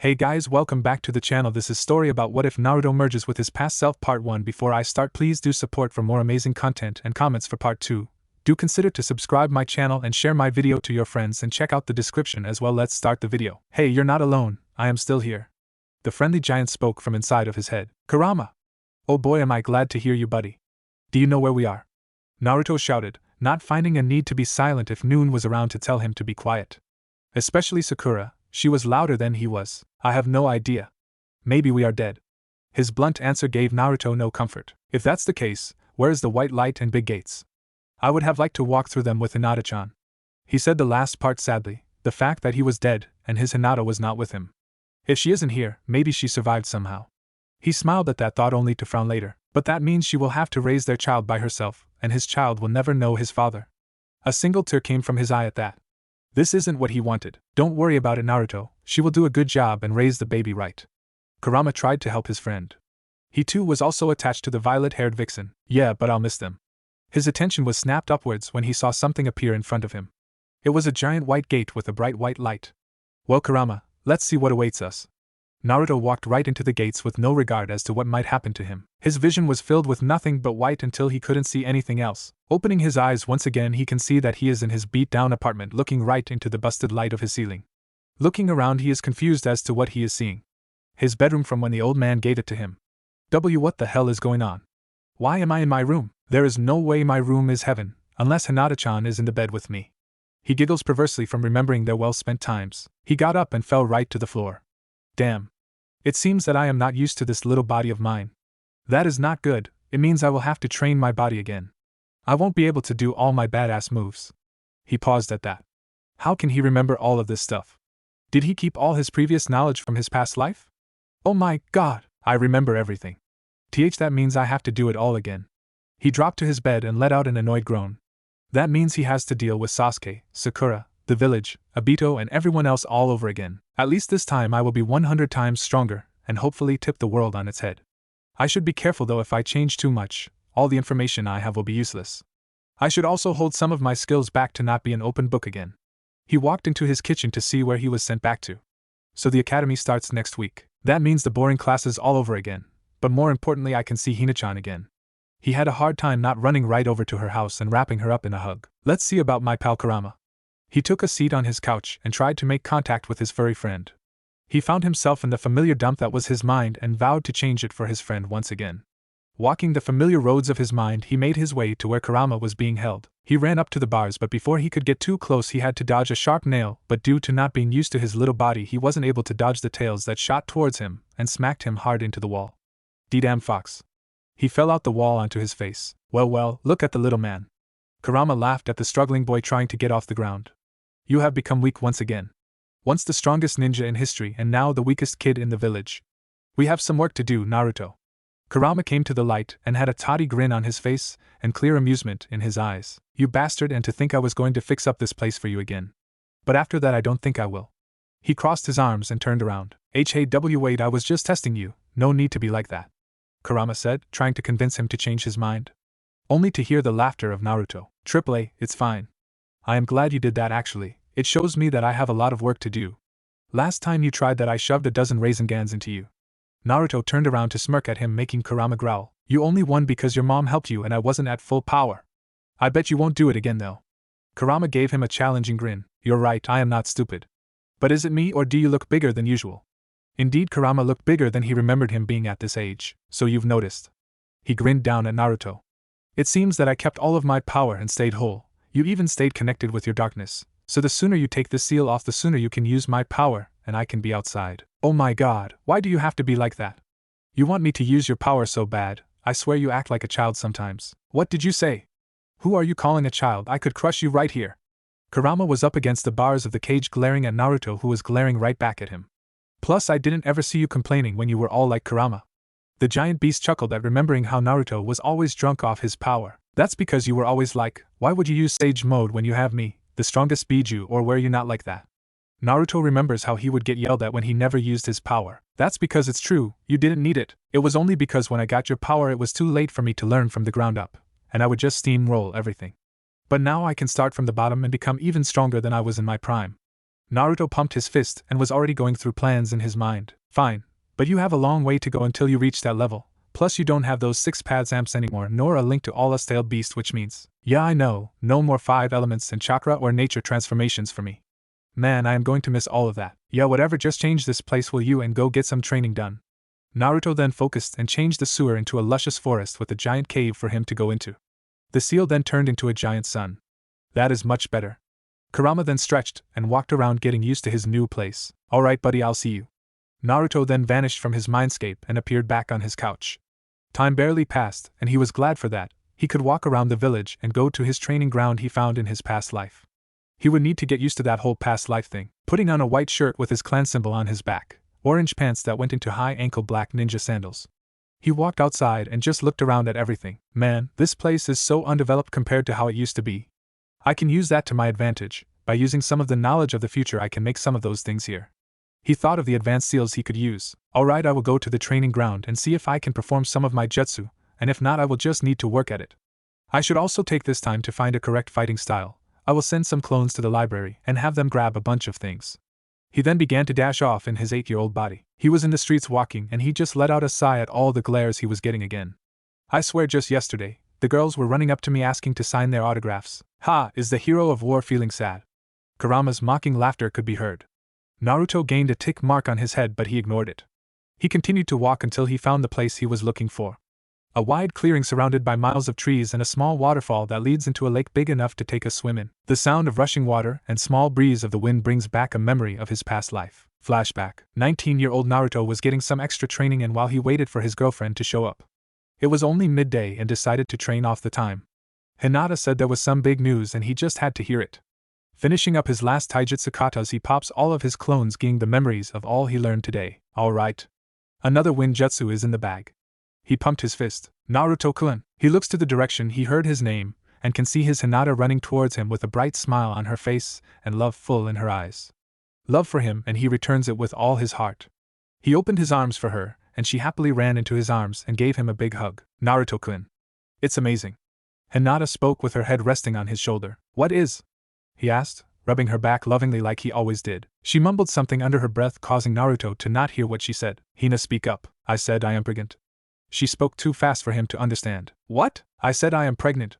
Hey guys, welcome back to the channel. This is story about what if Naruto merges with his past self part 1. Before I start, please do support for more amazing content and comments for part 2. Do consider to subscribe my channel and share my video to your friends and check out the description as well. Let's start the video. Hey, you're not alone, I am still here. The friendly giant spoke from inside of his head. Kurama! Oh boy, am I glad to hear you, buddy. Do you know where we are? Naruto shouted, not finding a need to be silent if Noon was around to tell him to be quiet. Especially Sakura. She was louder than he was. I have no idea. Maybe we are dead. His blunt answer gave Naruto no comfort. If that's the case, where is the white light and big gates? I would have liked to walk through them with Hinata-chan. He said the last part sadly, the fact that he was dead and his Hinata was not with him. If she isn't here, maybe she survived somehow. He smiled at that thought only to frown later, but that means she will have to raise their child by herself, and his child will never know his father. A single tear came from his eye at that. This isn't what he wanted. Don't worry about it, Naruto, she will do a good job and raise the baby right. Kurama tried to help his friend. He too was also attached to the violet-haired vixen. Yeah, but I'll miss them. His attention was snapped upwards when he saw something appear in front of him. It was a giant white gate with a bright white light. Well, Kurama, let's see what awaits us. Naruto walked right into the gates with no regard as to what might happen to him. His vision was filled with nothing but white until he couldn't see anything else. Opening his eyes once again, he can see that he is in his beat-down apartment looking right into the busted light of his ceiling. Looking around, he is confused as to what he is seeing. His bedroom from when the old man gave it to him. What the hell is going on? Why am I in my room? There is no way my room is heaven, unless Hinata-chan is in the bed with me. He giggles perversely from remembering their well-spent times. He got up and fell right to the floor. Damn. It seems that I am not used to this little body of mine. That is not good. It means I will have to train my body again. I won't be able to do all my badass moves. He paused at that. How can he remember all of this stuff? Did he keep all his previous knowledge from his past life? Oh my god, I remember everything. That means I have to do it all again. He dropped to his bed and let out an annoyed groan. That means he has to deal with Sasuke, Sakura, the village, Obito, and everyone else all over again. At least this time I will be 100 times stronger, and hopefully tip the world on its head. I should be careful though. If I change too much, all the information I have will be useless. I should also hold some of my skills back to not be an open book again. He walked into his kitchen to see where he was sent back to. So the academy starts next week. That means the boring classes all over again, but more importantly I can see Hina-chan again. He had a hard time not running right over to her house and wrapping her up in a hug. Let's see about my pal Kurama. He took a seat on his couch and tried to make contact with his furry friend. He found himself in the familiar dump that was his mind and vowed to change it for his friend once again. Walking the familiar roads of his mind, he made his way to where Kurama was being held. He ran up to the bars, but before he could get too close he had to dodge a sharp nail, but due to not being used to his little body he wasn't able to dodge the tails that shot towards him and smacked him hard into the wall. D-damn fox. He fell out the wall onto his face. Well, look at the little man. Kurama laughed at the struggling boy trying to get off the ground. You have become weak once again. Once the strongest ninja in history and now the weakest kid in the village. We have some work to do, Naruto. Kurama came to the light and had a tawdry grin on his face and clear amusement in his eyes. You bastard, and to think I was going to fix up this place for you again. But after that I don't think I will. He crossed his arms and turned around. Wait, I was just testing you, no need to be like that. Kurama said, trying to convince him to change his mind. Only to hear the laughter of Naruto. It's fine. I am glad you did that actually. It shows me that I have a lot of work to do. Last time you tried that I shoved a dozen raisin gans into you. Naruto turned around to smirk at him, making Kurama growl. You only won because your mom helped you and I wasn't at full power. I bet you won't do it again though. Kurama gave him a challenging grin. You're right, I am not stupid. But is it me or do you look bigger than usual? Indeed, Kurama looked bigger than he remembered him being at this age. So you've noticed. He grinned down at Naruto. It seems that I kept all of my power and stayed whole. You even stayed connected with your darkness. So the sooner you take the seal off, the sooner you can use my power, and I can be outside. Oh my god, why do you have to be like that? You want me to use your power so bad, I swear you act like a child sometimes. What did you say? Who are you calling a child? I could crush you right here. Kurama was up against the bars of the cage glaring at Naruto, who was glaring right back at him. Plus I didn't ever see you complaining when you were all like Kurama. The giant beast chuckled at remembering how Naruto was always drunk off his power. That's because you were always like, why would you use sage mode when you have me, the strongest Biju, or were you not like that? Naruto remembers how he would get yelled at when he never used his power. That's because it's true, you didn't need it. It was only because when I got your power it was too late for me to learn from the ground up, and I would just steamroll everything. But now I can start from the bottom and become even stronger than I was in my prime. Naruto pumped his fist and was already going through plans in his mind. Fine, but you have a long way to go until you reach that level. Plus you don't have those 6 paths amps anymore nor a link to Allah's tailed beast, which means, yeah, I know, no more 5 elements and chakra or nature transformations for me. Man, I am going to miss all of that. Yeah, whatever, just change this place will you and go get some training done. Naruto then focused and changed the sewer into a luscious forest with a giant cave for him to go into. The seal then turned into a giant sun. That is much better. Kurama then stretched and walked around getting used to his new place. Alright buddy, I'll see you. Naruto then vanished from his mindscape and appeared back on his couch. Time barely passed, and he was glad for that. He could walk around the village and go to his training ground he found in his past life. He would need to get used to that whole past life thing, putting on a white shirt with his clan symbol on his back, orange pants that went into high-ankle black ninja sandals. He walked outside and just looked around at everything. Man, this place is so undeveloped compared to how it used to be. I can use that to my advantage. By using some of the knowledge of the future I can make some of those things here. He thought of the advanced seals he could use. Alright, I will go to the training ground and see if I can perform some of my jutsu, and if not I will just need to work at it. I should also take this time to find a correct fighting style. I will send some clones to the library and have them grab a bunch of things. He then began to dash off in his 8-year-old body. He was in the streets walking and he just let out a sigh at all the glares he was getting again. I swear just yesterday, the girls were running up to me asking to sign their autographs. Ha, is the hero of war feeling sad? Kurama's mocking laughter could be heard. Naruto gained a tick mark on his head but he ignored it. He continued to walk until he found the place he was looking for. A wide clearing surrounded by miles of trees and a small waterfall that leads into a lake big enough to take a swim in. The sound of rushing water and small breeze of the wind brings back a memory of his past life. Flashback. 19-year-old Naruto was getting some extra training and while he waited for his girlfriend to show up. It was only midday and decided to train off the time. Hinata said there was some big news and he just had to hear it. Finishing up his last taijutsu katas he pops all of his clones gaining the memories of all he learned today. Alright. Another wind jutsu is in the bag. He pumped his fist. Naruto-kun. He looks to the direction he heard his name, and can see his Hinata running towards him with a bright smile on her face and love full in her eyes. Love for him, and he returns it with all his heart. He opened his arms for her, and she happily ran into his arms and gave him a big hug. Naruto-kun. It's amazing. Hinata spoke with her head resting on his shoulder. What is? He asked, rubbing her back lovingly like he always did. She mumbled something under her breath causing Naruto to not hear what she said. Hina, speak up. I said I am pregnant. She spoke too fast for him to understand. What? I said I am pregnant.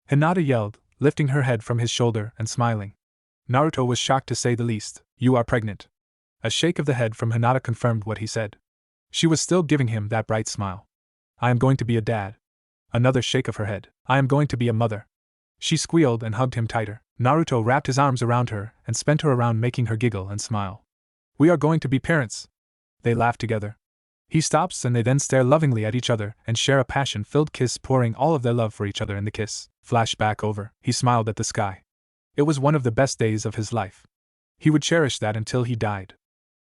Hinata yelled, lifting her head from his shoulder and smiling. Naruto was shocked to say the least. You are pregnant. A shake of the head from Hinata confirmed what he said. She was still giving him that bright smile. I am going to be a dad. Another shake of her head. I am going to be a mother. She squealed and hugged him tighter. Naruto wrapped his arms around her and spent her around making her giggle and smile. We are going to be parents. They laughed together. He stops and they then stare lovingly at each other and share a passion-filled kiss, pouring all of their love for each other in the kiss. Flashback over. He smiled at the sky. It was one of the best days of his life. He would cherish that until he died.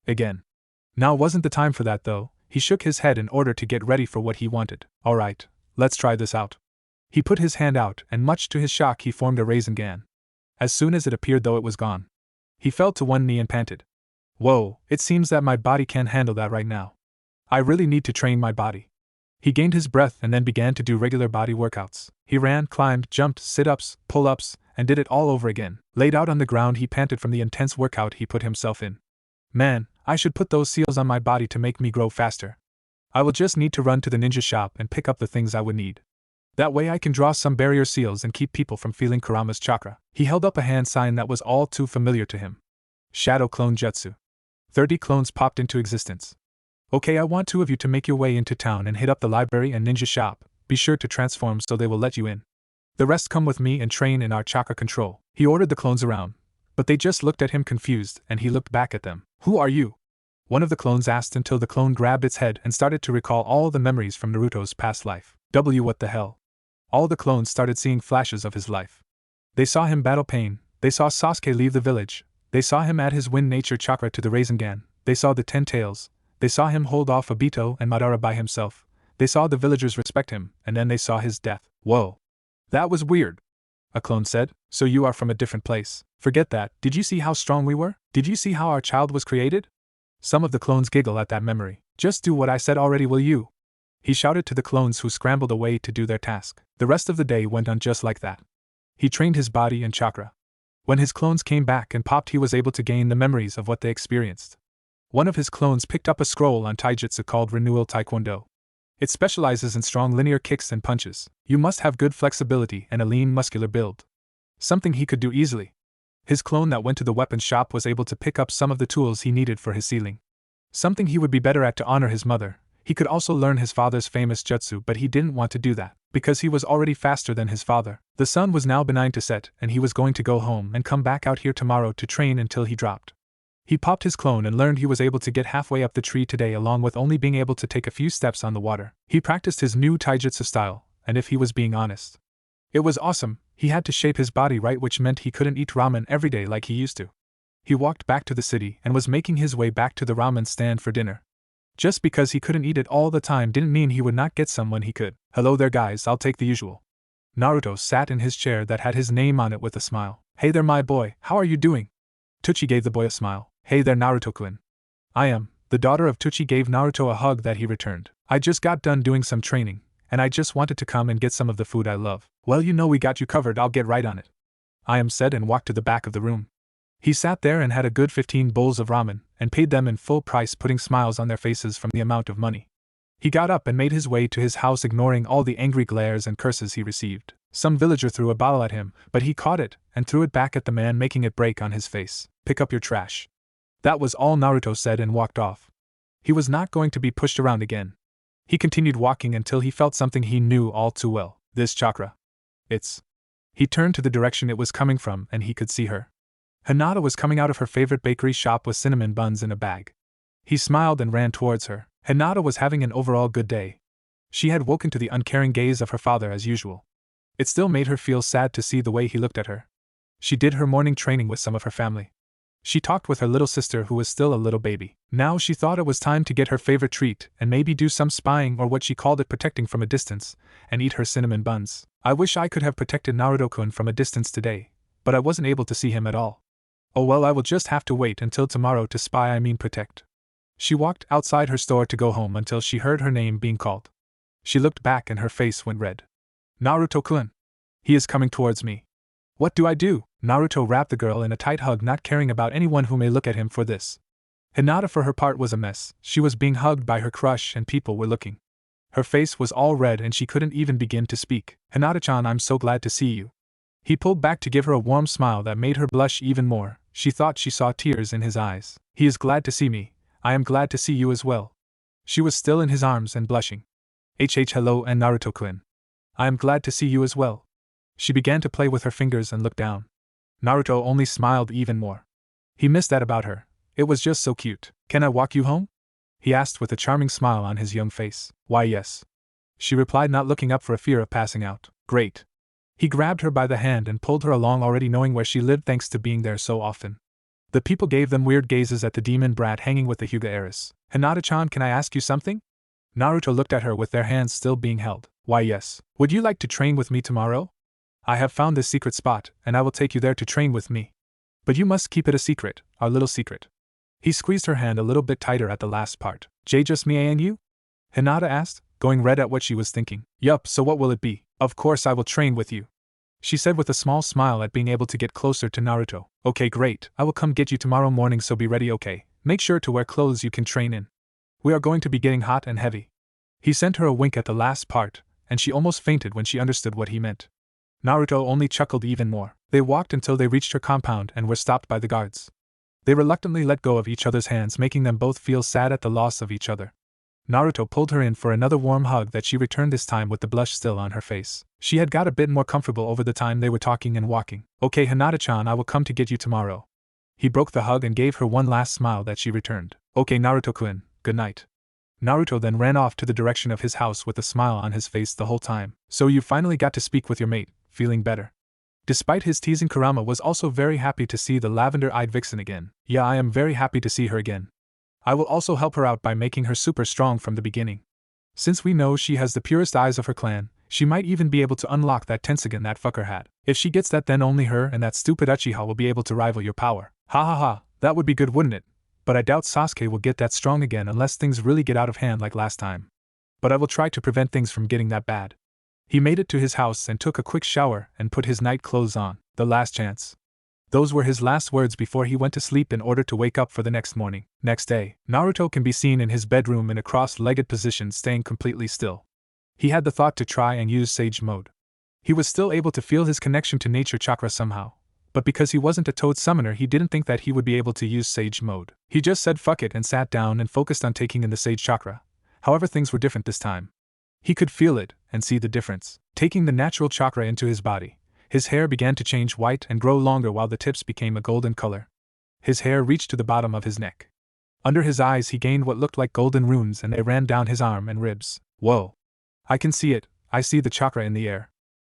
Again. Now wasn't the time for that though. He shook his head in order to get ready for what he wanted. Alright, let's try this out. He put his hand out and much to his shock he formed a Rasengan. As soon as it appeared though it was gone. He fell to one knee and panted. Whoa, it seems that my body can't handle that right now. I really need to train my body. He gained his breath and then began to do regular body workouts. He ran, climbed, jumped, sit-ups, pull-ups, and did it all over again. Laid out on the ground he panted from the intense workout he put himself in. Man, I should put those seals on my body to make me grow faster. I will just need to run to the ninja shop and pick up the things I would need. That way I can draw some barrier seals and keep people from feeling Kurama's chakra. He held up a hand sign that was all too familiar to him. Shadow Clone Jutsu. 30 clones popped into existence. Okay, I want 2 of you to make your way into town and hit up the library and ninja shop. Be sure to transform so they will let you in. The rest come with me and train in our chakra control. He ordered the clones around, but they just looked at him confused and he looked back at them. Who are you? One of the clones asked until the clone grabbed its head and started to recall all the memories from Naruto's past life. What the hell? All the clones started seeing flashes of his life. They saw him battle pain, they saw Sasuke leave the village, they saw him add his wind nature chakra to the Rasengan, they saw the 10 tails, they saw him hold off Obito and Madara by himself, they saw the villagers respect him, and then they saw his death. Whoa. That was weird. A clone said, so you are from a different place. Forget that, did you see how strong we were? Did you see how our child was created? Some of the clones giggle at that memory. Just do what I said already, will you? He shouted to the clones who scrambled away to do their task. The rest of the day went on just like that. He trained his body and chakra. When his clones came back and popped, he was able to gain the memories of what they experienced. One of his clones picked up a scroll on taijutsu called Renewal Taekwondo. It specializes in strong linear kicks and punches. You must have good flexibility and a lean muscular build. Something he could do easily. His clone that went to the weapons shop was able to pick up some of the tools he needed for his sealing. Something he would be better at to honor his mother. He could also learn his father's famous jutsu, but he didn't want to do that, because he was already faster than his father. The sun was now benign to set, and he was going to go home and come back out here tomorrow to train until he dropped. He popped his clone and learned he was able to get halfway up the tree today, along with only being able to take a few steps on the water. He practiced his new taijutsu style, and if he was being honest, it was awesome. He had to shape his body right, which meant he couldn't eat ramen every day like he used to. He walked back to the city and was making his way back to the ramen stand for dinner. Just because he couldn't eat it all the time didn't mean he would not get some when he could. Hello there guys, I'll take the usual. Naruto sat in his chair that had his name on it with a smile. Hey there my boy, how are you doing? Tucci gave the boy a smile. Hey there Naruto-kun. I am. The daughter of Tucci gave Naruto a hug that he returned. I just got done doing some training, and I just wanted to come and get some of the food I love. Well, you know we got you covered, I'll get right on it. I am said and walked to the back of the room. He sat there and had a good 15 bowls of ramen, and paid them in full price, putting smiles on their faces from the amount of money. He got up and made his way to his house, ignoring all the angry glares and curses he received. Some villager threw a bottle at him, but he caught it, and threw it back at the man, making it break on his face. Pick up your trash. That was all Naruto said and walked off. He was not going to be pushed around again. He continued walking until he felt something he knew all too well. This chakra. It's. He turned to the direction it was coming from, and he could see her. Hinata was coming out of her favorite bakery shop with cinnamon buns in a bag. He smiled and ran towards her. Hinata was having an overall good day. She had woken to the uncaring gaze of her father as usual. It still made her feel sad to see the way he looked at her. She did her morning training with some of her family. She talked with her little sister, who was still a little baby. Now she thought it was time to get her favorite treat and maybe do some spying, or what she called it, protecting from a distance, and eat her cinnamon buns. I wish I could have protected Naruto-kun from a distance today, but I wasn't able to see him at all. Oh well, I will just have to wait until tomorrow to protect. She walked outside her store to go home until she heard her name being called. She looked back and her face went red. Naruto-kun. He is coming towards me. What do I do? Naruto wrapped the girl in a tight hug, not caring about anyone who may look at him for this. Hinata for her part was a mess. She was being hugged by her crush and people were looking. Her face was all red and she couldn't even begin to speak. Hinata-chan, I'm so glad to see you. He pulled back to give her a warm smile that made her blush even more. She thought she saw tears in his eyes. He is glad to see me. I am glad to see you as well. She was still in his arms and blushing. Hello and Naruto-kun. I am glad to see you as well. She began to play with her fingers and looked down. Naruto only smiled even more. He missed that about her. It was just so cute. Can I walk you home? He asked with a charming smile on his young face. Why yes. She replied, not looking up for a fear of passing out. Great. He grabbed her by the hand and pulled her along, already knowing where she lived thanks to being there so often. The people gave them weird gazes at the demon brat hanging with the Hyuga heiress. Hinata-chan, can I ask you something? Naruto looked at her with their hands still being held. Why yes. Would you like to train with me tomorrow? I have found this secret spot, and I will take you there to train with me. But you must keep it a secret, our little secret. He squeezed her hand a little bit tighter at the last part. Just me and you? Hinata asked, going red at what she was thinking. Yup, so what will it be? Of course I will train with you. She said with a small smile at being able to get closer to Naruto. Okay, great, I will come get you tomorrow morning, so be ready, okay? Make sure to wear clothes you can train in. We are going to be getting hot and heavy. He sent her a wink at the last part, and she almost fainted when she understood what he meant. Naruto only chuckled even more. They walked until they reached her compound and were stopped by the guards. They reluctantly let go of each other's hands, making them both feel sad at the loss of each other. Naruto pulled her in for another warm hug that she returned, this time with the blush still on her face. She had got a bit more comfortable over the time they were talking and walking. Okay, Hinata-chan, I will come to get you tomorrow. He broke the hug and gave her one last smile that she returned. Okay, Naruto-kun, good night. Naruto then ran off to the direction of his house with a smile on his face the whole time. So you finally got to speak with your mate, feeling better? Despite his teasing, Kurama was also very happy to see the lavender-eyed vixen again. Yeah, I am very happy to see her again. I will also help her out by making her super strong from the beginning. Since we know she has the purest eyes of her clan, she might even be able to unlock that Tensugen that fucker had. If she gets that, then only her and that stupid Uchiha will be able to rival your power. Ha ha ha, that would be good, wouldn't it? But I doubt Sasuke will get that strong again unless things really get out of hand like last time. But I will try to prevent things from getting that bad. He made it to his house and took a quick shower and put his night clothes on. The last chance. Those were his last words before he went to sleep in order to wake up for the next morning. Next day, Naruto can be seen in his bedroom in a cross-legged position, staying completely still. He had the thought to try and use Sage Mode. He was still able to feel his connection to nature chakra somehow, but because he wasn't a toad summoner, he didn't think that he would be able to use Sage Mode. He just said fuck it and sat down and focused on taking in the Sage chakra. However, things were different this time. He could feel it and see the difference. Taking the natural chakra into his body, his hair began to change white and grow longer while the tips became a golden color. His hair reached to the bottom of his neck. Under his eyes he gained what looked like golden runes, and they ran down his arm and ribs. Whoa! I can see it, I see the chakra in the air.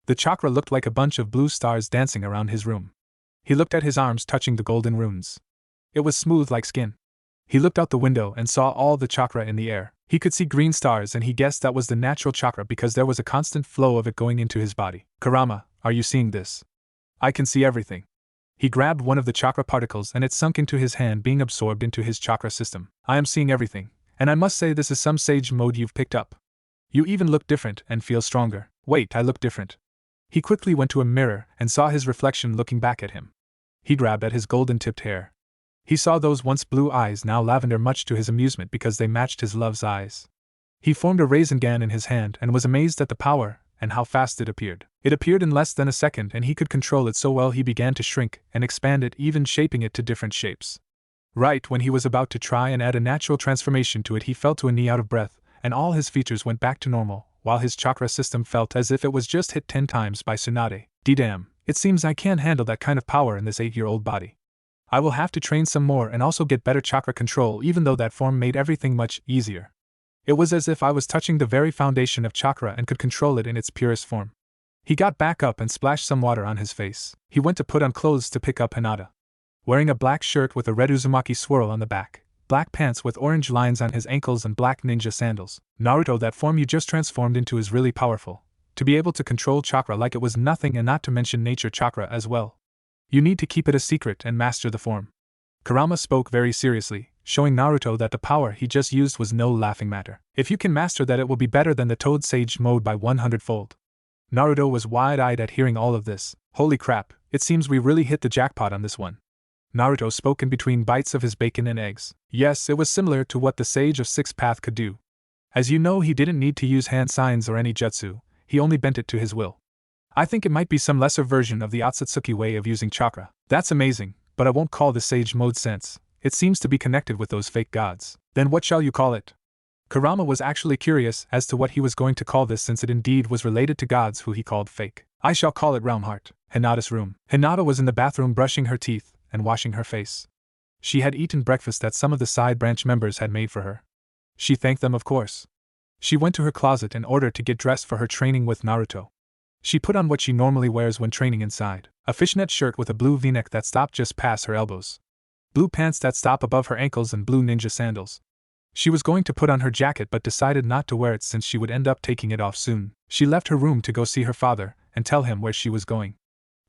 The chakra looked like a bunch of blue stars dancing around his room. He looked at his arms touching the golden runes. It was smooth like skin. He looked out the window and saw all the chakra in the air. He could see green stars, and he guessed that was the natural chakra because there was a constant flow of it going into his body. Kurama, are you seeing this? I can see everything. He grabbed one of the chakra particles and it sunk into his hand, being absorbed into his chakra system. I am seeing everything, and I must say this is some Sage Mode you've picked up. You even look different and feel stronger. Wait, I look different. He quickly went to a mirror and saw his reflection looking back at him. He grabbed at his golden-tipped hair. He saw those once blue eyes, now lavender, much to his amusement because they matched his love's eyes. He formed a Rasengan in his hand and was amazed at the power and how fast it appeared. It appeared in less than a second, and he could control it so well he began to shrink and expand it, even shaping it to different shapes. Right when he was about to try and add a natural transformation to it, he fell to a knee out of breath, and all his features went back to normal, while his chakra system felt as if it was just hit 10 times by Tsunade. D-damn, it seems I can't handle that kind of power in this 8-year-old body. I will have to train some more and also get better chakra control, even though that form made everything much easier. It was as if I was touching the very foundation of chakra and could control it in its purest form. He got back up and splashed some water on his face. He went to put on clothes to pick up Hinata. Wearing a black shirt with a red Uzumaki swirl on the back, black pants with orange lines on his ankles, and black ninja sandals. Naruto, that form you just transformed into is really powerful. To be able to control chakra like it was nothing, and not to mention nature chakra as well. You need to keep it a secret and master the form. Kurama spoke very seriously, showing Naruto that the power he just used was no laughing matter. If you can master that, it will be better than the Toad Sage Mode by 100-fold. Naruto was wide-eyed at hearing all of this. Holy crap, it seems we really hit the jackpot on this one. Naruto spoke in between bites of his bacon and eggs. Yes, it was similar to what the Sage of Sixth Path could do. As you know, he didn't need to use hand signs or any jutsu, he only bent it to his will. I think it might be some lesser version of the Otsutsuki way of using chakra. That's amazing, but I won't call the Sage Mode sense. It seems to be connected with those fake gods. Then what shall you call it? Kurama was actually curious as to what he was going to call this, since it indeed was related to gods who he called fake. I shall call it Realm Heart. Hinata's room. Hinata was in the bathroom brushing her teeth and washing her face. She had eaten breakfast that some of the side branch members had made for her. She thanked them, of course. She went to her closet in order to get dressed for her training with Naruto. She put on what she normally wears when training inside, a fishnet shirt with a blue v-neck that stopped just past her elbows, blue pants that stop above her ankles, and blue ninja sandals. She was going to put on her jacket but decided not to wear it since she would end up taking it off soon. She left her room to go see her father and tell him where she was going.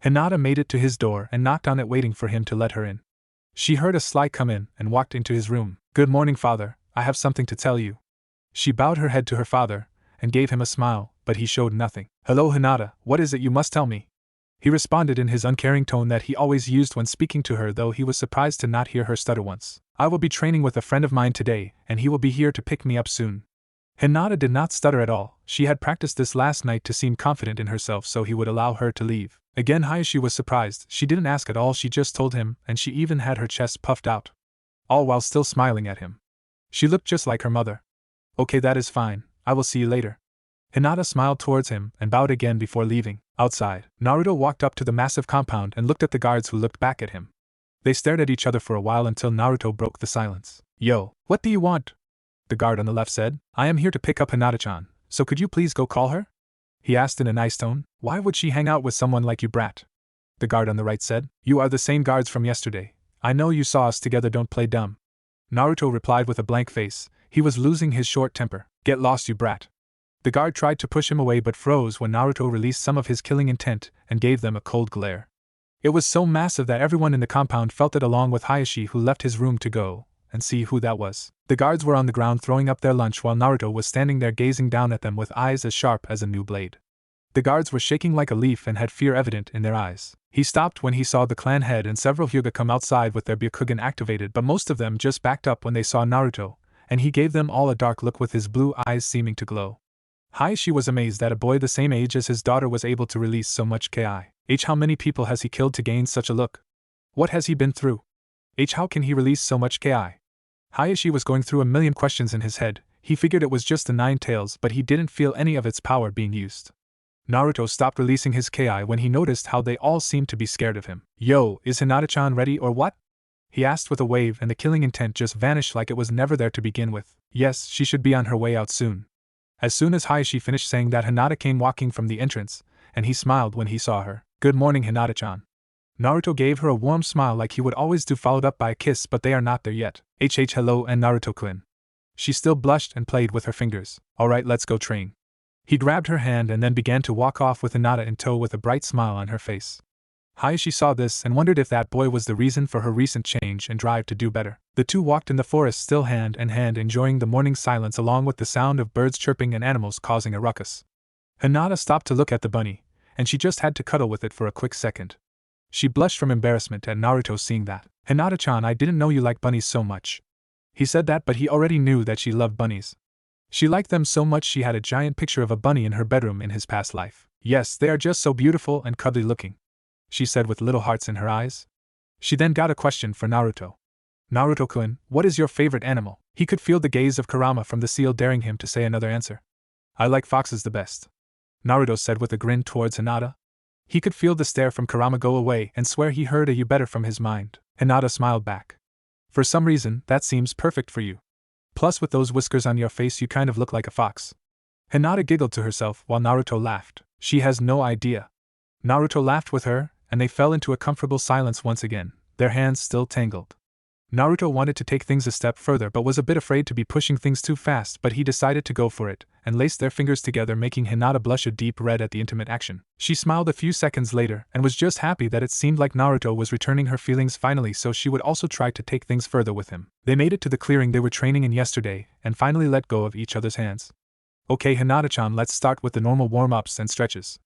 Hinata made it to his door and knocked on it, waiting for him to let her in. She heard a Sly come in and walked into his room. Good morning, father, I have something to tell you. She bowed her head to her father and gave him a smile, but he showed nothing. Hello, Hinata, what is it you must tell me? He responded in his uncaring tone that he always used when speaking to her, though he was surprised to not hear her stutter once. I will be training with a friend of mine today, and he will be here to pick me up soon. Hinata did not stutter at all. She had practiced this last night to seem confident in herself so he would allow her to leave. Again, Hayashi was surprised. She didn't ask at all, she just told him, and she even had her chest puffed out. All while still smiling at him. She looked just like her mother. Okay, that is fine, I will see you later. Hinata smiled towards him and bowed again before leaving. Outside, Naruto walked up to the massive compound and looked at the guards, who looked back at him. They stared at each other for a while until Naruto broke the silence. Yo, what do you want? The guard on the left said. I am here to pick up Hinata-chan, so could you please go call her? He asked in a nice tone. Why would she hang out with someone like you, brat? The guard on the right said. You are the same guards from yesterday. I know you saw us together, don't play dumb. Naruto replied with a blank face. He was losing his short temper. Get lost, you brat. The guard tried to push him away but froze when Naruto released some of his killing intent and gave them a cold glare. It was so massive that everyone in the compound felt it, along with Hayashi, who left his room to go and see who that was. The guards were on the ground throwing up their lunch while Naruto was standing there gazing down at them with eyes as sharp as a new blade. The guards were shaking like a leaf and had fear evident in their eyes. He stopped when he saw the clan head and several Hyuga come outside with their Byakugan activated, but most of them just backed up when they saw Naruto, and he gave them all a dark look with his blue eyes seeming to glow. Hiashi was amazed that a boy the same age as his daughter was able to release so much ki. How many people has he killed to gain such a look? What has he been through? How can he release so much ki? Hiashi was going through a million questions in his head. He figured it was just the 9 tails, but he didn't feel any of its power being used. Naruto stopped releasing his ki when he noticed how they all seemed to be scared of him. Yo, is Hinata-chan ready or what? He asked with a wave, and the killing intent just vanished like it was never there to begin with. Yes, she should be on her way out soon. As soon as Hiashi finished saying that, Hinata came walking from the entrance, and he smiled when he saw her. Good morning, Hinata-chan. Naruto gave her a warm smile like he would always do, followed up by a kiss, but they are not there yet. Hello and Naruto-kun. She still blushed and played with her fingers. Alright, let's go train. He grabbed her hand and then began to walk off with Hinata in tow with a bright smile on her face. Hiashi saw this and wondered if that boy was the reason for her recent change and drive to do better. The two walked in the forest still hand in hand, enjoying the morning silence along with the sound of birds chirping and animals causing a ruckus. Hinata stopped to look at the bunny, and she just had to cuddle with it for a quick second. She blushed from embarrassment at Naruto seeing that. Hinata-chan, I didn't know you like bunnies so much. He said that, but he already knew that she loved bunnies. She liked them so much she had a giant picture of a bunny in her bedroom in his past life. Yes, they are just so beautiful and cuddly looking, she said with little hearts in her eyes. She then got a question for Naruto. Naruto-kun, what is your favorite animal? He could feel the gaze of Kurama from the seal daring him to say another answer. I like foxes the best, Naruto said with a grin towards Hinata. He could feel the stare from Kurama go away and swear he heard a "you better" from his mind. Hinata smiled back. For some reason, that seems perfect for you. Plus with those whiskers on your face you kind of look like a fox. Hinata giggled to herself while Naruto laughed. She has no idea. Naruto laughed with her, and they fell into a comfortable silence once again, their hands still tangled. Naruto wanted to take things a step further but was a bit afraid to be pushing things too fast, but he decided to go for it, and laced their fingers together, making Hinata blush a deep red at the intimate action. She smiled a few seconds later, and was just happy that it seemed like Naruto was returning her feelings finally, so she would also try to take things further with him. They made it to the clearing they were training in yesterday, and finally let go of each other's hands. Okay, Hinata-chan, let's start with the normal warm-ups and stretches.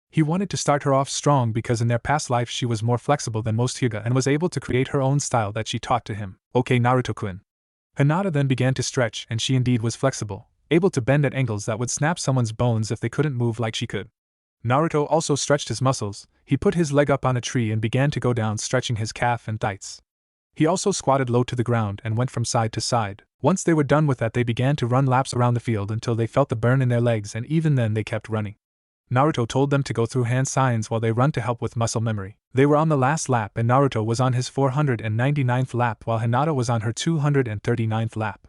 He wanted to start her off strong because in their past life she was more flexible than most Hyuga and was able to create her own style that she taught to him. Okay, Naruto-kun. Hinata then began to stretch, and she indeed was flexible, able to bend at angles that would snap someone's bones if they couldn't move like she could. Naruto also stretched his muscles. He put his leg up on a tree and began to go down, stretching his calf and thighs. He also squatted low to the ground and went from side to side. Once they were done with that, they began to run laps around the field until they felt the burn in their legs, and even then they kept running. Naruto told them to go through hand signs while they run to help with muscle memory. They were on the last lap and Naruto was on his 499th lap while Hinata was on her 239th lap.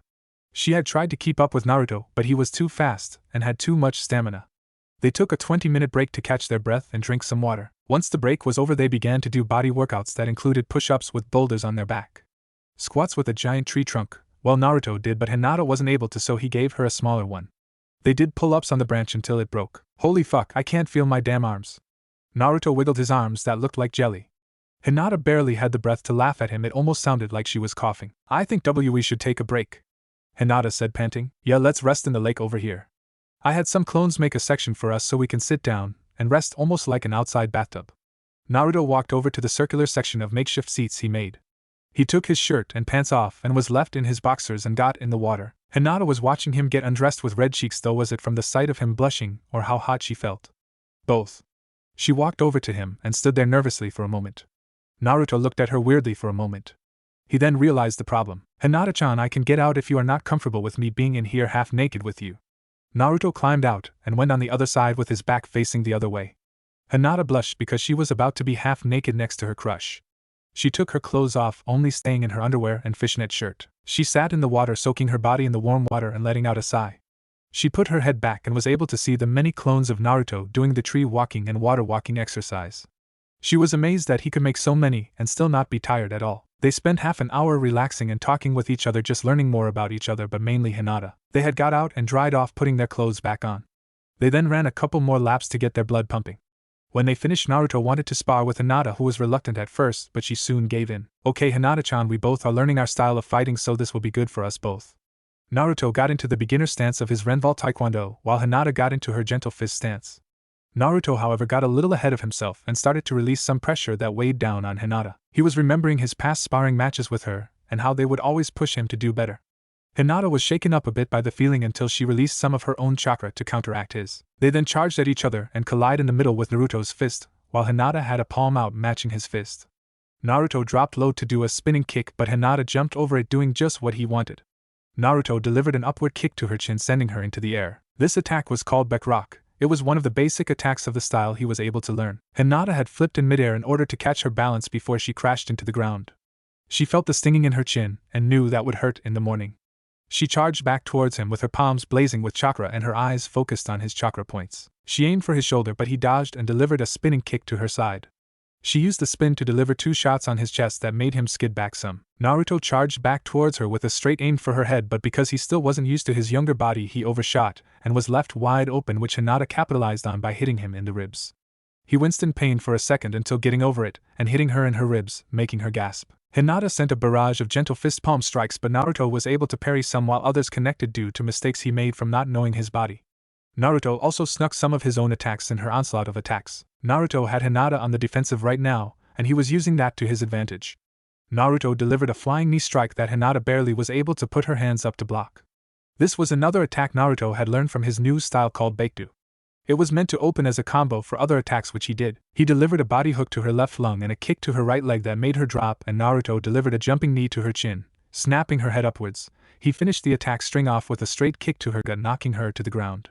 She had tried to keep up with Naruto, but he was too fast and had too much stamina. They took a 20-minute break to catch their breath and drink some water. Once the break was over, they began to do body workouts that included push-ups with boulders on their back, squats with a giant tree trunk. Well, Naruto did, but Hinata wasn't able to, so he gave her a smaller one. They did pull-ups on the branch until it broke. Holy fuck, I can't feel my damn arms. Naruto wiggled his arms that looked like jelly. Hinata barely had the breath to laugh at him. It almost sounded like she was coughing. I think we should take a break, Hinata said, panting. Yeah, let's rest in the lake over here. I had some clones make a section for us so we can sit down and rest almost like an outside bathtub. Naruto walked over to the circular section of makeshift seats he made. He took his shirt and pants off and was left in his boxers and got in the water. Hinata was watching him get undressed with red cheeks, though. Was it from the sight of him blushing or how hot she felt? Both. She walked over to him and stood there nervously for a moment. Naruto looked at her weirdly for a moment. He then realized the problem. Hinata-chan, I can get out if you are not comfortable with me being in here half naked with you. Naruto climbed out and went on the other side with his back facing the other way. Hinata blushed because she was about to be half naked next to her crush. She took her clothes off, only staying in her underwear and fishnet shirt. She sat in the water, soaking her body in the warm water and letting out a sigh. She put her head back and was able to see the many clones of Naruto doing the tree walking and water walking exercise. She was amazed that he could make so many and still not be tired at all. They spent half an hour relaxing and talking with each other, just learning more about each other, but mainly Hinata. They had got out and dried off, putting their clothes back on. They then ran a couple more laps to get their blood pumping. When they finished, Naruto wanted to spar with Hinata, who was reluctant at first, but she soon gave in. Okay, Hinata-chan, we both are learning our style of fighting, so this will be good for us both. Naruto got into the beginner stance of his Renval Taekwondo, while Hinata got into her gentle fist stance. Naruto, however, got a little ahead of himself and started to release some pressure that weighed down on Hinata. He was remembering his past sparring matches with her, and how they would always push him to do better. Hinata was shaken up a bit by the feeling until she released some of her own chakra to counteract his. They then charged at each other and collide in the middle with Naruto's fist, while Hinata had a palm out matching his fist. Naruto dropped low to do a spinning kick, but Hinata jumped over it, doing just what he wanted. Naruto delivered an upward kick to her chin, sending her into the air. This attack was called Back Rock. It was one of the basic attacks of the style he was able to learn. Hinata had flipped in midair in order to catch her balance before she crashed into the ground. She felt the stinging in her chin and knew that would hurt in the morning. She charged back towards him with her palms blazing with chakra and her eyes focused on his chakra points. She aimed for his shoulder, but he dodged and delivered a spinning kick to her side. She used the spin to deliver 2 shots on his chest that made him skid back some. Naruto charged back towards her with a straight aim for her head, but because he still wasn't used to his younger body, he overshot and was left wide open, which Hinata capitalized on by hitting him in the ribs. He winced in pain for a second until getting over it and hitting her in her ribs, making her gasp. Hinata sent a barrage of gentle fist palm strikes, but Naruto was able to parry some while others connected due to mistakes he made from not knowing his body. Naruto also snuck some of his own attacks in her onslaught of attacks. Naruto had Hinata on the defensive right now, and he was using that to his advantage. Naruto delivered a flying knee strike that Hinata barely was able to put her hands up to block. This was another attack Naruto had learned from his new style called Baekdu. It was meant to open as a combo for other attacks, which he did. He delivered a body hook to her left lung and a kick to her right leg that made her drop, and Naruto delivered a jumping knee to her chin, snapping her head upwards. He finished the attack string off with a straight kick to her gut, knocking her to the ground.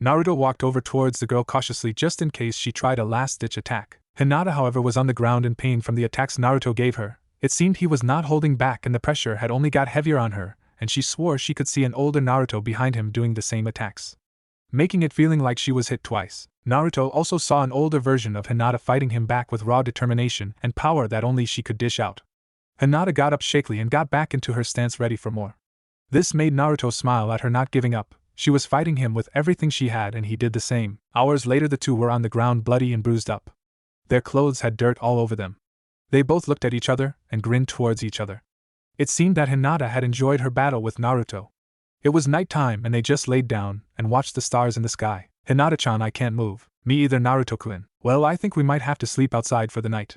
Naruto walked over towards the girl cautiously just in case she tried a last-ditch attack. Hinata, however, was on the ground in pain from the attacks Naruto gave her. It seemed he was not holding back, and the pressure had only got heavier on her, and she swore she could see an older Naruto behind him doing the same attacks, making it feeling like she was hit twice. Naruto also saw an older version of Hinata fighting him back with raw determination and power that only she could dish out. Hinata got up shakily and got back into her stance, ready for more. This made Naruto smile at her not giving up. She was fighting him with everything she had, and he did the same. Hours later, the two were on the ground, bloody and bruised up. Their clothes had dirt all over them. They both looked at each other and grinned towards each other. It seemed that Hinata had enjoyed her battle with Naruto. It was night time, and they just laid down and watched the stars in the sky. Hinata-chan, I can't move. Me either, Naruto-kun. Well, I think we might have to sleep outside for the night.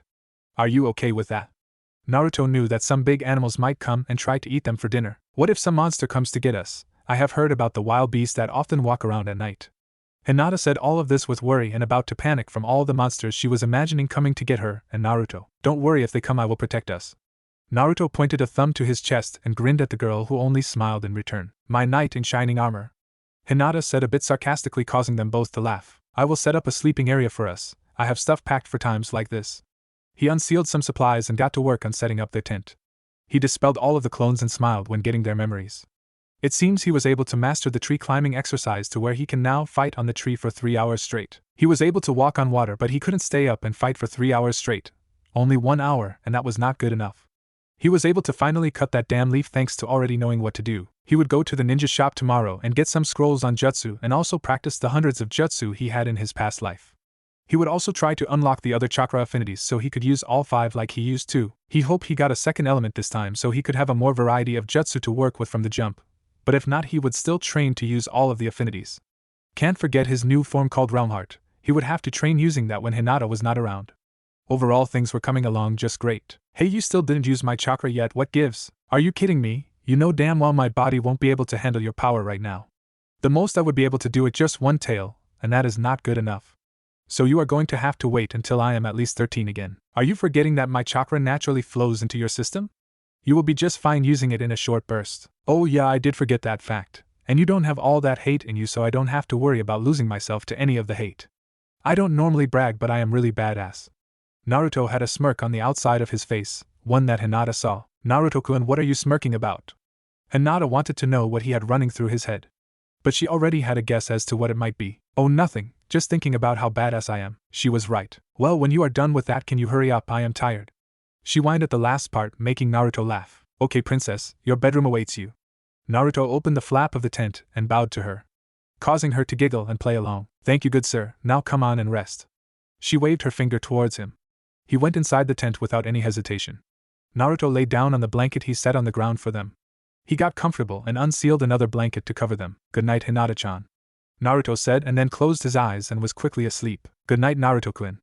Are you okay with that? Naruto knew that some big animals might come and try to eat them for dinner. What if some monster comes to get us? I have heard about the wild beasts that often walk around at night. Hinata said all of this with worry and about to panic from all the monsters she was imagining coming to get her and Naruto. Don't worry, if they come I will protect us. Naruto pointed a thumb to his chest and grinned at the girl, who only smiled in return. My knight in shining armor, Hinata said a bit sarcastically, causing them both to laugh. I will set up a sleeping area for us. I have stuff packed for times like this. He unsealed some supplies and got to work on setting up their tent. He dispelled all of the clones and smiled when getting their memories. It seems he was able to master the tree climbing exercise to where he can now fight on the tree for 3 hours straight. He was able to walk on water, but he couldn't stay up and fight for 3 hours straight. Only 1 hour, and that was not good enough. He was able to finally cut that damn leaf thanks to already knowing what to do. He would go to the ninja shop tomorrow and get some scrolls on jutsu and also practice the hundreds of jutsu he had in his past life. He would also try to unlock the other chakra affinities so he could use all 5 like he used to. He hoped he got a second element this time so he could have a more variety of jutsu to work with from the jump. But if not, he would still train to use all of the affinities. Can't forget his new form called Realm Heart. He would have to train using that when Hinata was not around. Overall, things were coming along just great. Hey, you still didn't use my chakra yet, what gives? Are you kidding me? You know damn well my body won't be able to handle your power right now. The most I would be able to do is just 1 tail, and that is not good enough. So you are going to have to wait until I am at least 13 again. Are you forgetting that my chakra naturally flows into your system? You will be just fine using it in a short burst. Oh yeah, I did forget that fact. And you don't have all that hate in you, so I don't have to worry about losing myself to any of the hate. I don't normally brag, but I am really badass. Naruto had a smirk on the outside of his face, one that Hinata saw. Naruto-kun, what are you smirking about? Hinata wanted to know what he had running through his head. But she already had a guess as to what it might be. Oh, nothing, just thinking about how badass I am. She was right. Well, when you are done with that, can you hurry up? I am tired. She whined at the last part, making Naruto laugh. Okay, princess, your bedroom awaits you. Naruto opened the flap of the tent and bowed to her, causing her to giggle and play along. Thank you, good sir, now come on and rest. She waved her finger towards him. He went inside the tent without any hesitation. Naruto lay down on the blanket he set on the ground for them. He got comfortable and unsealed another blanket to cover them. Good night, Hinata-chan. Naruto said and then closed his eyes and was quickly asleep. Good night, Naruto-kun.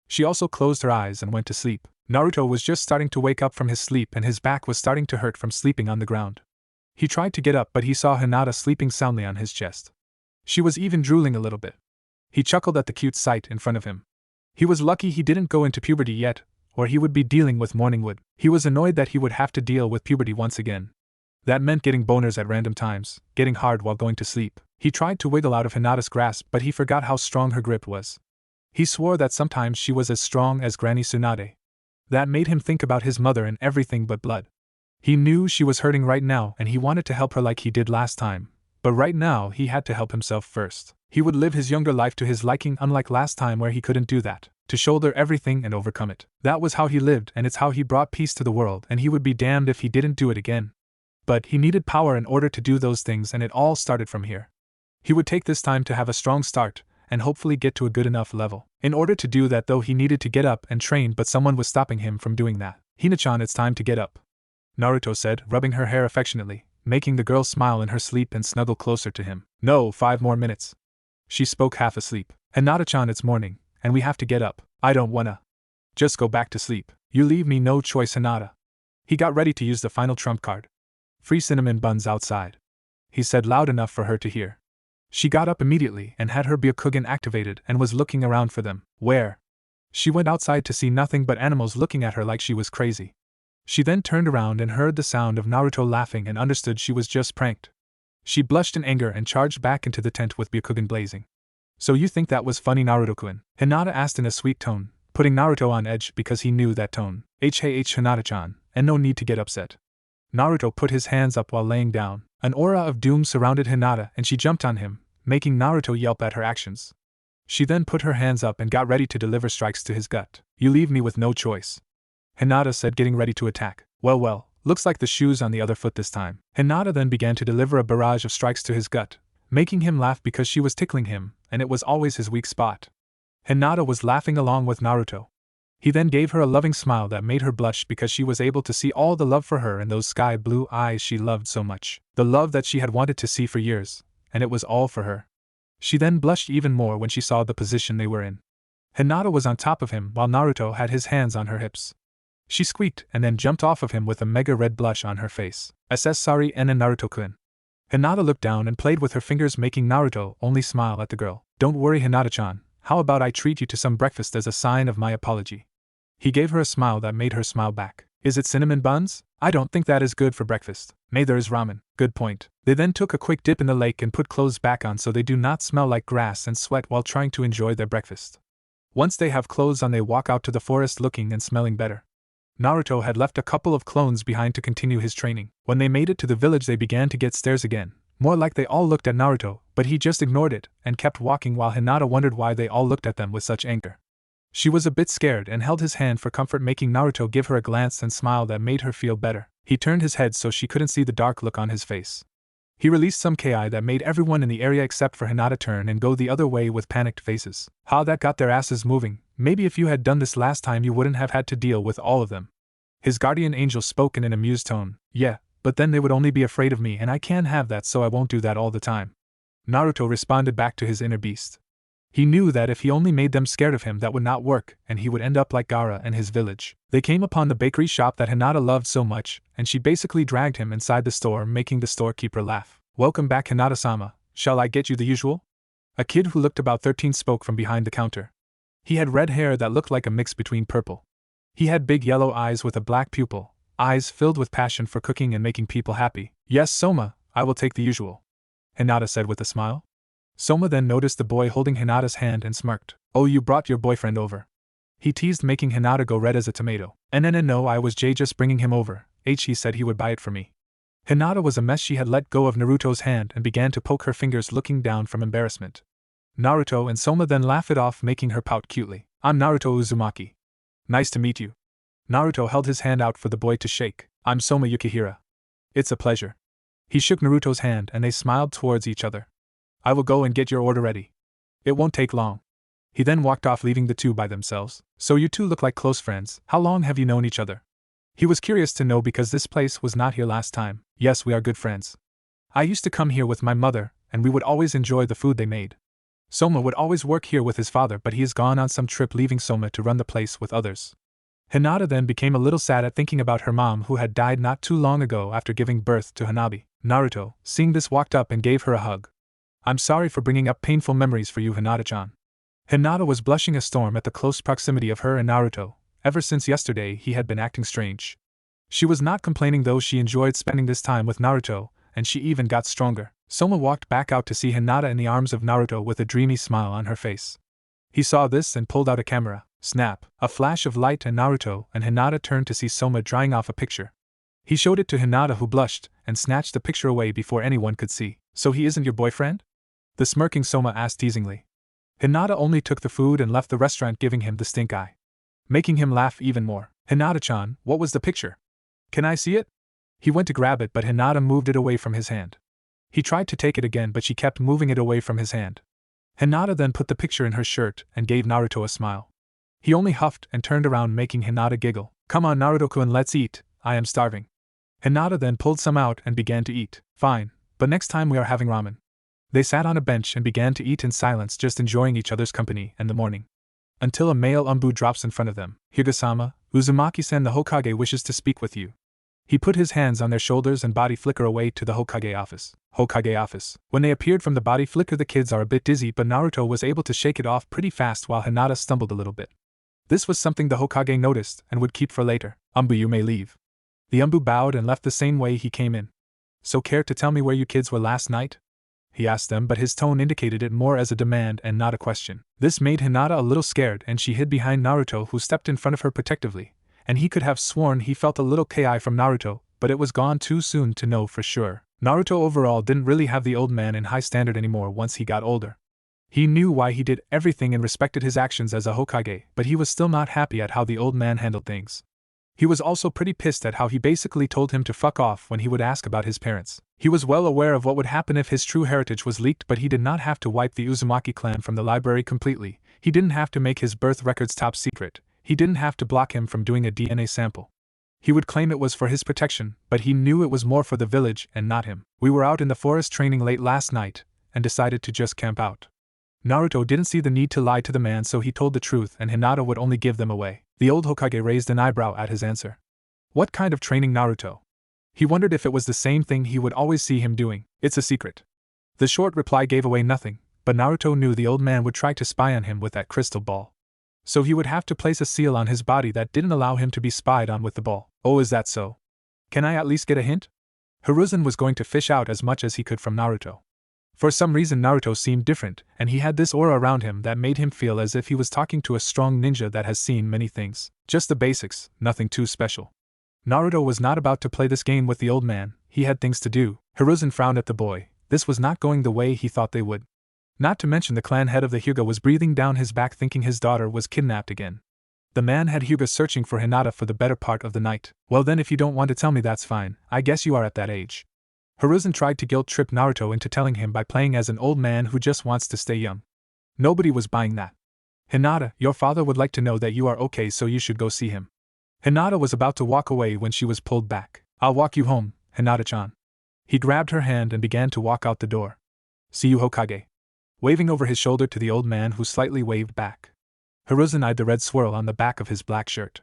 She also closed her eyes and went to sleep. Naruto was just starting to wake up from his sleep and his back was starting to hurt from sleeping on the ground. He tried to get up but he saw Hinata sleeping soundly on his chest. She was even drooling a little bit. He chuckled at the cute sight in front of him. He was lucky he didn't go into puberty yet, or he would be dealing with morning wood. He was annoyed that he would have to deal with puberty once again. That meant getting boners at random times, getting hard while going to sleep. He tried to wiggle out of Hinata's grasp but he forgot how strong her grip was. He swore that sometimes she was as strong as Granny Tsunade. That made him think about his mother and everything but blood. He knew she was hurting right now and he wanted to help her like he did last time, but right now he had to help himself first. He would live his younger life to his liking unlike last time where he couldn't do that, to shoulder everything and overcome it. That was how he lived and it's how he brought peace to the world and he would be damned if he didn't do it again. But he needed power in order to do those things and it all started from here. He would take this time to have a strong start, and hopefully get to a good enough level. In order to do that though he needed to get up and train but someone was stopping him from doing that. Hina-chan, it's time to get up, Naruto said, rubbing her hair affectionately, making the girl smile in her sleep and snuggle closer to him. No, 5 more minutes. She spoke half asleep. Hinata-chan, it's morning, and we have to get up. I don't wanna. Just go back to sleep. You leave me no choice, Hinata. He got ready to use the final trump card. Free cinnamon buns outside, he said loud enough for her to hear. She got up immediately and had her Byakugan activated and was looking around for them. Where? She went outside to see nothing but animals looking at her like she was crazy. She then turned around and heard the sound of Naruto laughing and understood she was just pranked. She blushed in anger and charged back into the tent with Byakugan blazing. So you think that was funny, Naruto-kun? Hinata asked in a sweet tone, putting Naruto on edge because he knew that tone. Hey Hinata-chan, and no need to get upset. Naruto put his hands up while laying down. An aura of doom surrounded Hinata and she jumped on him, making Naruto yelp at her actions. She then put her hands up and got ready to deliver strikes to his gut. You leave me with no choice, Hinata said, getting ready to attack. Well, looks like the shoe's on the other foot this time. Hinata then began to deliver a barrage of strikes to his gut, making him laugh because she was tickling him, and it was always his weak spot. Hinata was laughing along with Naruto. He then gave her a loving smile that made her blush because she was able to see all the love for her in those sky blue eyes she loved so much. The love that she had wanted to see for years, and it was all for her. She then blushed even more when she saw the position they were in. Hinata was on top of him while Naruto had his hands on her hips. She squeaked and then jumped off of him with a mega red blush on her face. Sorry, Naruto-kun. Hinata looked down and played with her fingers, making Naruto only smile at the girl. Don't worry, Hinata-chan, how about I treat you to some breakfast as a sign of my apology? He gave her a smile that made her smile back. Is it cinnamon buns? I don't think that is good for breakfast. Neither is ramen. Good point. They then took a quick dip in the lake and put clothes back on so they do not smell like grass and sweat while trying to enjoy their breakfast. Once they have clothes on, they walk out to the forest looking and smelling better. Naruto had left a couple of clones behind to continue his training. When they made it to the village, they began to get stares again. More like they all looked at Naruto, but he just ignored it and kept walking while Hinata wondered why they all looked at them with such anger. She was a bit scared and held his hand for comfort, making Naruto give her a glance and smile that made her feel better. He turned his head so she couldn't see the dark look on his face. He released some ki that made everyone in the area except for Hinata turn and go the other way with panicked faces. How that got their asses moving. Maybe if you had done this last time you wouldn't have had to deal with all of them. His guardian angel spoke in an amused tone. Yeah, but then they would only be afraid of me and I can't have that, so I won't do that all the time. Naruto responded back to his inner beast. He knew that if he only made them scared of him that would not work and he would end up like Gaara and his village. They came upon the bakery shop that Hinata loved so much and she basically dragged him inside the store, making the storekeeper laugh. Welcome back, Hinata-sama. Shall I get you the usual? A kid who looked about 13 spoke from behind the counter. He had red hair that looked like a mix between purple. He had big yellow eyes with a black pupil, eyes filled with passion for cooking and making people happy. Yes, Soma, I will take the usual, Hinata said with a smile. Soma then noticed the boy holding Hinata's hand and smirked. Oh, you brought your boyfriend over? He teased, making Hinata go red as a tomato. No, I was just bringing him over. He said he would buy it for me. Hinata was a mess. She had let go of Naruto's hand and began to poke her fingers, looking down from embarrassment. Naruto and Soma then laughed it off, making her pout cutely. I'm Naruto Uzumaki. Nice to meet you. Naruto held his hand out for the boy to shake. I'm Soma Yukihira. It's a pleasure. He shook Naruto's hand and they smiled towards each other. I will go and get your order ready. It won't take long. He then walked off, leaving the two by themselves. So you two look like close friends. How long have you known each other? He was curious to know because this place was not here last time. Yes, we are good friends. I used to come here with my mother, and we would always enjoy the food they made. Soma would always work here with his father, but he is gone on some trip, leaving Soma to run the place with others. Hinata then became a little sad at thinking about her mom, who had died not too long ago after giving birth to Hanabi. Naruto, seeing this, walked up and gave her a hug. I'm sorry for bringing up painful memories for you, Hinata-chan. Hinata was blushing a storm at the close proximity of her and Naruto. Ever since yesterday he had been acting strange. She was not complaining though, she enjoyed spending this time with Naruto, and she even got stronger. Soma walked back out to see Hinata in the arms of Naruto with a dreamy smile on her face. He saw this and pulled out a camera. Snap! A flash of light, and Naruto and Hinata turned to see Soma drying off a picture. He showed it to Hinata, who blushed and snatched the picture away before anyone could see. So he isn't your boyfriend? The smirking Soma asked teasingly. Hinata only took the food and left the restaurant, giving him the stink eye, making him laugh even more. Hinata-chan, what was the picture? Can I see it? He went to grab it, but Hinata moved it away from his hand. He tried to take it again, but she kept moving it away from his hand. Hinata then put the picture in her shirt and gave Naruto a smile. He only huffed and turned around, making Hinata giggle. Come on, Naruto-kun, let's eat, I am starving. Hinata then pulled some out and began to eat. Fine, but next time we are having ramen. They sat on a bench and began to eat in silence, just enjoying each other's company and the morning. Until a male Umbu drops in front of them. Hyuga-sama, Uzumaki-sen, the Hokage wishes to speak with you. He put his hands on their shoulders and body flicker away to the Hokage office. Hokage office. When they appeared from the body flicker, the kids are a bit dizzy, but Naruto was able to shake it off pretty fast while Hinata stumbled a little bit. This was something the Hokage noticed and would keep for later. Umbu, you may leave. The Umbu bowed and left the same way he came in. So care to tell me where you kids were last night? He asked them, but his tone indicated it more as a demand and not a question. This made Hinata a little scared, and she hid behind Naruto, who stepped in front of her protectively, and he could have sworn he felt a little ki from Naruto, but it was gone too soon to know for sure. Naruto overall didn't really have the old man in high standard anymore once he got older. He knew why he did everything and respected his actions as a Hokage, but he was still not happy at how the old man handled things. He was also pretty pissed at how he basically told him to fuck off when he would ask about his parents. He was well aware of what would happen if his true heritage was leaked, but he did not have to wipe the Uzumaki clan from the library completely. He didn't have to make his birth records top secret. He didn't have to block him from doing a DNA sample. He would claim it was for his protection, but he knew it was more for the village and not him. We were out in the forest training late last night, and decided to just camp out. Naruto didn't see the need to lie to the man, so he told the truth, and Hinata would only give them away. The old Hokage raised an eyebrow at his answer. What kind of training, Naruto? He wondered if it was the same thing he would always see him doing. It's a secret. The short reply gave away nothing, but Naruto knew the old man would try to spy on him with that crystal ball. So he would have to place a seal on his body that didn't allow him to be spied on with the ball. Oh, is that so? Can I at least get a hint? Hiruzen was going to fish out as much as he could from Naruto. For some reason Naruto seemed different, and he had this aura around him that made him feel as if he was talking to a strong ninja that has seen many things. Just the basics, nothing too special. Naruto was not about to play this game with the old man, he had things to do. Hiruzen frowned at the boy. This was not going the way he thought they would. Not to mention the clan head of the Hyuga was breathing down his back, thinking his daughter was kidnapped again. The man had Hyuga searching for Hinata for the better part of the night. Well then, if you don't want to tell me, that's fine, I guess you are at that age. Hiruzen tried to guilt-trip Naruto into telling him by playing as an old man who just wants to stay young. Nobody was buying that. Hinata, your father would like to know that you are okay, so you should go see him. Hinata was about to walk away when she was pulled back. I'll walk you home, Hinata-chan. He grabbed her hand and began to walk out the door. See you, Hokage. Waving over his shoulder to the old man, who slightly waved back. Hiruzen eyed the red swirl on the back of his black shirt.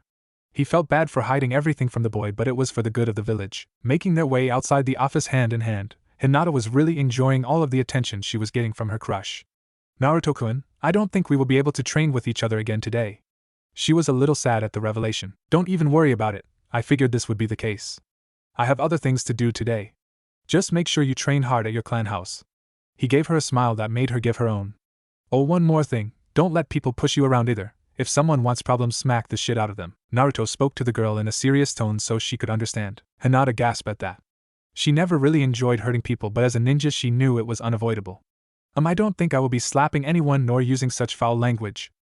He felt bad for hiding everything from the boy, but it was for the good of the village. Making their way outside the office hand in hand, Hinata was really enjoying all of the attention she was getting from her crush. Naruto-kun, I don't think we will be able to train with each other again today. She was a little sad at the revelation. Don't even worry about it, I figured this would be the case. I have other things to do today. Just make sure you train hard at your clan house. He gave her a smile that made her give her own. Oh, one more thing, don't let people push you around either. If someone wants problems, smack the shit out of them. Naruto spoke to the girl in a serious tone so she could understand. Hinata gasped at that. She never really enjoyed hurting people, but as a ninja she knew it was unavoidable. I don't think I will be slapping anyone nor using such foul language.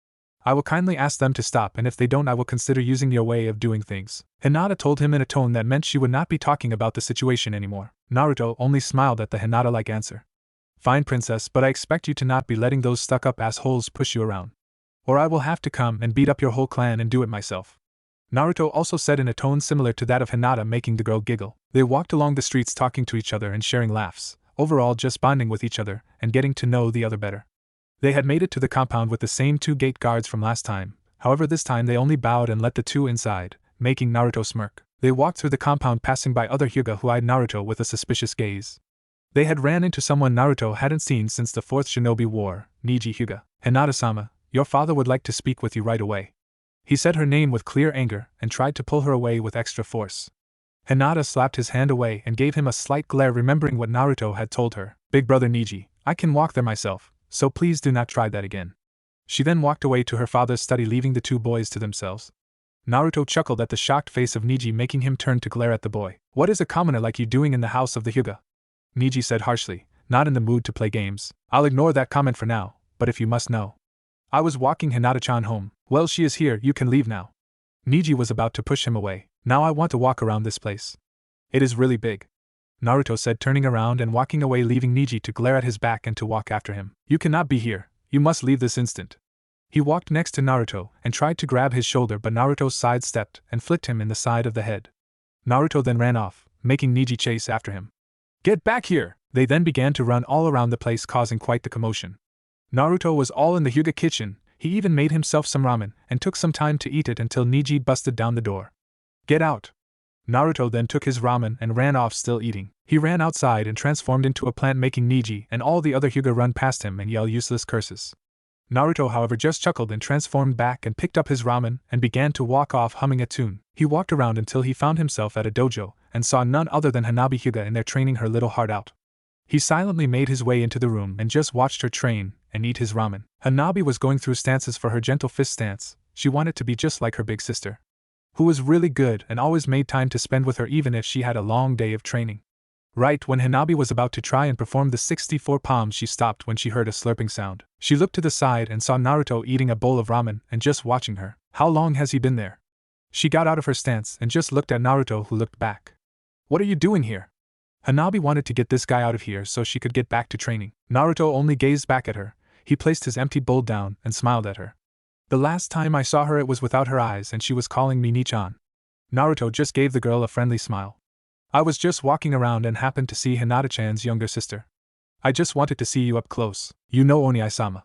I will kindly ask them to stop, and if they don't I will consider using your way of doing things. Hinata told him in a tone that meant she would not be talking about the situation anymore. Naruto only smiled at the Hinata-like answer. Fine, princess, but I expect you to not be letting those stuck-up assholes push you around. Or I will have to come and beat up your whole clan and do it myself. Naruto also said in a tone similar to that of Hinata, making the girl giggle. They walked along the streets talking to each other and sharing laughs. overall just bonding with each other and getting to know the other better. They had made it to the compound with the same 2 gate guards from last time, however this time they only bowed and let the 2 inside, making Naruto smirk. They walked through the compound passing by other Hyuga who eyed Naruto with a suspicious gaze. They had ran into someone Naruto hadn't seen since the 4th Shinobi War, Neji Hyuga. Hinata-sama, your father would like to speak with you right away. He said her name with clear anger and tried to pull her away with extra force. Hinata slapped his hand away and gave him a slight glare, remembering what Naruto had told her. Big brother Neji, I can walk there myself, so please do not try that again. She then walked away to her father's study, leaving the 2 boys to themselves. Naruto chuckled at the shocked face of Neji, making him turn to glare at the boy. What is a commoner like you doing in the house of the Hyuga? Neji said harshly, not in the mood to play games. I'll ignore that comment for now, but if you must know. I was walking Hinata-chan home. Well, she is here, you can leave now. Neji was about to push him away. Now I want to walk around this place. It is really big, Naruto said, turning around and walking away, leaving Neji to glare at his back and to walk after him. You cannot be here, you must leave this instant. He walked next to Naruto and tried to grab his shoulder, but Naruto sidestepped and flicked him in the side of the head. Naruto then ran off, making Neji chase after him. Get back here! They then began to run all around the place, causing quite the commotion. Naruto was all in the Hyuga kitchen. He even made himself some ramen and took some time to eat it until Neji busted down the door. Get out! Naruto then took his ramen and ran off, still eating. He ran outside and transformed into a plant, making Neji and all the other Hyuga run past him and yell useless curses. Naruto, however, just chuckled and transformed back and picked up his ramen and began to walk off, humming a tune. He walked around until he found himself at a dojo and saw none other than Hanabi Hyuga in there training her little heart out. He silently made his way into the room and just watched her train and eat his ramen. Hanabi was going through stances for her gentle fist stance. She wanted to be just like her big sister, who was really good and always made time to spend with her even if she had a long day of training. Right when Hanabi was about to try and perform the 64 palms, she stopped when she heard a slurping sound. She looked to the side and saw Naruto eating a bowl of ramen and just watching her. How long has he been there? She got out of her stance and just looked at Naruto, who looked back. What are you doing here? Hanabi wanted to get this guy out of here so she could get back to training. Naruto only gazed back at her. He placed his empty bowl down and smiled at her. The last time I saw her it was without her eyes and she was calling me Ni-chan. Naruto just gave the girl a friendly smile. I was just walking around and happened to see Hinata-chan's younger sister. I just wanted to see you up close. You know Oni-sama.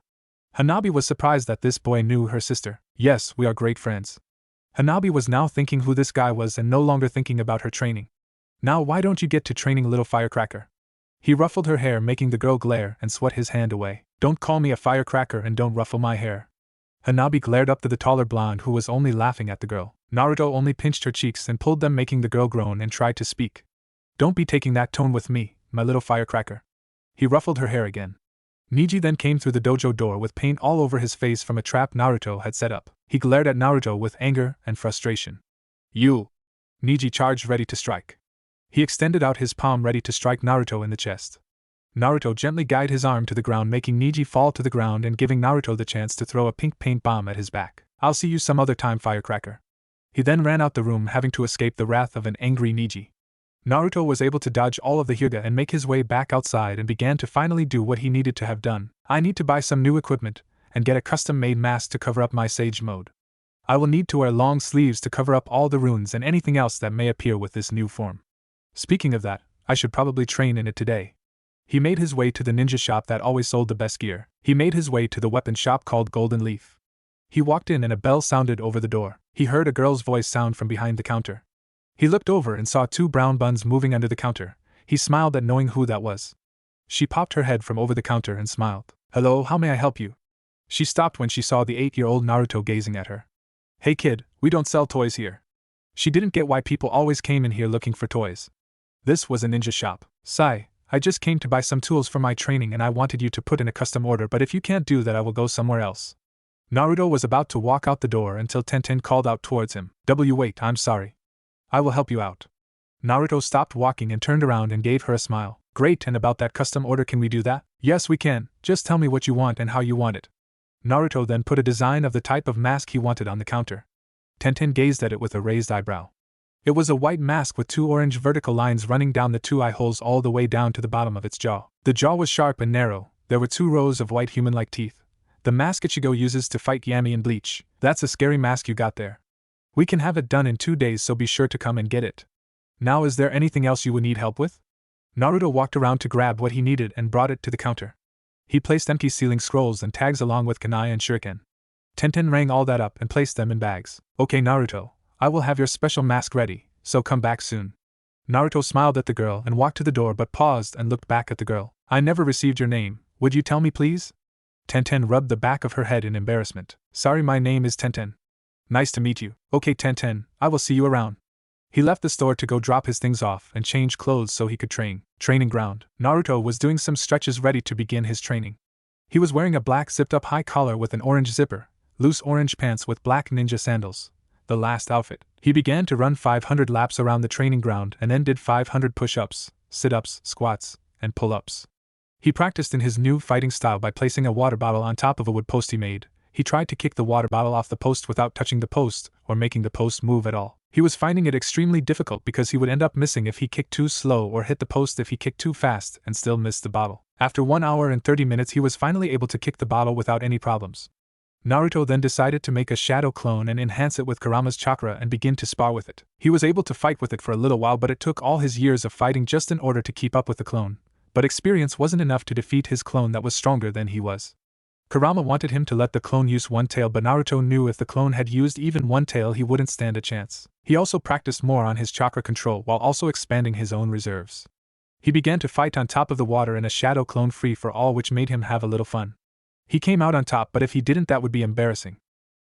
Hanabi was surprised that this boy knew her sister. Yes, we are great friends. Hanabi was now thinking who this guy was and no longer thinking about her training. Now why don't you get to training, little firecracker? He ruffled her hair, making the girl glare and sweat his hand away. Don't call me a firecracker and don't ruffle my hair. Hanabi glared up to the taller blonde who was only laughing at the girl. Naruto only pinched her cheeks and pulled them, making the girl groan and tried to speak. Don't be taking that tone with me, my little firecracker. He ruffled her hair again. Neji then came through the dojo door with paint all over his face from a trap Naruto had set up. He glared at Naruto with anger and frustration. You! Neji charged, ready to strike. He extended out his palm, ready to strike Naruto in the chest. Naruto gently guided his arm to the ground, making Neji fall to the ground and giving Naruto the chance to throw a pink paint bomb at his back. I'll see you some other time, firecracker. He then ran out the room, having to escape the wrath of an angry Neji. Naruto was able to dodge all of the Hyuga and make his way back outside and began to finally do what he needed to have done. I need to buy some new equipment and get a custom-made mask to cover up my Sage mode. I will need to wear long sleeves to cover up all the runes and anything else that may appear with this new form. Speaking of that, I should probably train in it today. He made his way to the ninja shop that always sold the best gear. He made his way to the weapon shop called Golden Leaf. He walked in and a bell sounded over the door. He heard a girl's voice sound from behind the counter. He looked over and saw 2 brown buns moving under the counter. He smiled at knowing who that was. She popped her head from over the counter and smiled. Hello, how may I help you? She stopped when she saw the 8-year-old Naruto gazing at her. Hey kid, we don't sell toys here. She didn't get why people always came in here looking for toys. This was a ninja shop. Sigh, I just came to buy some tools for my training and I wanted you to put in a custom order, but if you can't do that I will go somewhere else. Naruto was about to walk out the door until Tenten called out towards him. Wait, I'm sorry. I will help you out. Naruto stopped walking and turned around and gave her a smile. Great, and about that custom order, can we do that? Yes, we can, just tell me what you want and how you want it. Naruto then put a design of the type of mask he wanted on the counter. Tenten gazed at it with a raised eyebrow. It was a white mask with 2 orange vertical lines running down the 2 eye holes all the way down to the bottom of its jaw. The jaw was sharp and narrow. There were 2 rows of white human-like teeth. The mask Ichigo uses to fight Yami in Bleach. That's a scary mask you got there. We can have it done in 2 days, so be sure to come and get it. Now, is there anything else you would need help with? Naruto walked around to grab what he needed and brought it to the counter. He placed empty sealing scrolls and tags along with kunai and shuriken. Tenten rang all that up and placed them in bags. Okay Naruto, I will have your special mask ready, so come back soon. Naruto smiled at the girl and walked to the door but paused and looked back at the girl. I never received your name, would you tell me please? Tenten rubbed the back of her head in embarrassment. Sorry, my name is Tenten. Nice to meet you. Okay Tenten, I will see you around. He left the store to go drop his things off and change clothes so he could train. Training ground. Naruto was doing some stretches ready to begin his training. He was wearing a black zipped-up high collar with an orange zipper, loose orange pants with black ninja sandals. The last outfit. He began to run 500 laps around the training ground and then did 500 push-ups, sit-ups, squats, and pull-ups. He practiced in his new fighting style by placing a water bottle on top of a wood post he made. He tried to kick the water bottle off the post without touching the post or making the post move at all. He was finding it extremely difficult because he would end up missing if he kicked too slow or hit the post if he kicked too fast and still missed the bottle. After 1 hour and 30 minutes he was finally able to kick the bottle without any problems. Naruto then decided to make a shadow clone and enhance it with Kurama's chakra and begin to spar with it. He was able to fight with it for a little while, but it took all his years of fighting just in order to keep up with the clone. But experience wasn't enough to defeat his clone that was stronger than he was. Kurama wanted him to let the clone use one tail, but Naruto knew if the clone had used even one tail he wouldn't stand a chance. He also practiced more on his chakra control while also expanding his own reserves. He began to fight on top of the water in a shadow clone free for all, which made him have a little fun. He came out on top, but if he didn't that would be embarrassing.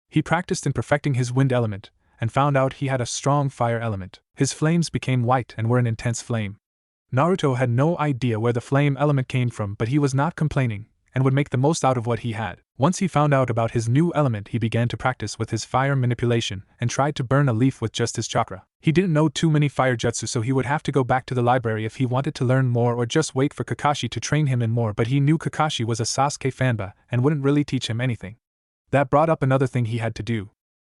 He practiced in perfecting his wind element, and found out he had a strong fire element. His flames became white and were an intense flame. Naruto had no idea where the flame element came from, but he was not complaining, and would make the most out of what he had. Once he found out about his new element, he began to practice with his fire manipulation, and tried to burn a leaf with just his chakra. He didn't know too many fire jutsu, so he would have to go back to the library if he wanted to learn more or just wait for Kakashi to train him in more, but he knew Kakashi was a Sasuke fanba, and wouldn't really teach him anything. That brought up another thing he had to do.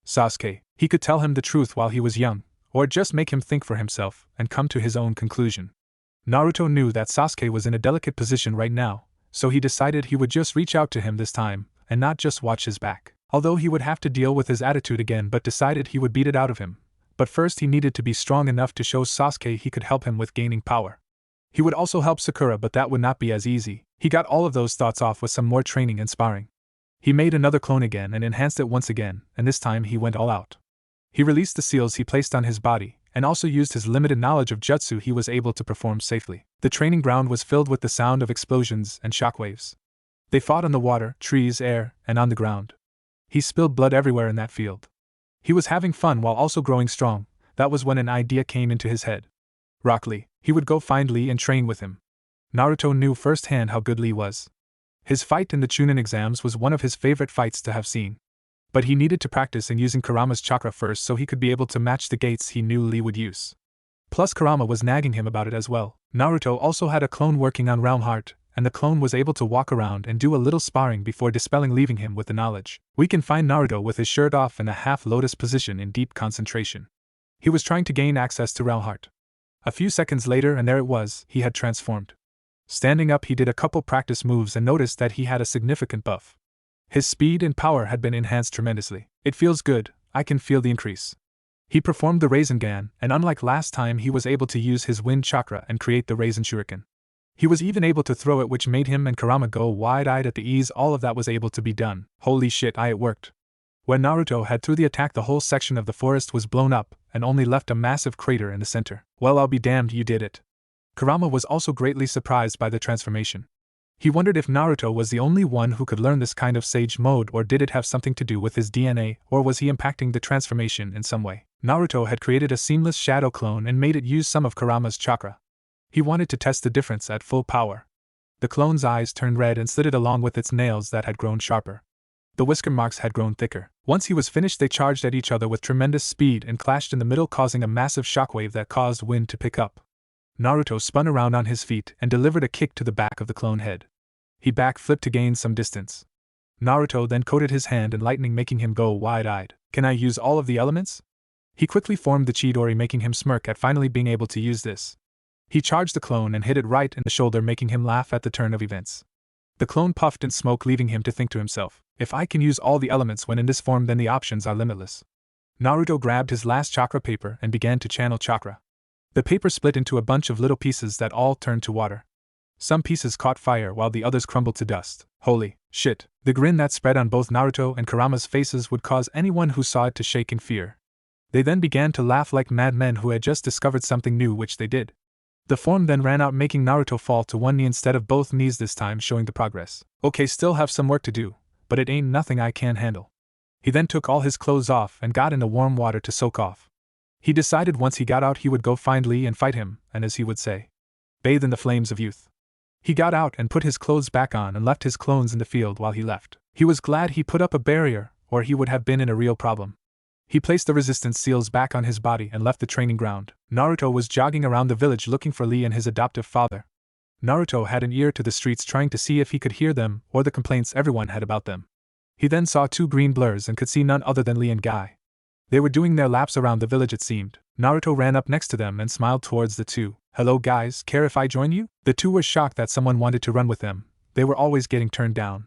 Sasuke. He could tell him the truth while he was young, or just make him think for himself, and come to his own conclusion. Naruto knew that Sasuke was in a delicate position right now, so he decided he would just reach out to him this time, and not just watch his back. Although he would have to deal with his attitude again, but decided he would beat it out of him. But first he needed to be strong enough to show Sasuke he could help him with gaining power. He would also help Sakura, but that would not be as easy. He got all of those thoughts off with some more training and sparring. He made another clone again and enhanced it once again, and this time he went all out. He released the seals he placed on his body, and also used his limited knowledge of jutsu he was able to perform safely. The training ground was filled with the sound of explosions and shockwaves. They fought on the water, trees, air, and on the ground. He spilled blood everywhere in that field. He was having fun while also growing strong. That was when an idea came into his head. Rock Lee. He would go find Lee and train with him. Naruto knew firsthand how good Lee was. His fight in the Chunin exams was one of his favorite fights to have seen. But he needed to practice in using Kurama's chakra first so he could be able to match the gates he knew Lee would use. Plus Kurama was nagging him about it as well. Naruto also had a clone working on Realm Heart, and the clone was able to walk around and do a little sparring before dispelling, leaving him with the knowledge. We can find Naruto with his shirt off in a half-lotus position in deep concentration. He was trying to gain access to Realm Heart. A few seconds later and there it was, he had transformed. Standing up he did a couple practice moves and noticed that he had a significant buff. His speed and power had been enhanced tremendously. It feels good, I can feel the increase. He performed the Rasengan, and unlike last time he was able to use his wind chakra and create the Rasen Shuriken. He was even able to throw it, which made him and Kurama go wide-eyed at the ease all of that was able to be done. Holy shit, it worked. When Naruto had through the attack, the whole section of the forest was blown up and only left a massive crater in the center. Well, I'll be damned, you did it. Kurama was also greatly surprised by the transformation. He wondered if Naruto was the only one who could learn this kind of sage mode, or did it have something to do with his DNA, or was he impacting the transformation in some way. Naruto had created a seamless shadow clone and made it use some of Kurama's chakra. He wanted to test the difference at full power. The clone's eyes turned red and slitted along with its nails that had grown sharper. The whisker marks had grown thicker. Once he was finished, they charged at each other with tremendous speed and clashed in the middle, causing a massive shockwave that caused wind to pick up. Naruto spun around on his feet and delivered a kick to the back of the clone head. He backflipped to gain some distance. Naruto then coated his hand in lightning, making him go wide-eyed. Can I use all of the elements? He quickly formed the Chidori, making him smirk at finally being able to use this. He charged the clone and hit it right in the shoulder, making him laugh at the turn of events. The clone puffed in smoke, leaving him to think to himself, if I can use all the elements when in this form, then the options are limitless. Naruto grabbed his last chakra paper and began to channel chakra. The paper split into a bunch of little pieces that all turned to water. Some pieces caught fire while the others crumbled to dust. Holy shit! The grin that spread on both Naruto and Kurama's faces would cause anyone who saw it to shake in fear. They then began to laugh like madmen who had just discovered something new, which they did. The form then ran out, making Naruto fall to one knee instead of both knees this time, showing the progress. Okay, still have some work to do, but it ain't nothing I can't handle. He then took all his clothes off and got into warm water to soak off. He decided once he got out he would go find Lee and fight him, and as he would say, bathe in the flames of youth. He got out and put his clothes back on and left his clones in the field while he left. He was glad he put up a barrier, or he would have been in a real problem. He placed the resistance seals back on his body and left the training ground. Naruto was jogging around the village looking for Lee and his adoptive father. Naruto had an ear to the streets trying to see if he could hear them or the complaints everyone had about them. He then saw two green blurs and could see none other than Lee and Guy. They were doing their laps around the village, it seemed. Naruto ran up next to them and smiled towards the two. Hello guys, care if I join you? The two were shocked that someone wanted to run with them. They were always getting turned down.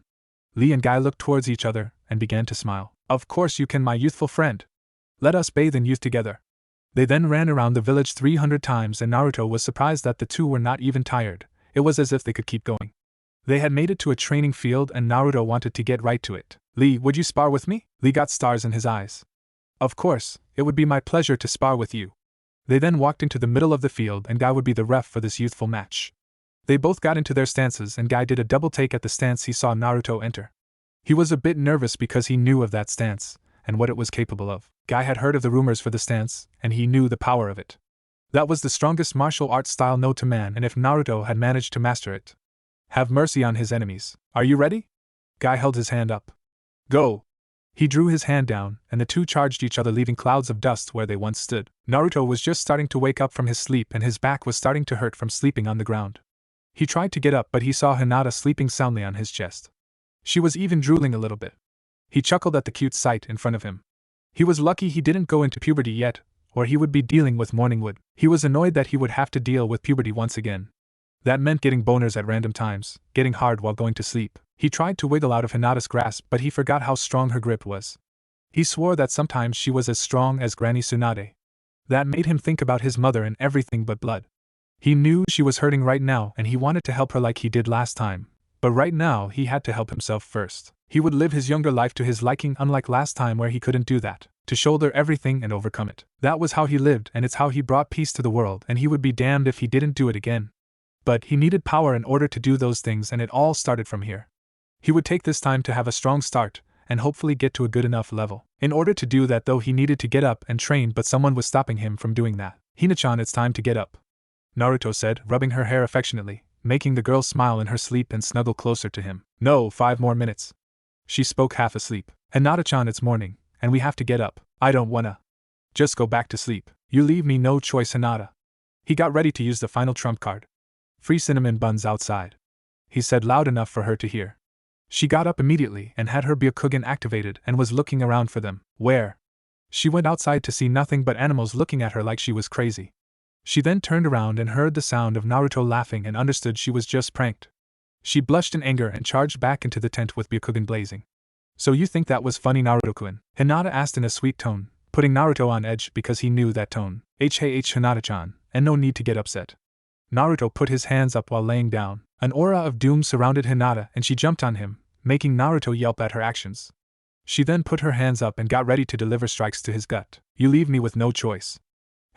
Lee and Guy looked towards each other and began to smile. Of course you can, my youthful friend. Let us bathe in youth together. They then ran around the village 300 times and Naruto was surprised that the two were not even tired. It was as if they could keep going. They had made it to a training field and Naruto wanted to get right to it. Lee, would you spar with me? Lee got stars in his eyes. Of course, it would be my pleasure to spar with you. They then walked into the middle of the field and Guy would be the ref for this youthful match. They both got into their stances and Guy did a double take at the stance he saw Naruto enter. He was a bit nervous because he knew of that stance and what it was capable of. Guy had heard of the rumors for the stance and he knew the power of it. That was the strongest martial arts style known to man, and if Naruto had managed to master it, have mercy on his enemies. Are you ready? Guy held his hand up. Go! He drew his hand down, and the two charged each other, leaving clouds of dust where they once stood. Naruto was just starting to wake up from his sleep and his back was starting to hurt from sleeping on the ground. He tried to get up, but he saw Hinata sleeping soundly on his chest. She was even drooling a little bit. He chuckled at the cute sight in front of him. He was lucky he didn't go into puberty yet, or he would be dealing with morning wood. He was annoyed that he would have to deal with puberty once again. That meant getting boners at random times, getting hard while going to sleep. He tried to wiggle out of Hinata's grasp, but he forgot how strong her grip was. He swore that sometimes she was as strong as Granny Tsunade. That made him think about his mother and everything but blood. He knew she was hurting right now and he wanted to help her like he did last time, but right now he had to help himself first. He would live his younger life to his liking, unlike last time where he couldn't do that, to shoulder everything and overcome it. That was how he lived and it's how he brought peace to the world, and he would be damned if he didn't do it again. But he needed power in order to do those things, and it all started from here. He would take this time to have a strong start, and hopefully get to a good enough level. In order to do that though, he needed to get up and train, but someone was stopping him from doing that. Hina-chan, it's time to get up, Naruto said, rubbing her hair affectionately, making the girl smile in her sleep and snuggle closer to him. No, 5 more minutes. She spoke half asleep. Hinata-chan, it's morning, and we have to get up. I don't wanna. Just go back to sleep. You leave me no choice, Hinata. He got ready to use the final trump card. Free cinnamon buns outside, he said loud enough for her to hear. She got up immediately and had her Byakugan activated and was looking around for them. Where? She went outside to see nothing but animals looking at her like she was crazy. She then turned around and heard the sound of Naruto laughing and understood she was just pranked. She blushed in anger and charged back into the tent with Byakugan blazing. So you think that was funny, Naruto-kun? Hinata asked in a sweet tone, putting Naruto on edge because he knew that tone. Hey Hinata-chan, and no need to get upset. Naruto put his hands up while laying down. An aura of doom surrounded Hinata and she jumped on him, making Naruto yelp at her actions. She then put her hands up and got ready to deliver strikes to his gut. You leave me with no choice,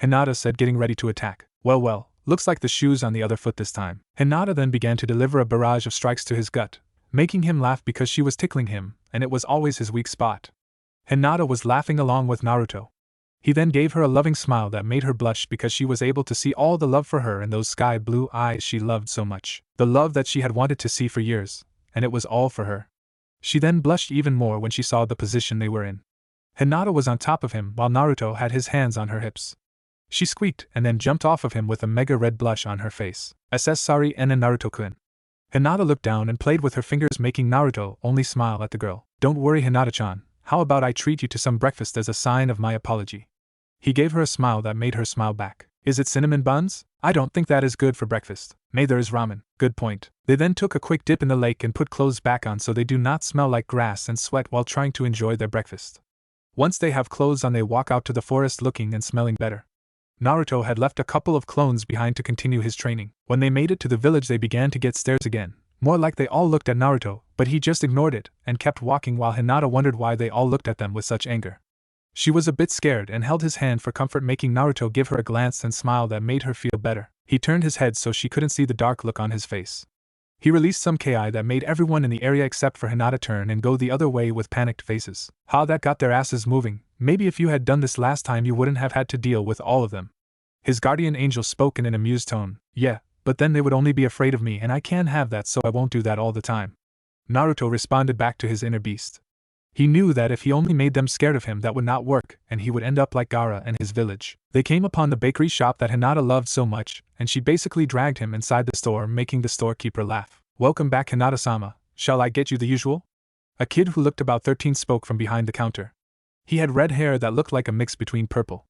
Hinata said, getting ready to attack. Well, looks like the shoe's on the other foot this time. Hinata then began to deliver a barrage of strikes to his gut, making him laugh because she was tickling him, and it was always his weak spot. Hinata was laughing along with Naruto. He then gave her a loving smile that made her blush because she was able to see all the love for her in those sky blue eyes she loved so much. The love that she had wanted to see for years, and it was all for her. She then blushed even more when she saw the position they were in. Hinata was on top of him while Naruto had his hands on her hips. She squeaked and then jumped off of him with a mega red blush on her face. Sorry, Naruto-kun. Hinata looked down and played with her fingers, making Naruto only smile at the girl. Don't worry, Hinata-chan, how about I treat you to some breakfast as a sign of my apology? He gave her a smile that made her smile back. Is it cinnamon buns? I don't think that is good for breakfast. There is ramen. Good point. They then took a quick dip in the lake and put clothes back on so they do not smell like grass and sweat while trying to enjoy their breakfast. Once they have clothes on, they walk out to the forest looking and smelling better. Naruto had left a couple of clones behind to continue his training. When they made it to the village, they began to get stares again. More like they all looked at Naruto, but he just ignored it and kept walking while Hinata wondered why they all looked at them with such anger. She was a bit scared and held his hand for comfort, making Naruto give her a glance and smile that made her feel better. He turned his head so she couldn't see the dark look on his face. He released some Ki that made everyone in the area except for Hinata turn and go the other way with panicked faces. How that got their asses moving. Maybe if you had done this last time you wouldn't have had to deal with all of them. His guardian angel spoke in an amused tone. Yeah, but then they would only be afraid of me and I can't have that, so I won't do that all the time. Naruto responded back to his inner beast. He knew that if he only made them scared of him that would not work and he would end up like Gaara and his village. They came upon the bakery shop that Hinata loved so much, and she basically dragged him inside the store, making the storekeeper laugh. Welcome back, Hinata-sama. Shall I get you the usual? A kid who looked about 13 spoke from behind the counter. He had red hair that looked like a mix between purple.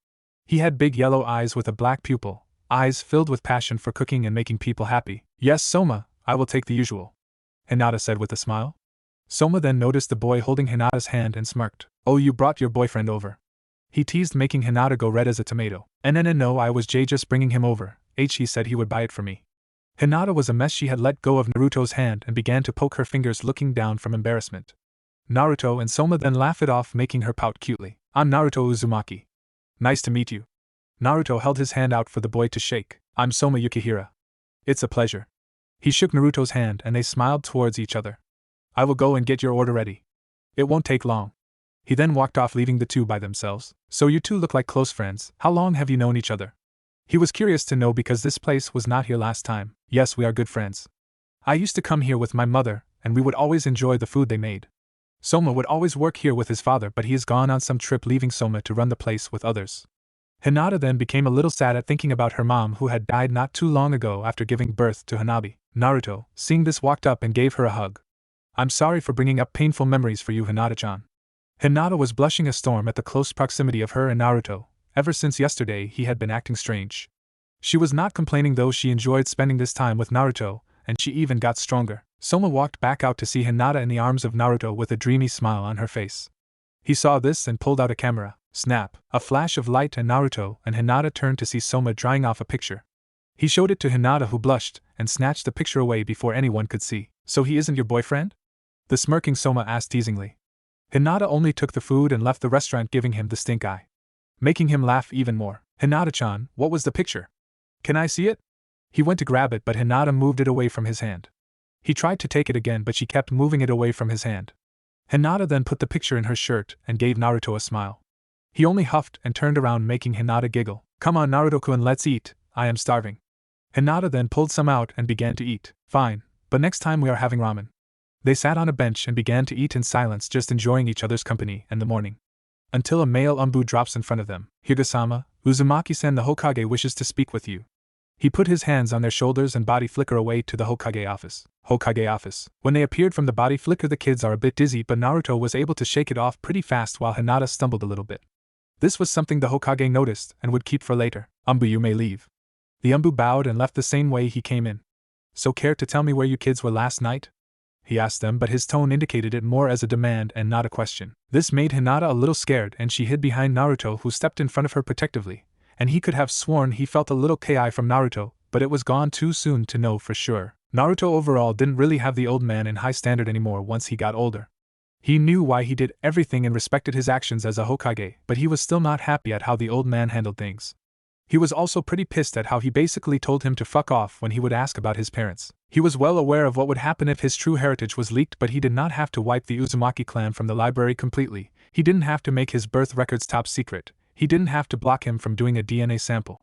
He had big yellow eyes with a black pupil, eyes filled with passion for cooking and making people happy. Yes, Soma, I will take the usual, Hinata said with a smile. Soma then noticed the boy holding Hinata's hand and smirked. Oh, you brought your boyfriend over. He teased, making Hinata go red as a tomato. No, I was just bringing him over. He said he would buy it for me. Hinata was a mess. She had let go of Naruto's hand and began to poke her fingers, looking down from embarrassment. Naruto and Soma then laughed it off, making her pout cutely. I'm Naruto Uzumaki. Nice to meet you. Naruto held his hand out for the boy to shake. I'm Soma Yukihira. It's a pleasure. He shook Naruto's hand and they smiled towards each other. I will go and get your order ready. It won't take long. He then walked off, leaving the two by themselves. So you two look like close friends. How long have you known each other? He was curious to know because this place was not here last time. Yes, we are good friends. I used to come here with my mother, and we would always enjoy the food they made. Soma would always work here with his father, but he has gone on some trip, leaving Soma to run the place with others. Hinata then became a little sad at thinking about her mom, who had died not too long ago after giving birth to Hanabi. Naruto, seeing this, walked up and gave her a hug. I'm sorry for bringing up painful memories for you, Hinata-chan. Hinata was blushing a storm at the close proximity of her and Naruto. Ever since yesterday he had been acting strange. She was not complaining though, she enjoyed spending this time with Naruto, and she even got stronger. Soma walked back out to see Hinata in the arms of Naruto with a dreamy smile on her face. He saw this and pulled out a camera. Snap! A flash of light and Naruto and Hinata turned to see Soma drying off a picture. He showed it to Hinata, who blushed and snatched the picture away before anyone could see. So he isn't your boyfriend? The smirking Soma asked teasingly. Hinata only took the food and left the restaurant, giving him the stink eye, making him laugh even more. Hinata-chan, what was the picture? Can I see it? He went to grab it, but Hinata moved it away from his hand. He tried to take it again, but she kept moving it away from his hand. Hinata then put the picture in her shirt and gave Naruto a smile. He only huffed and turned around, making Hinata giggle. Come on, Naruto-kun, let's eat. I am starving. Hinata then pulled some out and began to eat. Fine, but next time we are having ramen. They sat on a bench and began to eat in silence, just enjoying each other's company and the morning. Until a male Umbu drops in front of them. Higa-sama, Uzumaki-san, the Hokage wishes to speak with you. He put his hands on their shoulders and body flicker away to the Hokage office. Hokage office. When they appeared from the body flicker, the kids are a bit dizzy, but Naruto was able to shake it off pretty fast while Hinata stumbled a little bit. This was something the Hokage noticed and would keep for later. Umbu, you may leave. The Umbu bowed and left the same way he came in. So care to tell me where you kids were last night? He asked them, but his tone indicated it more as a demand and not a question. This made Hinata a little scared, and she hid behind Naruto, who stepped in front of her protectively, and he could have sworn he felt a little ki from Naruto, but it was gone too soon to know for sure. Naruto overall didn't really have the old man in high standard anymore once he got older. He knew why he did everything and respected his actions as a Hokage, but he was still not happy at how the old man handled things. He was also pretty pissed at how he basically told him to fuck off when he would ask about his parents. He was well aware of what would happen if his true heritage was leaked, but he did not have to wipe the Uzumaki clan from the library completely. He didn't have to make his birth records top secret. He didn't have to block him from doing a DNA sample.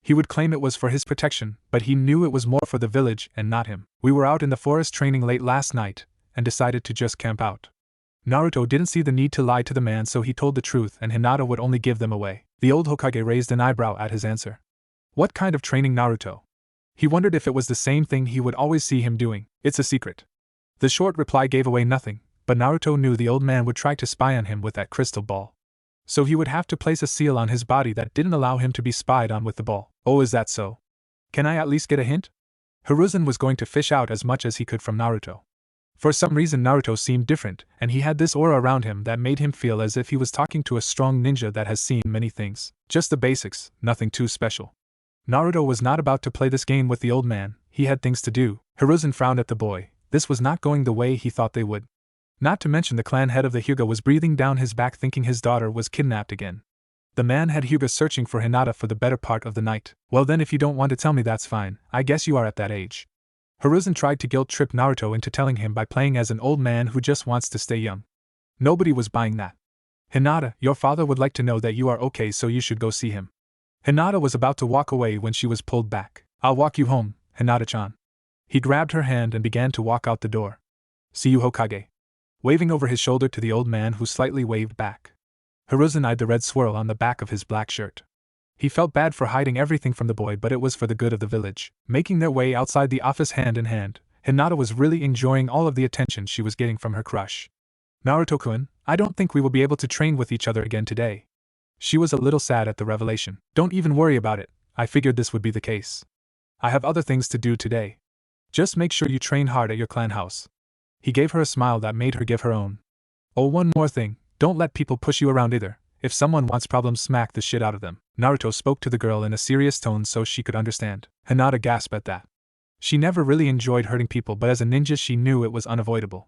He would claim it was for his protection, but he knew it was more for the village and not him. We were out in the forest training late last night, and decided to just camp out. Naruto didn't see the need to lie to the man, so he told the truth, and Hinata would only give them away. The old Hokage raised an eyebrow at his answer. What kind of training, Naruto? He wondered if it was the same thing he would always see him doing. It's a secret. The short reply gave away nothing, but Naruto knew the old man would try to spy on him with that crystal ball. So he would have to place a seal on his body that didn't allow him to be spied on with the ball. Oh, is that so? Can I at least get a hint? Hiruzen was going to fish out as much as he could from Naruto. For some reason Naruto seemed different, and he had this aura around him that made him feel as if he was talking to a strong ninja that has seen many things. Just the basics, nothing too special. Naruto was not about to play this game with the old man, he had things to do. Hiruzen frowned at the boy. This was not going the way he thought they would. Not to mention the clan head of the Hyuga was breathing down his back thinking his daughter was kidnapped again. The man had Hyuga searching for Hinata for the better part of the night. Well then, if you don't want to tell me, that's fine, I guess you are at that age. Hiruzen tried to guilt-trip Naruto into telling him by playing as an old man who just wants to stay young. Nobody was buying that. Hinata, your father would like to know that you are okay, so you should go see him. Hinata was about to walk away when she was pulled back. I'll walk you home, Hinata-chan. He grabbed her hand and began to walk out the door. See you, Hokage. Waving over his shoulder to the old man who slightly waved back. Hiruzen eyed the red swirl on the back of his black shirt. He felt bad for hiding everything from the boy, but it was for the good of the village. Making their way outside the office hand in hand, Hinata was really enjoying all of the attention she was getting from her crush. Naruto-kun, I don't think we will be able to train with each other again today. She was a little sad at the revelation. Don't even worry about it, I figured this would be the case. I have other things to do today. Just make sure you train hard at your clan house. He gave her a smile that made her give her own. Oh, one more thing, don't let people push you around either. If someone wants problems, smack the shit out of them. Naruto spoke to the girl in a serious tone so she could understand. Hinata gasped at that. She never really enjoyed hurting people, but as a ninja she knew it was unavoidable.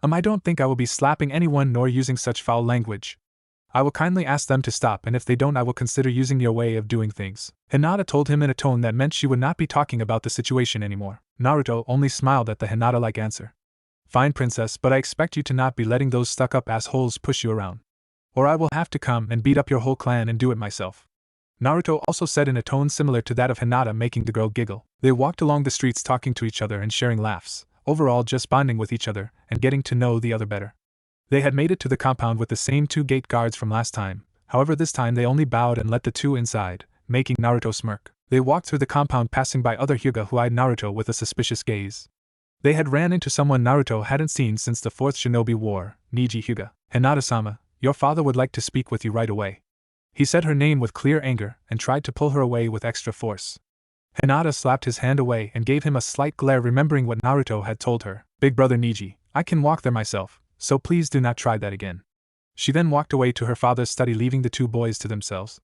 I don't think I will be slapping anyone nor using such foul language. I will kindly ask them to stop, and if they don't I will consider using your way of doing things. Hinata told him in a tone that meant she would not be talking about the situation anymore. Naruto only smiled at the Hinata-like answer. Fine, princess, but I expect you to not be letting those stuck-up assholes push you around. Or I will have to come and beat up your whole clan and do it myself. Naruto also said in a tone similar to that of Hinata, making the girl giggle. They walked along the streets talking to each other and sharing laughs, overall just bonding with each other and getting to know the other better. They had made it to the compound with the same two gate guards from last time, however this time they only bowed and let the two inside, making Naruto smirk. They walked through the compound passing by other Hyuga who eyed Naruto with a suspicious gaze. They had ran into someone Naruto hadn't seen since the 4th Shinobi War, Neji Hyuga. Hinata-sama, your father would like to speak with you right away. He said her name with clear anger and tried to pull her away with extra force. Hinata slapped his hand away and gave him a slight glare, remembering what Naruto had told her. Big brother Neji, I can walk there myself, so please do not try that again. She then walked away to her father's study, leaving the two boys to themselves.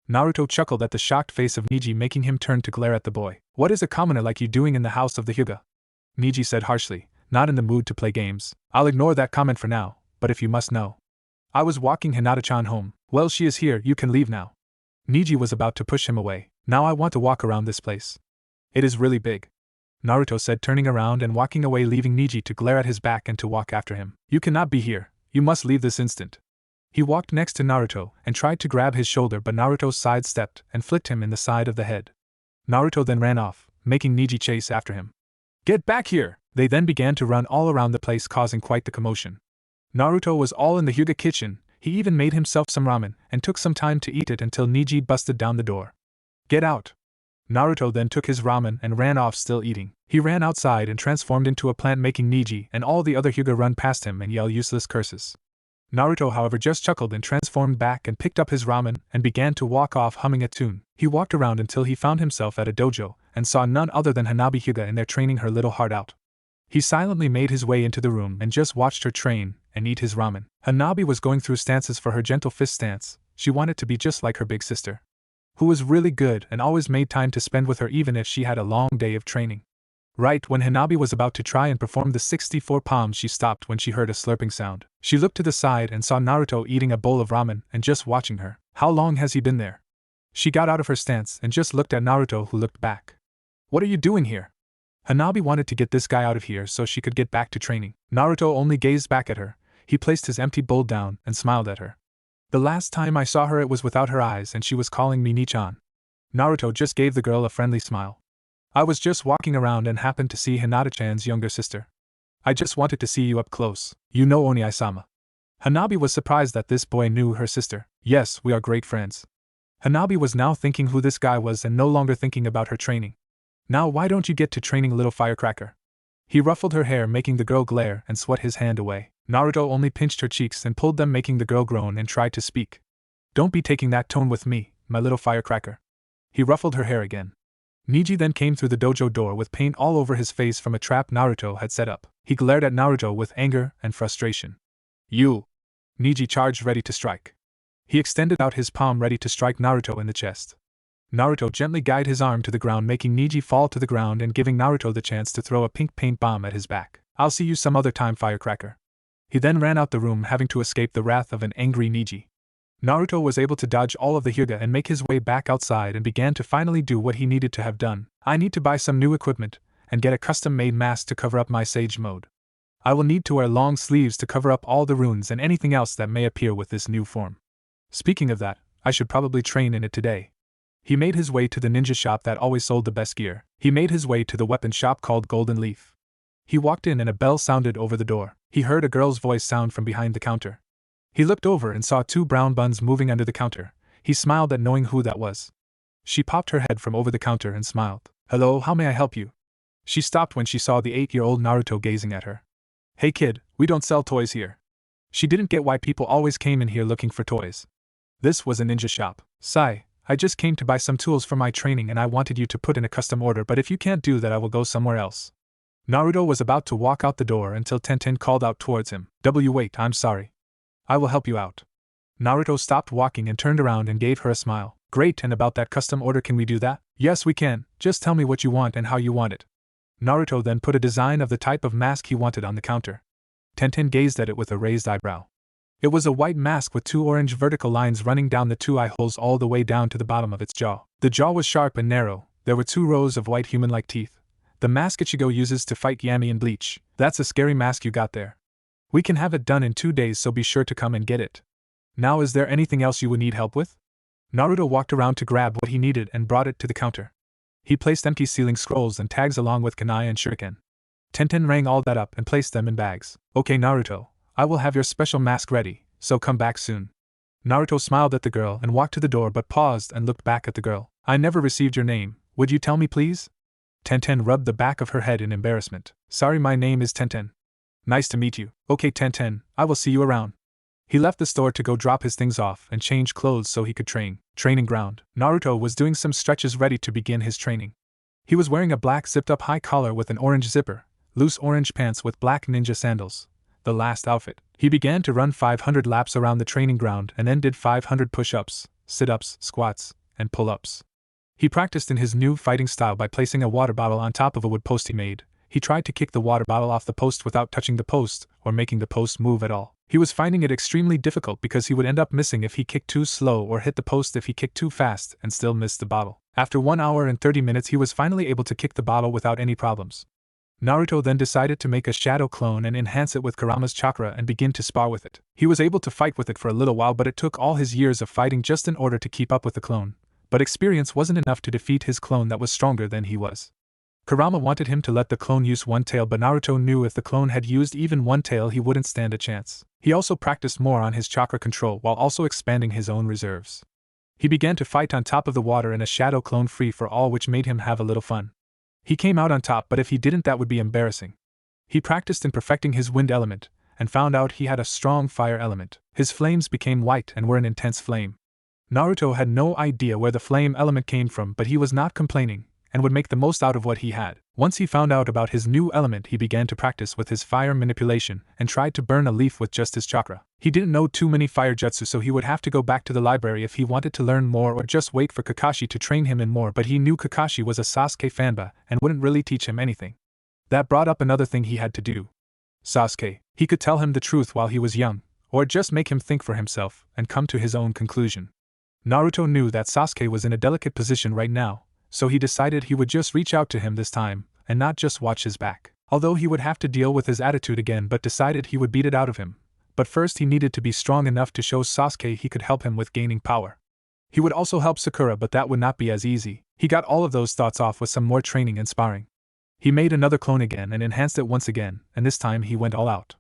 Naruto chuckled at the shocked face of Neji, making him turn to glare at the boy. What is a commoner like you doing in the house of the Hyuga? Neji said harshly, not in the mood to play games. I'll ignore that comment for now, but if you must know. I was walking Hinata-chan home. Well, she is here, you can leave now. Neji was about to push him away. Now I want to walk around this place. It is really big. Naruto said, turning around and walking away, leaving Neji to glare at his back and to walk after him. You cannot be here, you must leave this instant. He walked next to Naruto and tried to grab his shoulder, but Naruto sidestepped and flicked him in the side of the head. Naruto then ran off, making Neji chase after him. Get back here! They then began to run all around the place, causing quite the commotion. Naruto was all in the Hyuga kitchen. He even made himself some ramen and took some time to eat it until Neji busted down the door. Get out! Naruto then took his ramen and ran off, still eating. He ran outside and transformed into a plant, making Neji and all the other Hyuga run past him and yell useless curses. Naruto, however, just chuckled and transformed back and picked up his ramen and began to walk off, humming a tune. He walked around until he found himself at a dojo and saw none other than Hanabi Hyuga in there training her little heart out. He silently made his way into the room and just watched her train and eat his ramen. Hanabi was going through stances for her gentle fist stance. She wanted to be just like her big sister, who was really good and always made time to spend with her even if she had a long day of training. Right when Hanabi was about to try and perform the 64 palms, she stopped when she heard a slurping sound. She looked to the side and saw Naruto eating a bowl of ramen and just watching her. How long has he been there? She got out of her stance and just looked at Naruto, who looked back. What are you doing here? Hanabi wanted to get this guy out of here so she could get back to training. Naruto only gazed back at her. He placed his empty bowl down and smiled at her. The last time I saw her it was without her eyes and she was calling me Ni-chan. Naruto just gave the girl a friendly smile. I was just walking around and happened to see Hinata-chan's younger sister. I just wanted to see you up close. You know Oni-sama. Hanabi was surprised that this boy knew her sister. Yes, we are great friends. Hanabi was now thinking who this guy was and no longer thinking about her training. Now why don't you get to training, little firecracker? He ruffled her hair, making the girl glare and sweat his hand away. Naruto only pinched her cheeks and pulled them, making the girl groan and tried to speak. Don't be taking that tone with me, my little firecracker. He ruffled her hair again. Niji then came through the dojo door with paint all over his face from a trap Naruto had set up. He glared at Naruto with anger and frustration. You! Niji charged ready to strike. He extended out his palm ready to strike Naruto in the chest. Naruto gently guided his arm to the ground, making Niji fall to the ground and giving Naruto the chance to throw a pink paint bomb at his back. I'll see you some other time, firecracker. He then ran out the room, having to escape the wrath of an angry Niji. Naruto was able to dodge all of the Hyuga and make his way back outside and began to finally do what he needed to have done. I need to buy some new equipment and get a custom-made mask to cover up my Sage mode. I will need to wear long sleeves to cover up all the runes and anything else that may appear with this new form. Speaking of that, I should probably train in it today. He made his way to the ninja shop that always sold the best gear. He made his way to the weapon shop called Golden Leaf. He walked in and a bell sounded over the door. He heard a girl's voice sound from behind the counter. He looked over and saw 2 brown buns moving under the counter. He smiled at knowing who that was. She popped her head from over the counter and smiled. Hello, how may I help you? She stopped when she saw the 8-year-old Naruto gazing at her. Hey kid, we don't sell toys here. She didn't get why people always came in here looking for toys. This was a ninja shop. Sigh, I just came to buy some tools for my training and I wanted you to put in a custom order, but if you can't do that I will go somewhere else. Naruto was about to walk out the door until Tenten called out towards him. Wait, I'm sorry. I will help you out. Naruto stopped walking and turned around and gave her a smile. Great, and about that custom order, can we do that? Yes, we can, just tell me what you want and how you want it. Naruto then put a design of the type of mask he wanted on the counter. Tenten gazed at it with a raised eyebrow. It was a white mask with 2 orange vertical lines running down the 2 eye holes all the way down to the bottom of its jaw. The jaw was sharp and narrow. There were 2 rows of white human-like teeth. The mask Ichigo uses to fight Yami in Bleach. That's a scary mask you got there. We can have it done in 2 days, so be sure to come and get it. Now, is there anything else you would need help with? Naruto walked around to grab what he needed and brought it to the counter. He placed empty sealing scrolls and tags along with kunai and shuriken. Tenten rang all that up and placed them in bags. Okay Naruto, I will have your special mask ready, so come back soon. Naruto smiled at the girl and walked to the door but paused and looked back at the girl. I never received your name, would you tell me please? Tenten rubbed the back of her head in embarrassment. Sorry, my name is Tenten. Nice to meet you. Okay Tenten, I will see you around. He left the store to go drop his things off and change clothes so he could train. Training ground. Naruto was doing some stretches ready to begin his training. He was wearing a black zipped-up high collar with an orange zipper, loose orange pants with black ninja sandals. The last outfit. He began to run 500 laps around the training ground and then did 500 push-ups, sit-ups, squats, and pull-ups. He practiced in his new fighting style by placing a water bottle on top of a wood post he made. He tried to kick the water bottle off the post without touching the post or making the post move at all. He was finding it extremely difficult because he would end up missing if he kicked too slow or hit the post if he kicked too fast and still missed the bottle. After 1 hour and 30 minutes he was finally able to kick the bottle without any problems. Naruto then decided to make a shadow clone and enhance it with Kurama's chakra and begin to spar with it. He was able to fight with it for a little while, but it took all his years of fighting just in order to keep up with the clone. But experience wasn't enough to defeat his clone that was stronger than he was. Kurama wanted him to let the clone use one tail, but Naruto knew if the clone had used even one tail he wouldn't stand a chance. He also practiced more on his chakra control while also expanding his own reserves. He began to fight on top of the water in a shadow clone free for all, which made him have a little fun. He came out on top, but if he didn't that would be embarrassing. He practiced in perfecting his wind element, and found out he had a strong fire element. His flames became white and were an intense flame. Naruto had no idea where the flame element came from, but he was not complaining, and would make the most out of what he had. Once he found out about his new element, he began to practice with his fire manipulation, and tried to burn a leaf with just his chakra. He didn't know too many fire jutsu, so he would have to go back to the library if he wanted to learn more or just wait for Kakashi to train him in more, but he knew Kakashi was a Sasuke fanba, and wouldn't really teach him anything. That brought up another thing he had to do. Sasuke. He could tell him the truth while he was young, or just make him think for himself, and come to his own conclusion. Naruto knew that Sasuke was in a delicate position right now, so he decided he would just reach out to him this time, and not just watch his back. Although he would have to deal with his attitude again, but decided he would beat it out of him. But first he needed to be strong enough to show Sasuke he could help him with gaining power. He would also help Sakura, but that would not be as easy. He got all of those thoughts off with some more training and sparring. He made another clone again and enhanced it once again, and this time he went all out.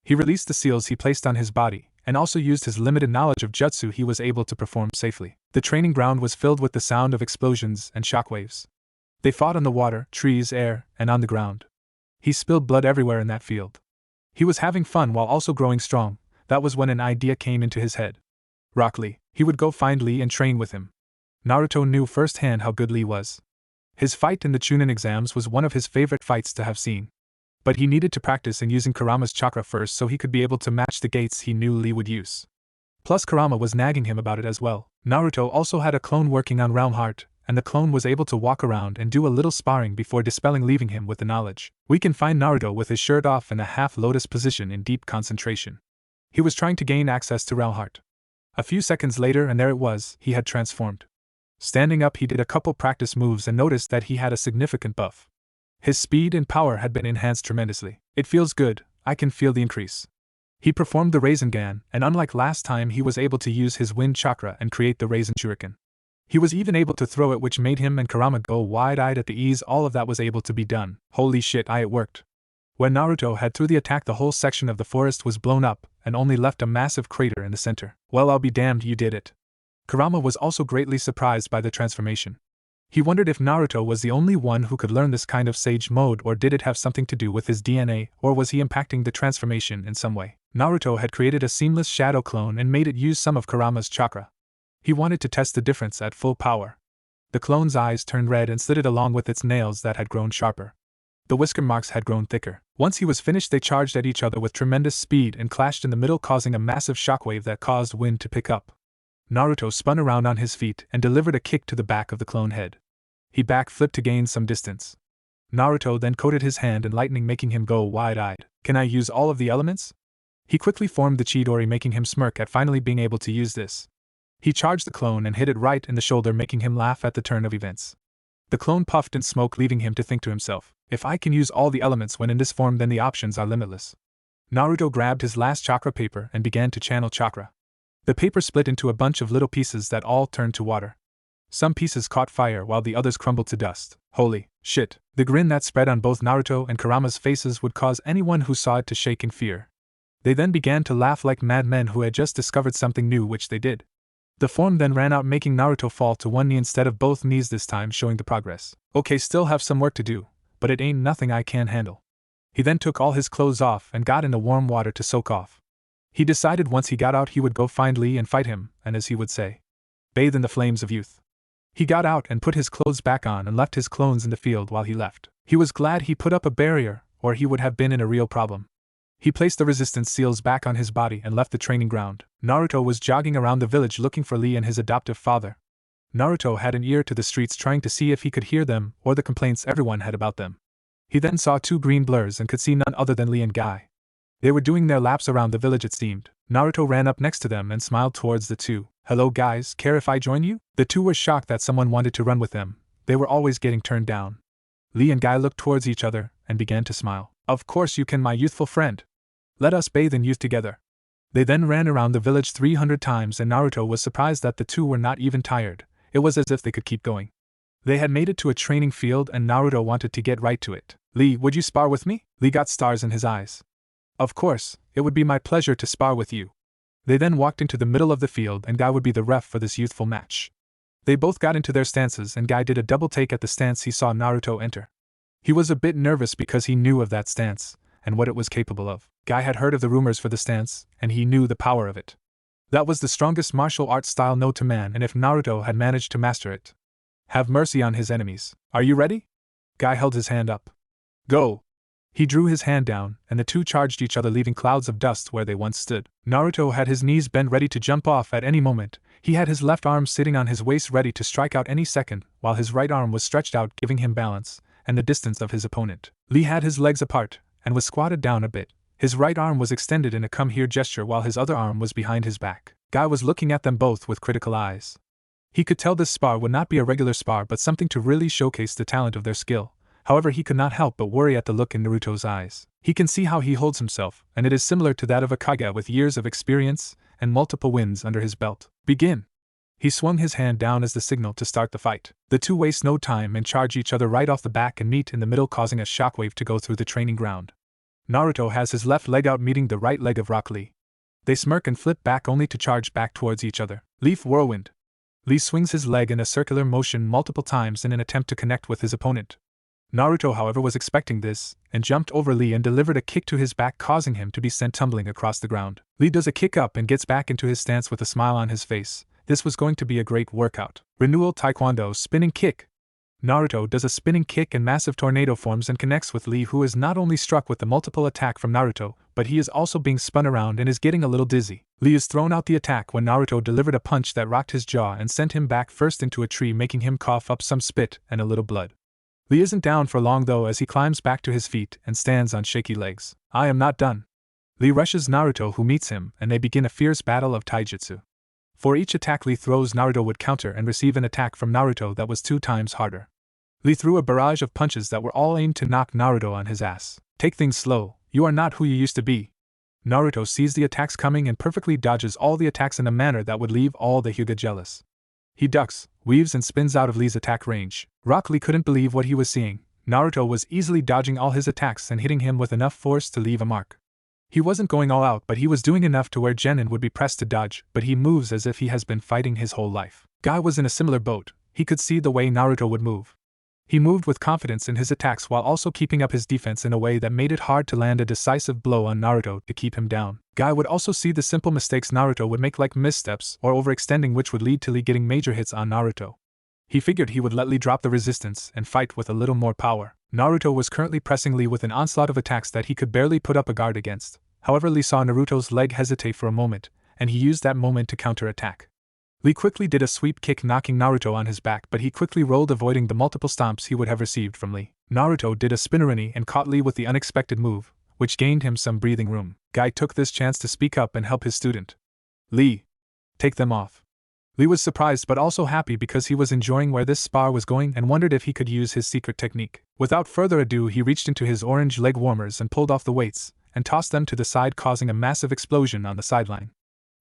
He released the seals he placed on his body, and also used his limited knowledge of jutsu he was able to perform safely. The training ground was filled with the sound of explosions and shockwaves. They fought on the water, trees, air, and on the ground. He spilled blood everywhere in that field. He was having fun while also growing strong. That was when an idea came into his head. Rock Lee. He would go find Lee and train with him. Naruto knew firsthand how good Lee was. His fight in the Chunin exams was one of his favorite fights to have seen. But he needed to practice in using Kurama's chakra first so he could be able to match the gates he knew Lee would use. Plus Kurama was nagging him about it as well. Naruto also had a clone working on Realm Heart, and the clone was able to walk around and do a little sparring before dispelling, leaving him with the knowledge. We can find Naruto with his shirt off in a half-lotus position in deep concentration. He was trying to gain access to Realm Heart. A few seconds later and there it was, he had transformed. Standing up he did a couple practice moves and noticed that he had a significant buff. His speed and power had been enhanced tremendously. It feels good, I can feel the increase. He performed the Rasengan, and unlike last time he was able to use his wind chakra and create the Rasen Shuriken. He was even able to throw it, which made him and Kurama go wide-eyed at the ease all of that was able to be done. Holy shit, it worked. When Naruto had through the attack, the whole section of the forest was blown up and only left a massive crater in the center. Well, I'll be damned, you did it. Kurama was also greatly surprised by the transformation. He wondered if Naruto was the only one who could learn this kind of sage mode, or did it have something to do with his DNA, or was he impacting the transformation in some way. Naruto had created a seamless shadow clone and made it use some of Kurama's chakra. He wanted to test the difference at full power. The clone's eyes turned red and slitted along with its nails that had grown sharper. The whisker marks had grown thicker. Once he was finished, they charged at each other with tremendous speed and clashed in the middle, causing a massive shockwave that caused wind to pick up. Naruto spun around on his feet and delivered a kick to the back of the clone head. He backflipped to gain some distance. Naruto then coated his hand in lightning, making him go wide-eyed. Can I use all of the elements? He quickly formed the Chidori, making him smirk at finally being able to use this. He charged the clone and hit it right in the shoulder, making him laugh at the turn of events. The clone puffed in smoke, leaving him to think to himself, if I can use all the elements when in this form, then the options are limitless. Naruto grabbed his last chakra paper and began to channel chakra. The paper split into a bunch of little pieces that all turned to water. Some pieces caught fire while the others crumbled to dust. Holy shit! The grin that spread on both Naruto and Kurama's faces would cause anyone who saw it to shake in fear. They then began to laugh like madmen who had just discovered something new, which they did. The form then ran out, making Naruto fall to one knee instead of both knees this time, showing the progress. Okay, still have some work to do, but it ain't nothing I can't handle. He then took all his clothes off and got in the warm water to soak off. He decided once he got out he would go find Lee and fight him, and as he would say, bathe in the flames of youth. He got out and put his clothes back on and left his clones in the field while he left. He was glad he put up a barrier, or he would have been in a real problem. He placed the resistance seals back on his body and left the training ground. Naruto was jogging around the village looking for Lee and his adoptive father. Naruto had an ear to the streets trying to see if he could hear them or the complaints everyone had about them. He then saw two green blurs and could see none other than Lee and Guy. They were doing their laps around the village, it seemed. Naruto ran up next to them and smiled towards the two. Hello guys, care if I join you? The two were shocked that someone wanted to run with them. They were always getting turned down. Lee and Guy looked towards each other and began to smile. Of course you can, my youthful friend. Let us bathe in youth together. They then ran around the village 300 times and Naruto was surprised that the two were not even tired. It was as if they could keep going. They had made it to a training field and Naruto wanted to get right to it. Lee, would you spar with me? Lee got stars in his eyes. Of course, it would be my pleasure to spar with you. They then walked into the middle of the field and Guy would be the ref for this youthful match. They both got into their stances and Guy did a double take at the stance he saw Naruto enter. He was a bit nervous because he knew of that stance and what it was capable of. Guy had heard of the rumors for the stance, and he knew the power of it. That was the strongest martial arts style known to man, and if Naruto had managed to master it, have mercy on his enemies. Are you ready? Guy held his hand up. Go! He drew his hand down, and the two charged each other, leaving clouds of dust where they once stood. Naruto had his knees bent ready to jump off at any moment. He had his left arm sitting on his waist ready to strike out any second, while his right arm was stretched out, giving him balance and the distance of his opponent. Lee had his legs apart and was squatted down a bit. His right arm was extended in a come here gesture while his other arm was behind his back. Guy was looking at them both with critical eyes. He could tell this spar would not be a regular spar but something to really showcase the talent of their skill. However, he could not help but worry at the look in Naruto's eyes. He can see how he holds himself, and it is similar to that of a Hokage with years of experience and multiple wins under his belt. Begin! He swung his hand down as the signal to start the fight. The two waste no time and charge each other right off the back and meet in the middle, causing a shockwave to go through the training ground. Naruto has his left leg out meeting the right leg of Rock Lee. They smirk and flip back only to charge back towards each other. Leaf Whirlwind. Lee swings his leg in a circular motion multiple times in an attempt to connect with his opponent. Naruto, however, was expecting this, and jumped over Lee and delivered a kick to his back, causing him to be sent tumbling across the ground. Lee does a kick up and gets back into his stance with a smile on his face. This was going to be a great workout. Renewal Taekwondo Spinning Kick. Naruto does a spinning kick and massive tornado forms and connects with Lee, who is not only struck with the multiple attack from Naruto, but he is also being spun around and is getting a little dizzy. Lee is thrown out the attack when Naruto delivered a punch that rocked his jaw and sent him back first into a tree, making him cough up some spit and a little blood. Lee isn't down for long though, as he climbs back to his feet and stands on shaky legs. I am not done. Lee rushes Naruto, who meets him, and they begin a fierce battle of taijutsu. For each attack Lee throws, Naruto would counter and receive an attack from Naruto that was 2 times harder. Lee threw a barrage of punches that were all aimed to knock Naruto on his ass. Take things slow, you are not who you used to be. Naruto sees the attacks coming and perfectly dodges all the attacks in a manner that would leave all the Hyuga jealous. He ducks, weaves and spins out of Lee's attack range. Rock Lee couldn't believe what he was seeing. Naruto was easily dodging all his attacks and hitting him with enough force to leave a mark. He wasn't going all out, but he was doing enough to where Genin would be pressed to dodge, but he moves as if he has been fighting his whole life. Guy was in a similar boat. He could see the way Naruto would move. He moved with confidence in his attacks while also keeping up his defense in a way that made it hard to land a decisive blow on Naruto to keep him down. Guy would also see the simple mistakes Naruto would make, like missteps or overextending, which would lead to Lee getting major hits on Naruto. He figured he would let Lee drop the resistance and fight with a little more power. Naruto was currently pressing Lee with an onslaught of attacks that he could barely put up a guard against. However, Lee saw Naruto's leg hesitate for a moment, and he used that moment to counterattack. Lee quickly did a sweep kick, knocking Naruto on his back, but he quickly rolled, avoiding the multiple stomps he would have received from Lee. Naruto did a spinnerini and caught Lee with the unexpected move, which gained him some breathing room. Guy took this chance to speak up and help his student. Lee, take them off. Lee was surprised but also happy because he was enjoying where this spar was going and wondered if he could use his secret technique. Without further ado, he reached into his orange leg warmers and pulled off the weights, and tossed them to the side, causing a massive explosion on the sideline.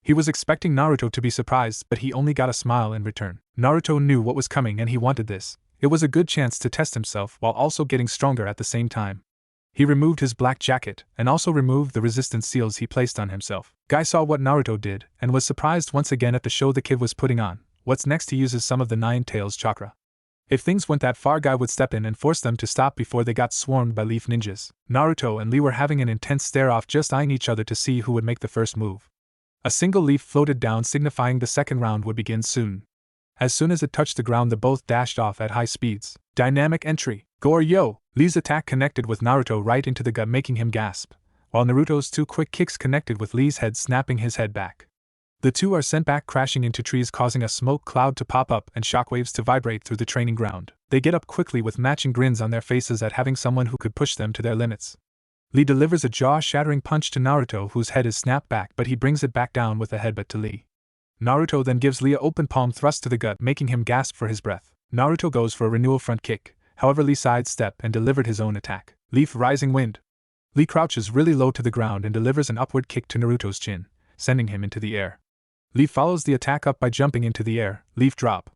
He was expecting Naruto to be surprised, but he only got a smile in return. Naruto knew what was coming and he wanted this. It was a good chance to test himself while also getting stronger at the same time. He removed his black jacket and also removed the resistance seals he placed on himself. Guy saw what Naruto did and was surprised once again at the show the kid was putting on. What's next? He uses some of the Nine Tails chakra. If things went that far, Guy would step in and force them to stop before they got swarmed by leaf ninjas. Naruto and Lee were having an intense stare-off, just eyeing each other to see who would make the first move. A single leaf floated down, signifying the second round would begin soon. As soon as it touched the ground, the both dashed off at high speeds. Dynamic entry. Goryo! Lee's attack connected with Naruto right into the gut, making him gasp, while Naruto's 2 quick kicks connected with Lee's head, snapping his head back. The two are sent back crashing into trees, causing a smoke cloud to pop up and shockwaves to vibrate through the training ground. They get up quickly with matching grins on their faces at having someone who could push them to their limits. Lee delivers a jaw-shattering punch to Naruto, whose head is snapped back, but he brings it back down with a headbutt to Lee. Naruto then gives Lee an open palm thrust to the gut, making him gasp for his breath. Naruto goes for a renewal front kick, however Lee sidestepped and delivered his own attack. Leaf Rising Wind. Lee crouches really low to the ground and delivers an upward kick to Naruto's chin, sending him into the air. Lee follows the attack up by jumping into the air. Leaf Drop.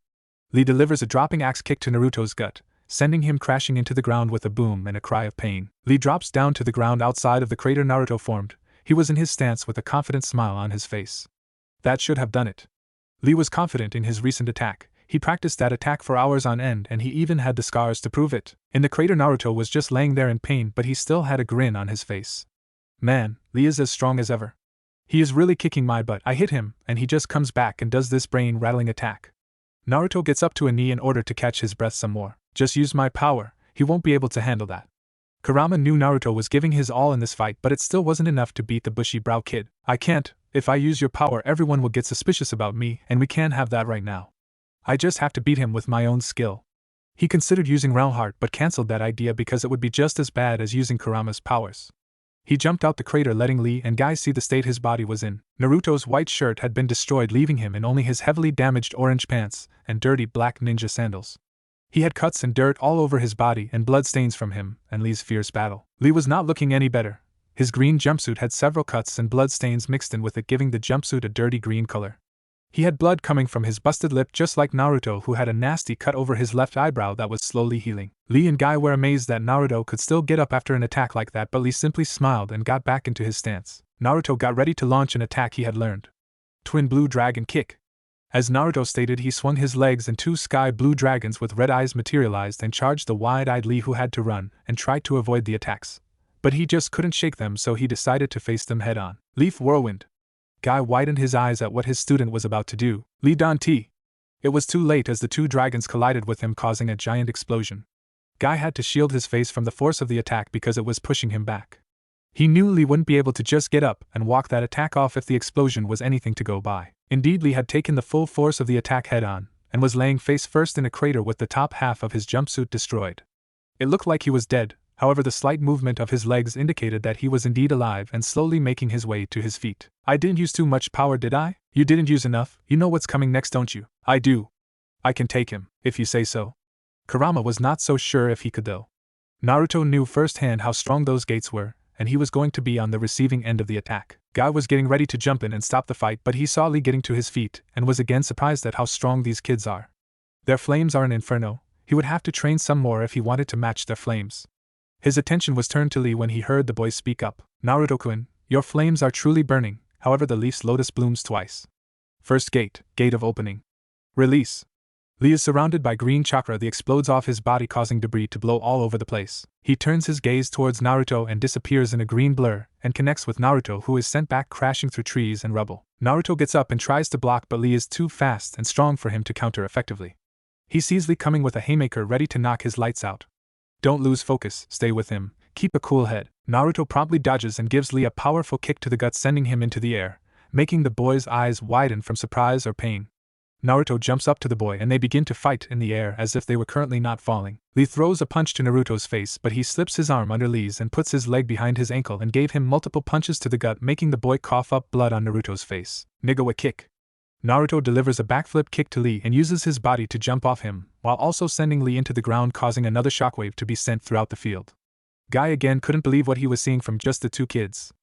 Lee delivers a dropping axe kick to Naruto's gut, sending him crashing into the ground with a boom and a cry of pain. Lee drops down to the ground outside of the crater Naruto formed. He was in his stance with a confident smile on his face. That should have done it. Lee was confident in his recent attack. He practiced that attack for hours on end, and he even had the scars to prove it. In the crater, Naruto was just laying there in pain, but he still had a grin on his face. Man, Lee is as strong as ever. He is really kicking my butt. I hit him, and he just comes back and does this brain-rattling attack. Naruto gets up to a knee in order to catch his breath some more. Just use my power, he won't be able to handle that. Kurama knew Naruto was giving his all in this fight, but it still wasn't enough to beat the bushy brow kid. I can't. If I use your power, everyone will get suspicious about me, and we can't have that right now. I just have to beat him with my own skill. He considered using Realheart but cancelled that idea because it would be just as bad as using Kurama's powers. He jumped out the crater, letting Lee and Guy see the state his body was in. Naruto's white shirt had been destroyed, leaving him in only his heavily damaged orange pants and dirty black ninja sandals. He had cuts and dirt all over his body and blood stains from him and Lee's fierce battle. Lee was not looking any better. His green jumpsuit had several cuts and blood stains mixed in with it, giving the jumpsuit a dirty green color. He had blood coming from his busted lip, just like Naruto, who had a nasty cut over his left eyebrow that was slowly healing. Lee and Guy were amazed that Naruto could still get up after an attack like that, but Lee simply smiled and got back into his stance. Naruto got ready to launch an attack he had learned. Twin Blue Dragon Kick. As Naruto stated, he swung his legs and 2 sky blue dragons with red eyes materialized and charged the wide-eyed Lee, who had to run and tried to avoid the attacks. But he just couldn't shake them, so he decided to face them head-on. Leaf Whirlwind. Guy widened his eyes at what his student was about to do. Lee Dan T. It was too late as the two dragons collided with him, causing a giant explosion. Guy had to shield his face from the force of the attack because it was pushing him back. He knew Lee wouldn't be able to just get up and walk that attack off if the explosion was anything to go by. Indeed, Lee had taken the full force of the attack head on, and was laying face first in a crater with the top half of his jumpsuit destroyed. It looked like he was dead, however the slight movement of his legs indicated that he was indeed alive and slowly making his way to his feet. I didn't use too much power, did I? You didn't use enough. You know what's coming next, don't you? I do. I can take him, if you say so. Kurama was not so sure if he could though. Naruto knew firsthand how strong those gates were, and he was going to be on the receiving end of the attack. Guy was getting ready to jump in and stop the fight, but he saw Lee getting to his feet, and was again surprised at how strong these kids are. Their flames are an inferno. He would have to train some more if he wanted to match their flames. His attention was turned to Lee when he heard the boy speak up. Naruto-kun, your flames are truly burning, however the leaf's lotus blooms twice. First gate, gate of opening. Release. Lee is surrounded by green chakra that explodes off his body, causing debris to blow all over the place. He turns his gaze towards Naruto and disappears in a green blur, and connects with Naruto, who is sent back crashing through trees and rubble. Naruto gets up and tries to block, but Lee is too fast and strong for him to counter effectively. He sees Lee coming with a haymaker ready to knock his lights out. Don't lose focus, stay with him, keep a cool head. Naruto promptly dodges and gives Lee a powerful kick to the gut, sending him into the air, making the boy's eyes widen from surprise or pain. Naruto jumps up to the boy and they begin to fight in the air as if they were currently not falling. Lee throws a punch to Naruto's face, but he slips his arm under Lee's and puts his leg behind his ankle and gave him multiple punches to the gut, making the boy cough up blood on Naruto's face. Nigawa kick. Naruto delivers a backflip kick to Lee and uses his body to jump off him, while also sending Lee into the ground, causing another shockwave to be sent throughout the field. Guy again couldn't believe what he was seeing from just the two kids.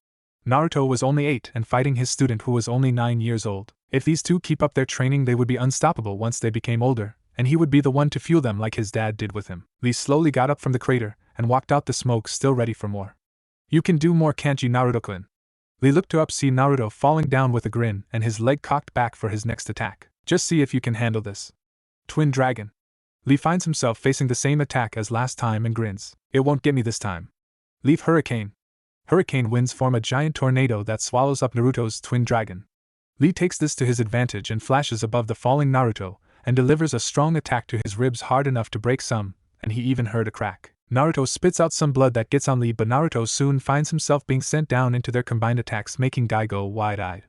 Naruto was only 8 and fighting his student who was only 9 years old. If these two keep up their training, they would be unstoppable once they became older, and he would be the one to fuel them like his dad did with him. Lee slowly got up from the crater and walked out the smoke, still ready for more. You can do more, can't you, Naruto-kun? Lee looked up, see Naruto falling down with a grin and his leg cocked back for his next attack. Just see if you can handle this. Twin Dragon. Lee finds himself facing the same attack as last time and grins. It won't get me this time. Leaf Hurricane. Hurricane winds form a giant tornado that swallows up Naruto's Twin Dragon. Lee takes this to his advantage and flashes above the falling Naruto, and delivers a strong attack to his ribs hard enough to break some, and he even heard a crack. Naruto spits out some blood that gets on Lee, but Naruto soon finds himself being sent down into their combined attacks, making Guy go wide-eyed.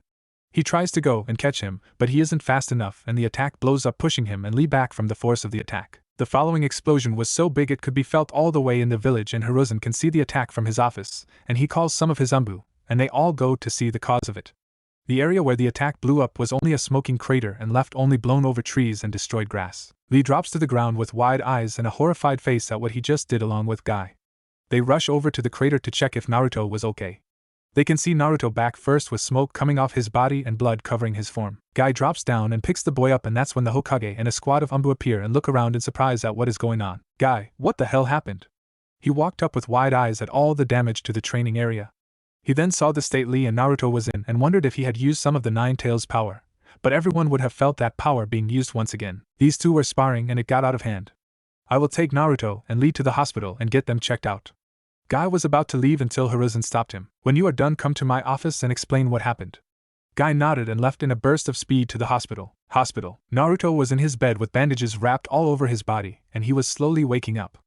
He tries to go and catch him, but he isn't fast enough and the attack blows up, pushing him and Lee back from the force of the attack. The following explosion was so big it could be felt all the way in the village, and Hiruzen can see the attack from his office, and he calls some of his umbu, and they all go to see the cause of it. The area where the attack blew up was only a smoking crater and left only blown over trees and destroyed grass. Lee drops to the ground with wide eyes and a horrified face at what he just did, along with Guy. They rush over to the crater to check if Naruto was okay. They can see Naruto back first with smoke coming off his body and blood covering his form. Guy drops down and picks the boy up, and that's when the Hokage and a squad of umbu appear and look around in surprise at what is going on. Guy, what the hell happened? He walked up with wide eyes at all the damage to the training area. He then saw the state Lee and Naruto was in and wondered if he had used some of the Nine Tails power, but everyone would have felt that power being used once again. These two were sparring and it got out of hand. I will take Naruto and Lee to the hospital and get them checked out. Guy was about to leave until Hiruzen stopped him. When you are done, come to my office and explain what happened. Guy nodded and left in a burst of speed to the hospital. Naruto was in his bed with bandages wrapped all over his body, and he was slowly waking up.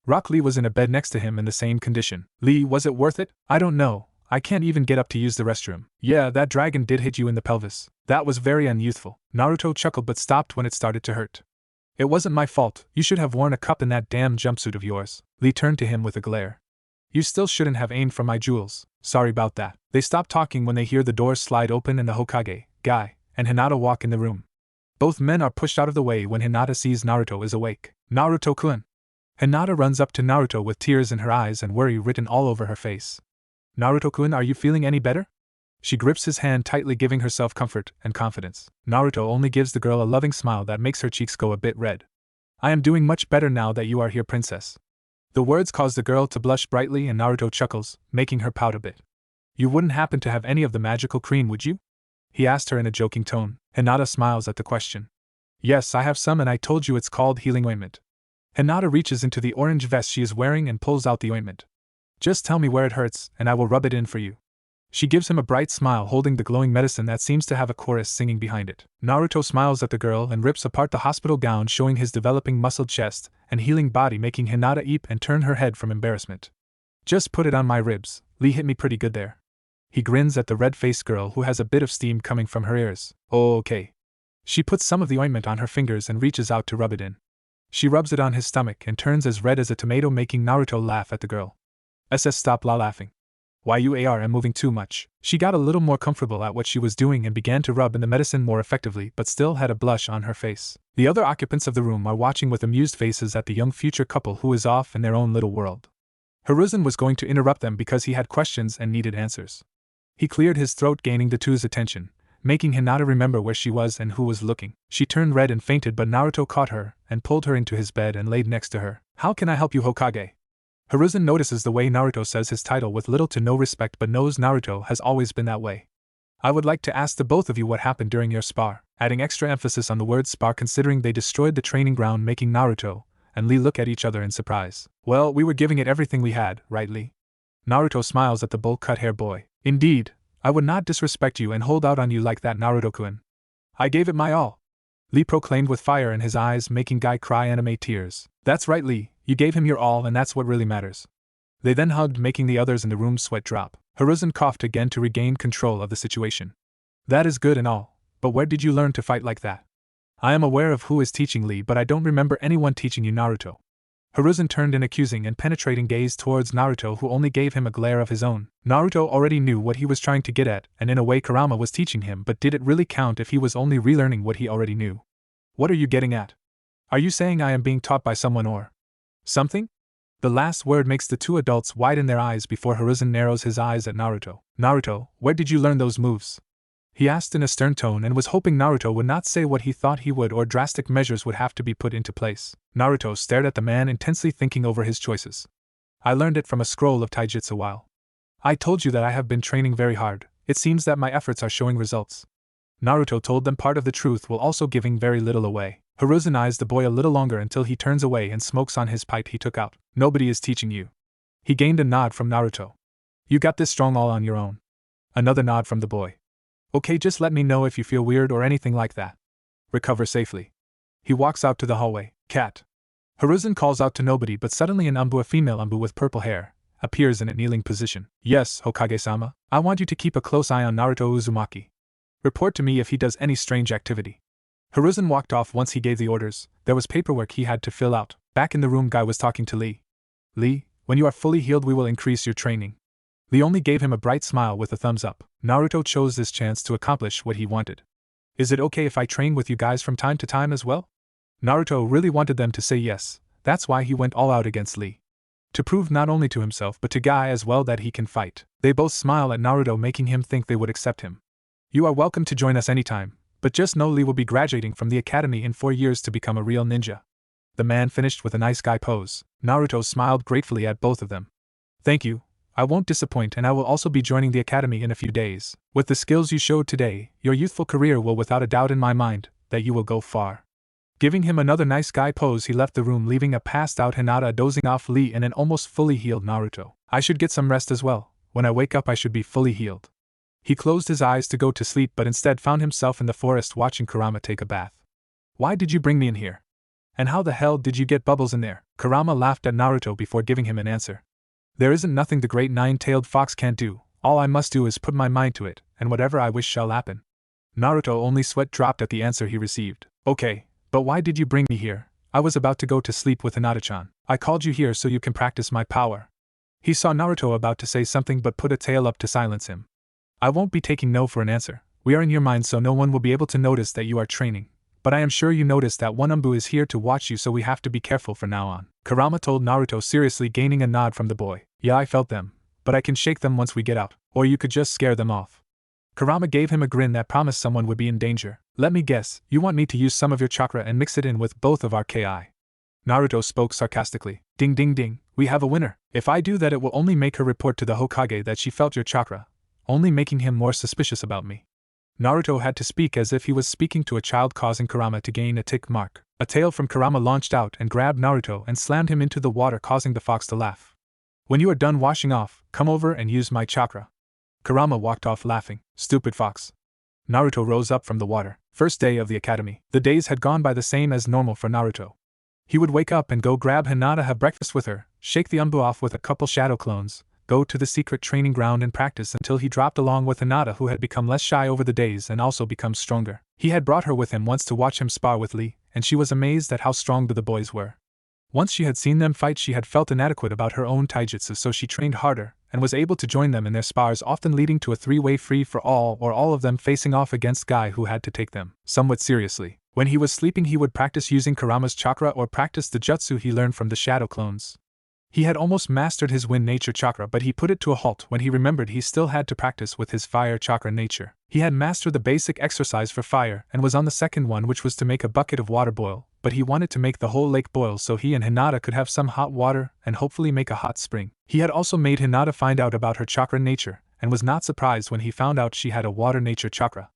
Rock Lee was in a bed next to him in the same condition. Lee, was it worth it? I don't know. I can't even get up to use the restroom. Yeah, that dragon did hit you in the pelvis. That was very unyouthful. Naruto chuckled but stopped when it started to hurt. It wasn't my fault. You should have worn a cup in that damn jumpsuit of yours. Lee turned to him with a glare. You still shouldn't have aimed for my jewels. Sorry about that. They stop talking when they hear the doors slide open and the Hokage, Guy, and Hinata walk in the room. Both men are pushed out of the way when Hinata sees Naruto is awake. Naruto-kun. Hinata runs up to Naruto with tears in her eyes and worry written all over her face. Naruto-kun, are you feeling any better? She grips his hand tightly, giving herself comfort and confidence. Naruto only gives the girl a loving smile that makes her cheeks go a bit red. I am doing much better now that you are here, princess. The words cause the girl to blush brightly and Naruto chuckles, making her pout a bit. You wouldn't happen to have any of the magical cream, would you? He asked her in a joking tone. Hinata smiles at the question. Yes, I have some, and I told you it's called healing ointment. Hinata reaches into the orange vest she is wearing and pulls out the ointment. Just tell me where it hurts, and I will rub it in for you. She gives him a bright smile holding the glowing medicine that seems to have a chorus singing behind it. Naruto smiles at the girl and rips apart the hospital gown showing his developing muscled chest and healing body making Hinata eep and turn her head from embarrassment. Just put it on my ribs, Lee hit me pretty good there. He grins at the red-faced girl who has a bit of steam coming from her ears. Oh, okay. She puts some of the ointment on her fingers and reaches out to rub it in. She rubs it on his stomach and turns as red as a tomato making Naruto laugh at the girl. Stop laughing. Why you are moving too much. She got a little more comfortable at what she was doing and began to rub in the medicine more effectively but still had a blush on her face. The other occupants of the room are watching with amused faces at the young future couple who is off in their own little world. Hiruzen was going to interrupt them because he had questions and needed answers. He cleared his throat gaining the two's attention, making Hinata remember where she was and who was looking. She turned red and fainted but Naruto caught her and pulled her into his bed and laid next to her. How can I help you, Hokage? Hiruzen notices the way Naruto says his title with little to no respect but knows Naruto has always been that way. I would like to ask the both of you what happened during your spar, adding extra emphasis on the word spar considering they destroyed the training ground making Naruto and Lee look at each other in surprise. Well, we were giving it everything we had, right Lee? Naruto smiles at the bowl-cut hair boy. Indeed, I would not disrespect you and hold out on you like that, Naruto-kun. I gave it my all. Lee proclaimed with fire in his eyes making Guy cry anime tears. That's right Lee, you gave him your all and that's what really matters. They then hugged making the others in the room sweat drop. Hiruzen coughed again to regain control of the situation. That is good and all, but where did you learn to fight like that? I am aware of who is teaching Lee but I don't remember anyone teaching you, Naruto. Hiruzen turned an accusing and penetrating gaze towards Naruto who only gave him a glare of his own. Naruto already knew what he was trying to get at and in a way Kurama was teaching him but did it really count if he was only relearning what he already knew? What are you getting at? Are you saying I am being taught by someone or something? The last word makes the two adults widen their eyes before Hiruzen narrows his eyes at Naruto. Naruto, where did you learn those moves? He asked in a stern tone and was hoping Naruto would not say what he thought he would or drastic measures would have to be put into place. Naruto stared at the man intensely thinking over his choices. I learned it from a scroll of taijutsu while. I told you that I have been training very hard, it seems that my efforts are showing results. Naruto told them part of the truth while also giving very little away. Hiruzen eyes the boy a little longer until he turns away and smokes on his pipe he took out. Nobody is teaching you. He gained a nod from Naruto. You got this strong all on your own. Another nod from the boy. Okay, just let me know if you feel weird or anything like that. Recover safely. He walks out to the hallway. Cat. Hiruzen calls out to nobody but suddenly an a female Umbu with purple hair, appears in a kneeling position. Yes, Hokage-sama, I want you to keep a close eye on Naruto Uzumaki. Report to me if he does any strange activity. Hiruzen walked off once he gave the orders. There was paperwork he had to fill out. Back in the room Guy was talking to Lee. Lee, when you are fully healed we will increase your training. Lee only gave him a bright smile with a thumbs up. Naruto chose this chance to accomplish what he wanted. Is it okay if I train with you guys from time to time as well? Naruto really wanted them to say yes, that's why he went all out against Lee. To prove not only to himself but to Guy as well that he can fight. They both smile at Naruto making him think they would accept him. You are welcome to join us anytime, but just know Lee will be graduating from the academy in 4 years to become a real ninja. The man finished with a nice guy pose. Naruto smiled gratefully at both of them. Thank you. I won't disappoint and I will also be joining the academy in a few days. With the skills you showed today, your youthful career will without a doubt in my mind, that you will go far. Giving him another nice guy pose he left the room leaving a passed out Hinata dozing off Lee and an almost fully healed Naruto. I should get some rest as well, when I wake up I should be fully healed. He closed his eyes to go to sleep but instead found himself in the forest watching Kurama take a bath. Why did you bring me in here? And how the hell did you get bubbles in there? Kurama laughed at Naruto before giving him an answer. There isn't nothing the great nine-tailed fox can't do, all I must do is put my mind to it, and whatever I wish shall happen. Naruto only sweat dropped at the answer he received. Okay, but why did you bring me here? I was about to go to sleep with Hinata-chan. I called you here so you can practice my power. He saw Naruto about to say something but put a tail up to silence him. I won't be taking no for an answer. We are in your mind so no one will be able to notice that you are training. But I am sure you noticed that one Umbu is here to watch you so we have to be careful from now on. Kurama told Naruto seriously gaining a nod from the boy. Yeah, I felt them, but I can shake them once we get out, or you could just scare them off. Kurama gave him a grin that promised someone would be in danger. Let me guess, you want me to use some of your chakra and mix it in with both of our Ki. Naruto spoke sarcastically. Ding ding ding, we have a winner. If I do that it will only make her report to the Hokage that she felt your chakra, only making him more suspicious about me. Naruto had to speak as if he was speaking to a child causing Kurama to gain a tick mark. A tail from Kurama launched out and grabbed Naruto and slammed him into the water causing the fox to laugh. When you are done washing off, come over and use my chakra. Kurama walked off laughing. Stupid fox. Naruto rose up from the water. First day of the academy. The days had gone by the same as normal for Naruto. He would wake up and go grab Hinata, have breakfast with her, shake the umbu off with a couple shadow clones, go to the secret training ground and practice until he dropped along with Hinata, who had become less shy over the days and also become stronger. He had brought her with him once to watch him spar with Lee, and she was amazed at how strong the boys were. Once she had seen them fight, she had felt inadequate about her own taijutsu, so she trained harder, and was able to join them in their spars, often leading to a three-way free-for-all or all of them facing off against Guy, who had to take them somewhat seriously. When he was sleeping, he would practice using Kurama's chakra or practice the jutsu he learned from the shadow clones. He had almost mastered his wind nature chakra, but he put it to a halt when he remembered he still had to practice with his fire chakra nature. He had mastered the basic exercise for fire and was on the second one, which was to make a bucket of water boil, but he wanted to make the whole lake boil so he and Hinata could have some hot water and hopefully make a hot spring. He had also made Hinata find out about her chakra nature, and was not surprised when he found out she had a water nature chakra.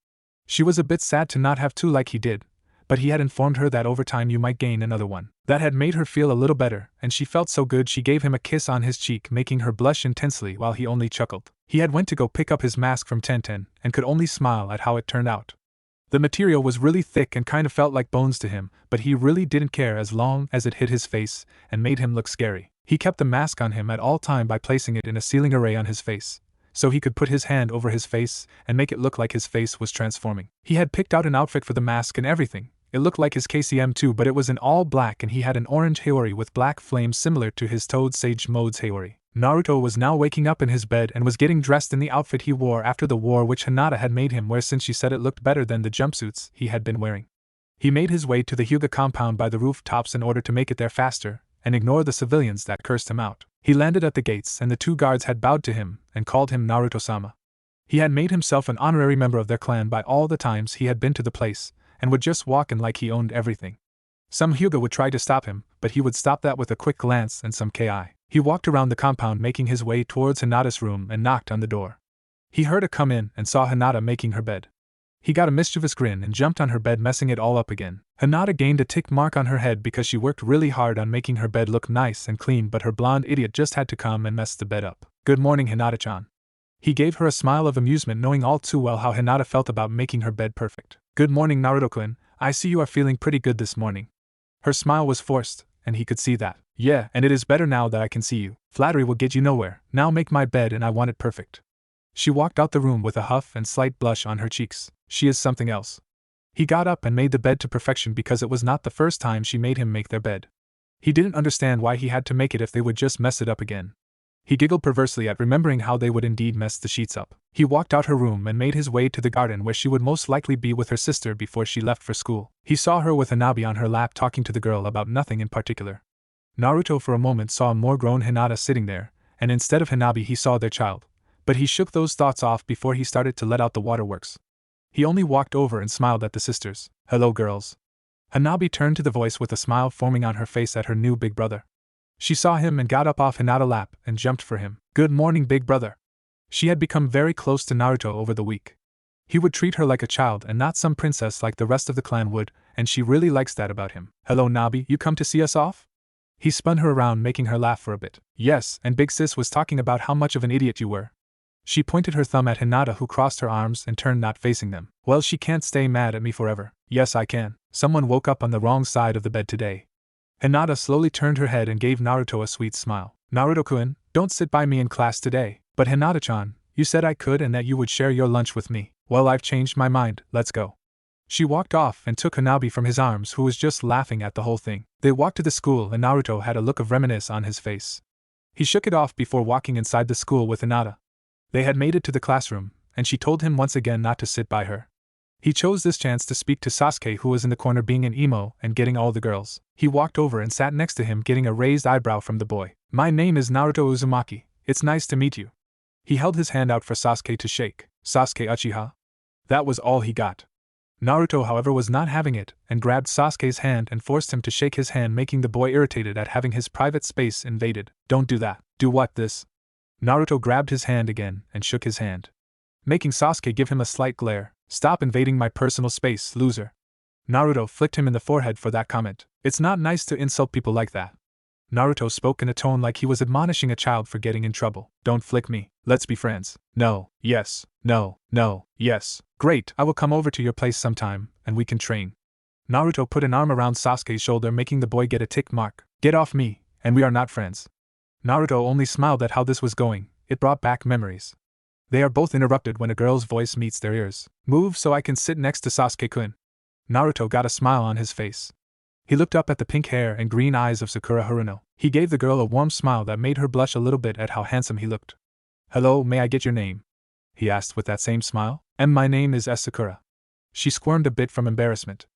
She was a bit sad to not have two like he did, but he had informed her that over time you might gain another one. That had made her feel a little better, and she felt so good she gave him a kiss on his cheek, making her blush intensely while he only chuckled. He had went to go pick up his mask from Tenten, and could only smile at how it turned out. The material was really thick and kind of felt like bones to him, but he really didn't care as long as it hit his face and made him look scary. He kept the mask on him at all time by placing it in a ceiling array on his face, so he could put his hand over his face and make it look like his face was transforming. He had picked out an outfit for the mask and everything. It looked like his KCM too, but it was in all black and he had an orange Haori with black flames similar to his Toad Sage Mode's Haori. Naruto was now waking up in his bed and was getting dressed in the outfit he wore after the war, which Hinata had made him wear since she said it looked better than the jumpsuits he had been wearing. He made his way to the Hyuga compound by the rooftops in order to make it there faster and ignore the civilians that cursed him out. He landed at the gates and the two guards had bowed to him and called him Naruto-sama. He had made himself an honorary member of their clan by all the times he had been to the place, and would just walk in like he owned everything. Some Hyuga would try to stop him, but he would stop that with a quick glance and some ki. He walked around the compound, making his way towards Hinata's room, and knocked on the door. He heard her come in and saw Hinata making her bed. He got a mischievous grin and jumped on her bed, messing it all up again. Hinata gained a tick mark on her head because she worked really hard on making her bed look nice and clean, but her blonde idiot just had to come and mess the bed up. Good morning, Hinata-chan. He gave her a smile of amusement, knowing all too well how Hinata felt about making her bed perfect. Good morning, Naruto-kun. I see you are feeling pretty good this morning. Her smile was forced, and he could see that. Yeah, and it is better now that I can see you. Flattery will get you nowhere. Now make my bed and I want it perfect. She walked out the room with a huff and slight blush on her cheeks. She is something else. He got up and made the bed to perfection because it was not the first time she made him make their bed. He didn't understand why he had to make it if they would just mess it up again. He giggled perversely at remembering how they would indeed mess the sheets up. He walked out her room and made his way to the garden where she would most likely be with her sister before she left for school. He saw her with Hanabi on her lap talking to the girl about nothing in particular. Naruto for a moment saw a more grown Hinata sitting there, and instead of Hanabi he saw their child. But he shook those thoughts off before he started to let out the waterworks. He only walked over and smiled at the sisters. Hello, girls. Hanabi turned to the voice with a smile forming on her face at her new big brother. She saw him and got up off Hinata's lap and jumped for him. Good morning, big brother. She had become very close to Naruto over the week. He would treat her like a child and not some princess like the rest of the clan would, and she really likes that about him. Hello, Nabi, you come to see us off? He spun her around, making her laugh for a bit. Yes, and Big Sis was talking about how much of an idiot you were. She pointed her thumb at Hinata, who crossed her arms and turned, not facing them. Well, she can't stay mad at me forever. Yes, I can. Someone woke up on the wrong side of the bed today. Hinata slowly turned her head and gave Naruto a sweet smile. Naruto-kun, don't sit by me in class today. But Hinata-chan, you said I could and that you would share your lunch with me. Well, I've changed my mind, let's go. She walked off and took Hanabi from his arms, who was just laughing at the whole thing. They walked to the school and Naruto had a look of reminiscence on his face. He shook it off before walking inside the school with Hinata. They had made it to the classroom, and she told him once again not to sit by her. He chose this chance to speak to Sasuke, who was in the corner being an emo and getting all the girls. He walked over and sat next to him, getting a raised eyebrow from the boy. My name is Naruto Uzumaki. It's nice to meet you. He held his hand out for Sasuke to shake. Sasuke Uchiha? That was all he got. Naruto, however, was not having it, and grabbed Sasuke's hand and forced him to shake his hand, making the boy irritated at having his private space invaded. Don't do that. Do what, this? Naruto grabbed his hand again and shook his hand, making Sasuke give him a slight glare. Stop invading my personal space, loser. Naruto flicked him in the forehead for that comment. It's not nice to insult people like that. Naruto spoke in a tone like he was admonishing a child for getting in trouble. Don't flick me. Let's be friends. No, yes, no, no, yes. Great, I will come over to your place sometime, and we can train. Naruto put an arm around Sasuke's shoulder, making the boy get a tick mark. Get off me, and we are not friends. Naruto only smiled at how this was going. It brought back memories. They are both interrupted when a girl's voice meets their ears. Move so I can sit next to Sasuke-kun. Naruto got a smile on his face. He looked up at the pink hair and green eyes of Sakura Haruno. He gave the girl a warm smile that made her blush a little bit at how handsome he looked. Hello, may I get your name? He asked with that same smile. My name is Sakura. She squirmed a bit from embarrassment.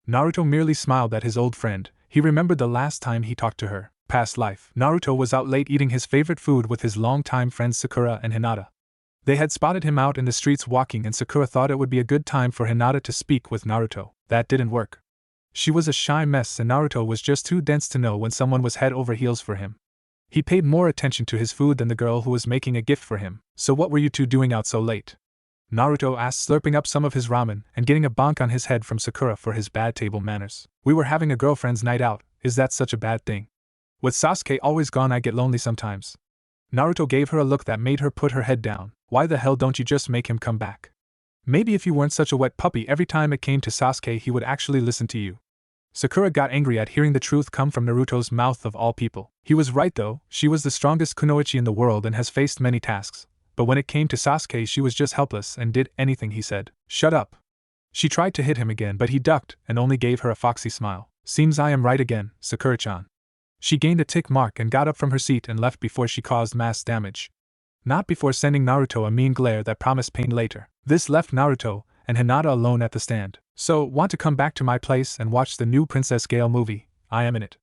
Naruto merely smiled at his old friend. He remembered the last time he talked to her. Past life. Naruto was out late eating his favorite food with his longtime friends Sakura and Hinata. They had spotted him out in the streets walking, and Sakura thought it would be a good time for Hinata to speak with Naruto. That didn't work. She was a shy mess, and Naruto was just too dense to know when someone was head over heels for him. He paid more attention to his food than the girl who was making a gift for him. So what were you two doing out so late? Naruto asked, slurping up some of his ramen and getting a bonk on his head from Sakura for his bad table manners. We were having a girlfriend's night out. Is that such a bad thing? With Sasuke always gone, I get lonely sometimes. Naruto gave her a look that made her put her head down. Why the hell don't you just make him come back? Maybe if you weren't such a wet puppy, every time it came to Sasuke he would actually listen to you. Sakura got angry at hearing the truth come from Naruto's mouth of all people. He was right though, she was the strongest kunoichi in the world and has faced many tasks. But when it came to Sasuke she was just helpless and did anything he said. Shut up. She tried to hit him again, but he ducked and only gave her a foxy smile. Seems I am right again, Sakura-chan. She gained a tick mark and got up from her seat and left before she caused mass damage. Not before sending Naruto a mean glare that promised pain later. This left Naruto and Hinata alone at the stand. So, want to come back to my place and watch the new Princess Gale movie? I am in it.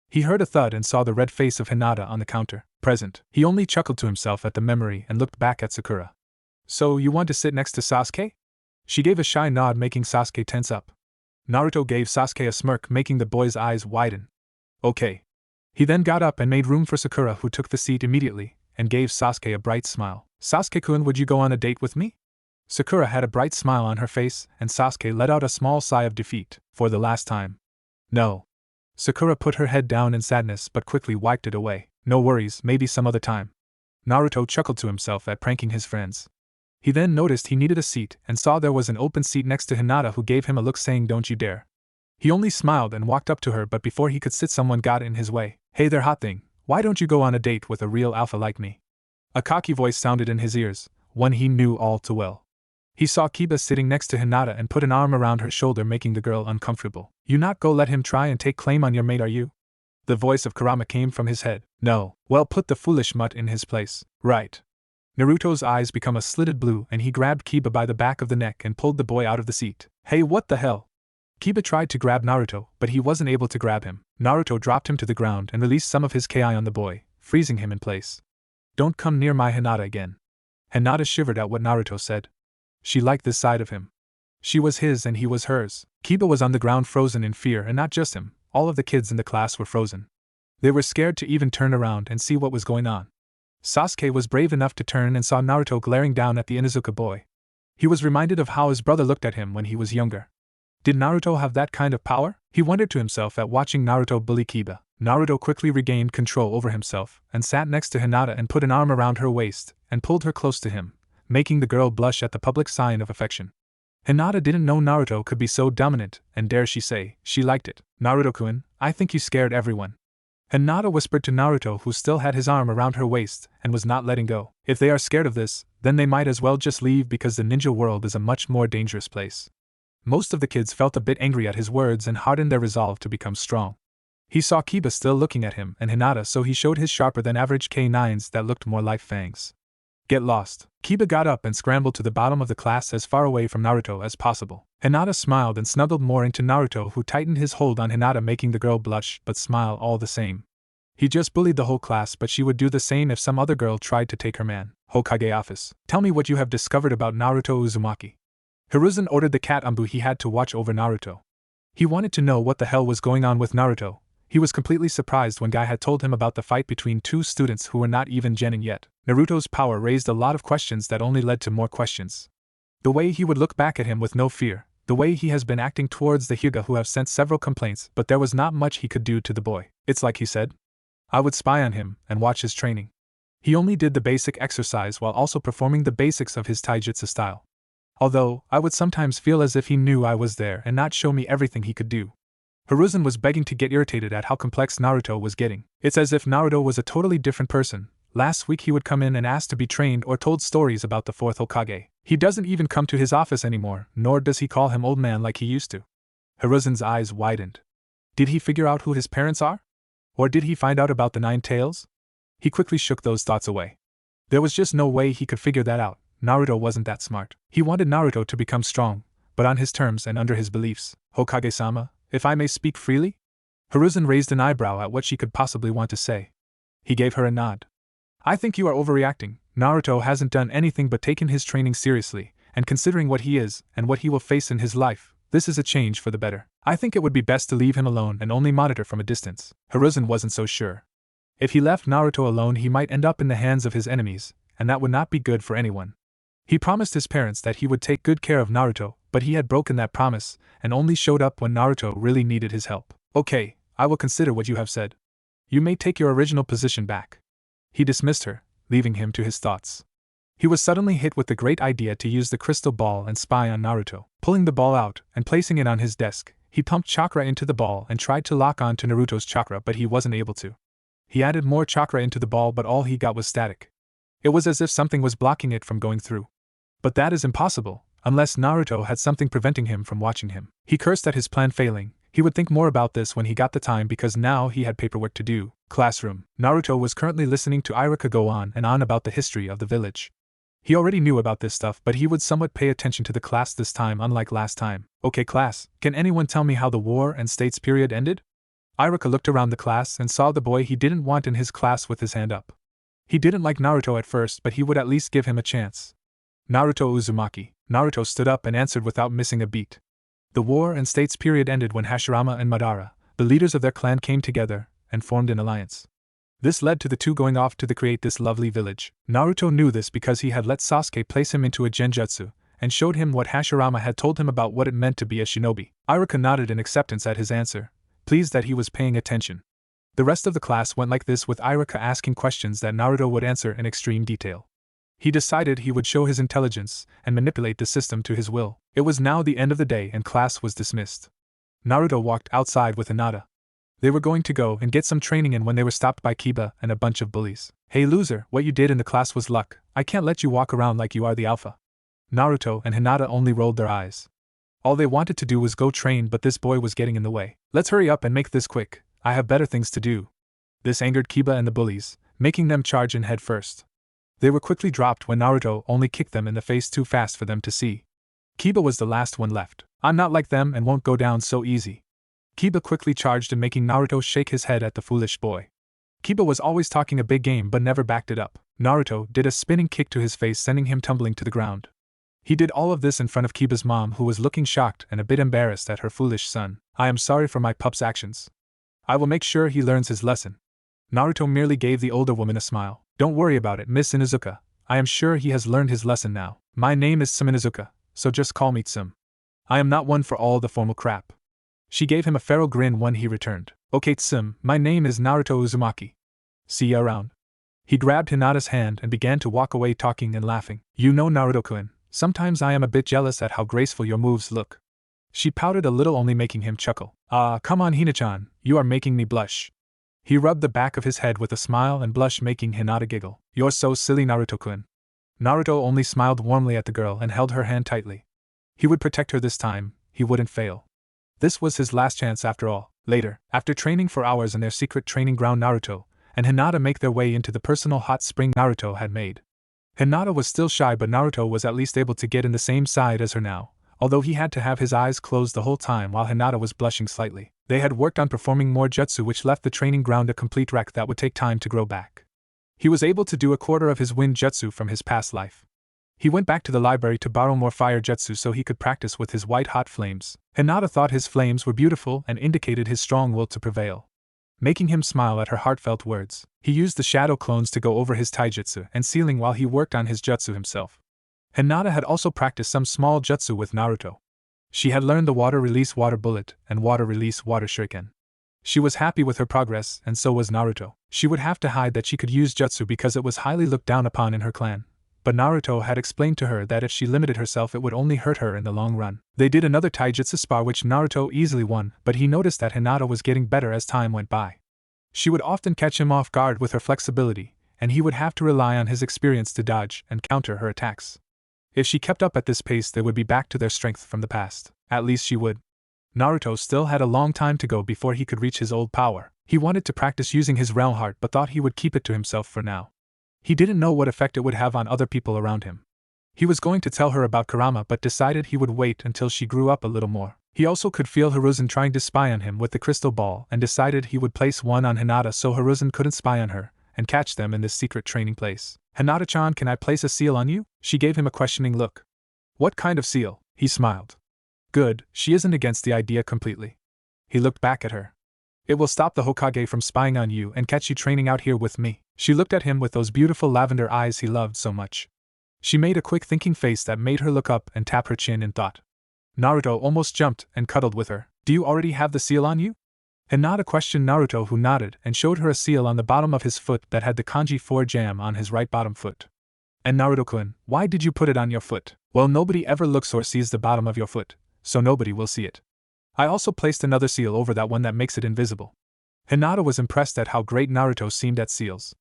He heard a thud and saw the red face of Hinata on the counter. Present. He only chuckled to himself at the memory and looked back at Sakura. So you want to sit next to Sasuke? She gave a shy nod, making Sasuke tense up. Naruto gave Sasuke a smirk, making the boy's eyes widen. Okay. He then got up and made room for Sakura, who took the seat immediately, and gave Sasuke a bright smile. Sasuke-kun, would you go on a date with me? Sakura had a bright smile on her face, and Sasuke let out a small sigh of defeat. For the last time. No. Sakura put her head down in sadness but quickly wiped it away. No worries, maybe some other time. Naruto chuckled to himself at pranking his friends. He then noticed he needed a seat and saw there was an open seat next to Hinata, who gave him a look saying don't you dare. He only smiled and walked up to her, but before he could sit someone got in his way. Hey there, hot thing, why don't you go on a date with a real alpha like me? A cocky voice sounded in his ears, one he knew all too well. He saw Kiba sitting next to Hinata and put an arm around her shoulder, making the girl uncomfortable. You not go let him try and take claim on your mate, are you? The voice of Kurama came from his head. No. Well, put the foolish mutt in his place. Right. Naruto's eyes become a slitted blue and he grabbed Kiba by the back of the neck and pulled the boy out of the seat. Hey, what the hell? Kiba tried to grab Naruto, but he wasn't able to grab him. Naruto dropped him to the ground and released some of his ki on the boy, freezing him in place. Don't come near my Hinata again. Hinata shivered at what Naruto said. She liked this side of him. She was his and he was hers. Kiba was on the ground frozen in fear, and not just him, all of the kids in the class were frozen. They were scared to even turn around and see what was going on. Sasuke was brave enough to turn and saw Naruto glaring down at the Inuzuka boy. He was reminded of how his brother looked at him when he was younger. Did Naruto have that kind of power? He wondered to himself at watching Naruto bully Kiba. Naruto quickly regained control over himself and sat next to Hinata and put an arm around her waist and pulled her close to him, making the girl blush at the public sign of affection. Hinata didn't know Naruto could be so dominant, and dare she say, she liked it. Naruto-kun, I think you scared everyone. Hinata whispered to Naruto, who still had his arm around her waist and was not letting go. If they are scared of this, then they might as well just leave, because the ninja world is a much more dangerous place. Most of the kids felt a bit angry at his words and hardened their resolve to become strong. He saw Kiba still looking at him and Hinata, so he showed his sharper than average K9s that looked more like fangs. Get lost. Kiba got up and scrambled to the bottom of the class as far away from Naruto as possible. Hinata smiled and snuggled more into Naruto, who tightened his hold on Hinata, making the girl blush but smile all the same. He just bullied the whole class, but she would do the same if some other girl tried to take her man. Hokage office. Tell me what you have discovered about Naruto Uzumaki. Hiruzen ordered the cat Ambu he had to watch over Naruto. He wanted to know what the hell was going on with Naruto. He was completely surprised when Guy had told him about the fight between two students who were not even genin yet. Naruto's power raised a lot of questions that only led to more questions. The way he would look back at him with no fear, the way he has been acting towards the Hyuga who have sent several complaints, but there was not much he could do to the boy. It's like he said, I would spy on him and watch his training. He only did the basic exercise while also performing the basics of his taijutsu style. Although, I would sometimes feel as if he knew I was there and not show me everything he could do. Hiruzen was begging to get irritated at how complex Naruto was getting. It's as if Naruto was a totally different person. Last week he would come in and ask to be trained or told stories about the fourth Hokage. He doesn't even come to his office anymore, nor does he call him old man like he used to. Hiruzen's eyes widened. Did he figure out who his parents are? Or did he find out about the 9 tails? He quickly shook those thoughts away. There was just no way he could figure that out. Naruto wasn't that smart. He wanted Naruto to become strong, but on his terms and under his beliefs. Hokage-sama, if I may speak freely? Hiruzen raised an eyebrow at what she could possibly want to say. He gave her a nod. I think you are overreacting. Naruto hasn't done anything but taken his training seriously, and considering what he is and what he will face in his life, this is a change for the better. I think it would be best to leave him alone and only monitor from a distance. Hiruzen wasn't so sure. If he left Naruto alone, he might end up in the hands of his enemies, and that would not be good for anyone. He promised his parents that he would take good care of Naruto, but he had broken that promise, and only showed up when Naruto really needed his help. Okay, I will consider what you have said. You may take your original position back. He dismissed her, leaving him to his thoughts. He was suddenly hit with the great idea to use the crystal ball and spy on Naruto. Pulling the ball out and placing it on his desk, he pumped chakra into the ball and tried to lock on to Naruto's chakra, but he wasn't able to. He added more chakra into the ball, but all he got was static. It was as if something was blocking it from going through. But that is impossible, unless Naruto had something preventing him from watching him. He cursed at his plan failing. He would think more about this when he got the time, because now he had paperwork to do. Classroom. Naruto was currently listening to Iruka go on and on about the history of the village. He already knew about this stuff, but he would somewhat pay attention to the class this time, unlike last time. Okay class, can anyone tell me how the war and states period ended? Iruka looked around the class and saw the boy he didn't want in his class with his hand up. He didn't like Naruto at first, but he would at least give him a chance. Naruto Uzumaki. Naruto stood up and answered without missing a beat. The war and states period ended when Hashirama and Madara, the leaders of their clan, came together and formed an alliance. This led to the two going off to create this lovely village. Naruto knew this because he had let Sasuke place him into a genjutsu, and showed him what Hashirama had told him about what it meant to be a shinobi. Iruka nodded in acceptance at his answer, pleased that he was paying attention. The rest of the class went like this, with Iruka asking questions that Naruto would answer in extreme detail. He decided he would show his intelligence and manipulate the system to his will. It was now the end of the day and class was dismissed. Naruto walked outside with Hinata. They were going to go and get some training in when they were stopped by Kiba and a bunch of bullies. Hey loser, what you did in the class was luck. I can't let you walk around like you are the alpha. Naruto and Hinata only rolled their eyes. All they wanted to do was go train, but this boy was getting in the way. Let's hurry up and make this quick. I have better things to do. This angered Kiba and the bullies, making them charge in head first. They were quickly dropped when Naruto only kicked them in the face too fast for them to see. Kiba was the last one left. I'm not like them and won't go down so easy. Kiba quickly charged in, making Naruto shake his head at the foolish boy. Kiba was always talking a big game but never backed it up. Naruto did a spinning kick to his face, sending him tumbling to the ground. He did all of this in front of Kiba's mom, who was looking shocked and a bit embarrassed at her foolish son. I am sorry for my pup's actions. I will make sure he learns his lesson. Naruto merely gave the older woman a smile. Don't worry about it, Miss Inuzuka. I am sure he has learned his lesson now. My name is Tsum Inuzuka, so just call me Tsum. I am not one for all the formal crap. She gave him a feral grin when he returned. Okay Tsum, my name is Naruto Uzumaki. See ya around. He grabbed Hinata's hand and began to walk away, talking and laughing. You know Naruto-kun, sometimes I am a bit jealous at how graceful your moves look. She pouted a little, only making him chuckle. Come on Hina-chan, you are making me blush. He rubbed the back of his head with a smile and blush, making Hinata giggle. You're so silly Naruto-kun. Naruto only smiled warmly at the girl and held her hand tightly. He would protect her this time, he wouldn't fail. This was his last chance after all. Later, after training for hours in their secret training ground, Naruto and Hinata make their way into the personal hot spring Naruto had made. Hinata was still shy, but Naruto was at least able to get in the same side as her now, although he had to have his eyes closed the whole time while Hinata was blushing slightly. They had worked on performing more jutsu, which left the training ground a complete wreck that would take time to grow back. He was able to do a quarter of his wind jutsu from his past life. He went back to the library to borrow more fire jutsu so he could practice with his white-hot flames. Hinata thought his flames were beautiful and indicated his strong will to prevail. Making him smile at her heartfelt words, he used the shadow clones to go over his taijutsu and sealing while he worked on his jutsu himself. Hinata had also practiced some small jutsu with Naruto. She had learned the water release water bullet and water release water shuriken. She was happy with her progress, and so was Naruto. She would have to hide that she could use jutsu because it was highly looked down upon in her clan. But Naruto had explained to her that if she limited herself it would only hurt her in the long run. They did another taijutsu spar which Naruto easily won, but he noticed that Hinata was getting better as time went by. She would often catch him off guard with her flexibility, and he would have to rely on his experience to dodge and counter her attacks. If she kept up at this pace they would be back to their strength from the past. At least she would. Naruto still had a long time to go before he could reach his old power. He wanted to practice using his realm heart but thought he would keep it to himself for now. He didn't know what effect it would have on other people around him. He was going to tell her about Kurama but decided he would wait until she grew up a little more. He also could feel Hiruzen trying to spy on him with the crystal ball and decided he would place one on Hinata so Hiruzen couldn't spy on her and catch them in this secret training place. "Hinata-chan, can I place a seal on you?" She gave him a questioning look. "What kind of seal?" He smiled. "Good, she isn't against the idea completely." He looked back at her. "It will stop the Hokage from spying on you and catch you training out here with me." She looked at him with those beautiful lavender eyes he loved so much. She made a quick thinking face that made her look up and tap her chin in thought. Naruto almost jumped and cuddled with her. "Do you already have the seal on you?" Hinata questioned Naruto, who nodded and showed her a seal on the bottom of his foot that had the kanji 4 jam on his right bottom foot. "And Naruto-kun, why did you put it on your foot?" "Well, nobody ever looks or sees the bottom of your foot, so nobody will see it. I also placed another seal over that one that makes it invisible." Hinata was impressed at how great Naruto seemed at seals.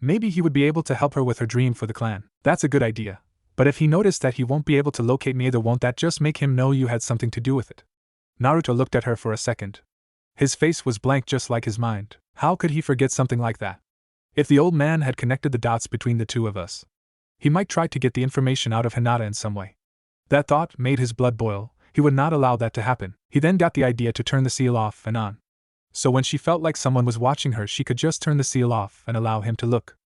Maybe he would be able to help her with her dream for the clan. "That's a good idea. But if he noticed that he won't be able to locate me either, won't that just make him know you had something to do with it?" Naruto looked at her for a second. His face was blank just like his mind. How could he forget something like that? If the old man had connected the dots between the two of us, he might try to get the information out of Hinata in some way. That thought made his blood boil. He would not allow that to happen. He then got the idea to turn the seal off and on. So when she felt like someone was watching her, she could just turn the seal off and allow him to look.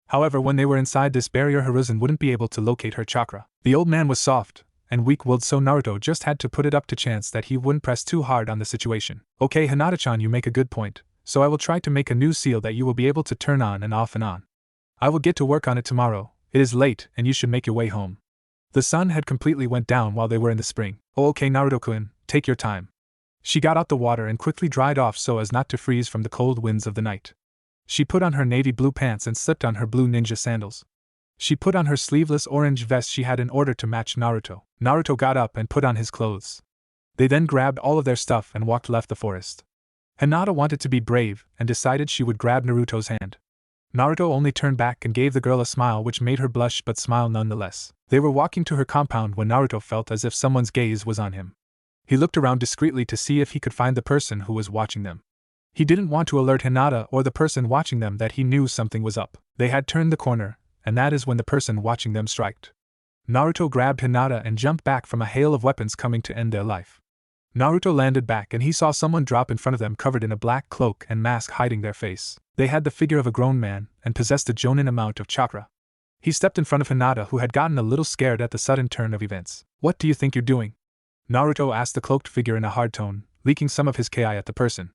However, when they were inside this barrier, Hiruzen wouldn't be able to locate her chakra. The old man was soft and weak-willed, so Naruto just had to put it up to chance that he wouldn't press too hard on the situation. "Okay, Hinata-chan, you make a good point, so I will try to make a new seal that you will be able to turn on and off and on. I will get to work on it tomorrow. It is late and you should make your way home." The sun had completely went down while they were in the spring. "Oh, okay, Naruto-kun, take your time." She got out the water and quickly dried off so as not to freeze from the cold winds of the night. She put on her navy blue pants and slipped on her blue ninja sandals. She put on her sleeveless orange vest she had in order to match Naruto. Naruto got up and put on his clothes. They then grabbed all of their stuff and left the forest. Hinata wanted to be brave and decided she would grab Naruto's hand. Naruto only turned back and gave the girl a smile which made her blush but smile nonetheless. They were walking to her compound when Naruto felt as if someone's gaze was on him. He looked around discreetly to see if he could find the person who was watching them. He didn't want to alert Hinata or the person watching them that he knew something was up. They had turned the corner, and that is when the person watching them striked. Naruto grabbed Hinata and jumped back from a hail of weapons coming to end their life. Naruto landed back and he saw someone drop in front of them covered in a black cloak and mask hiding their face. They had the figure of a grown man and possessed a jonin amount of chakra. He stepped in front of Hinata, who had gotten a little scared at the sudden turn of events. "What do you think you're doing?" Naruto asked the cloaked figure in a hard tone, leaking some of his ki at the person.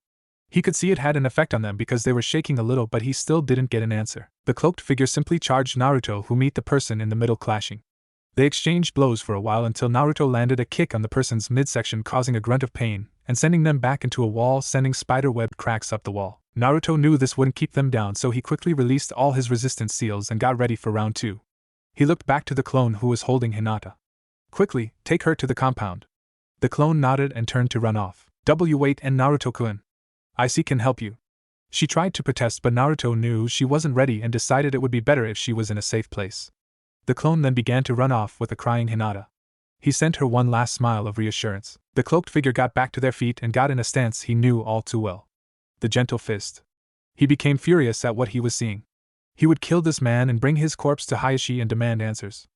He could see it had an effect on them because they were shaking a little, but he still didn't get an answer. The cloaked figure simply charged Naruto, who met the person in the middle, clashing. They exchanged blows for a while until Naruto landed a kick on the person's midsection, causing a grunt of pain and sending them back into a wall, sending spider-webbed cracks up the wall. Naruto knew this wouldn't keep them down, so he quickly released all his resistance seals and got ready for round 2. He looked back to the clone who was holding Hinata. "Quickly, take her to the compound." The clone nodded and turned to run off. "Wait, and Naruto-kun, I see can help you." She tried to protest, but Naruto knew she wasn't ready and decided it would be better if she was in a safe place. The clone then began to run off with a crying Hinata. He sent her one last smile of reassurance. The cloaked figure got back to their feet and got in a stance he knew all too well. The gentle fist. He became furious at what he was seeing. He would kill this man and bring his corpse to Hiashi and demand answers.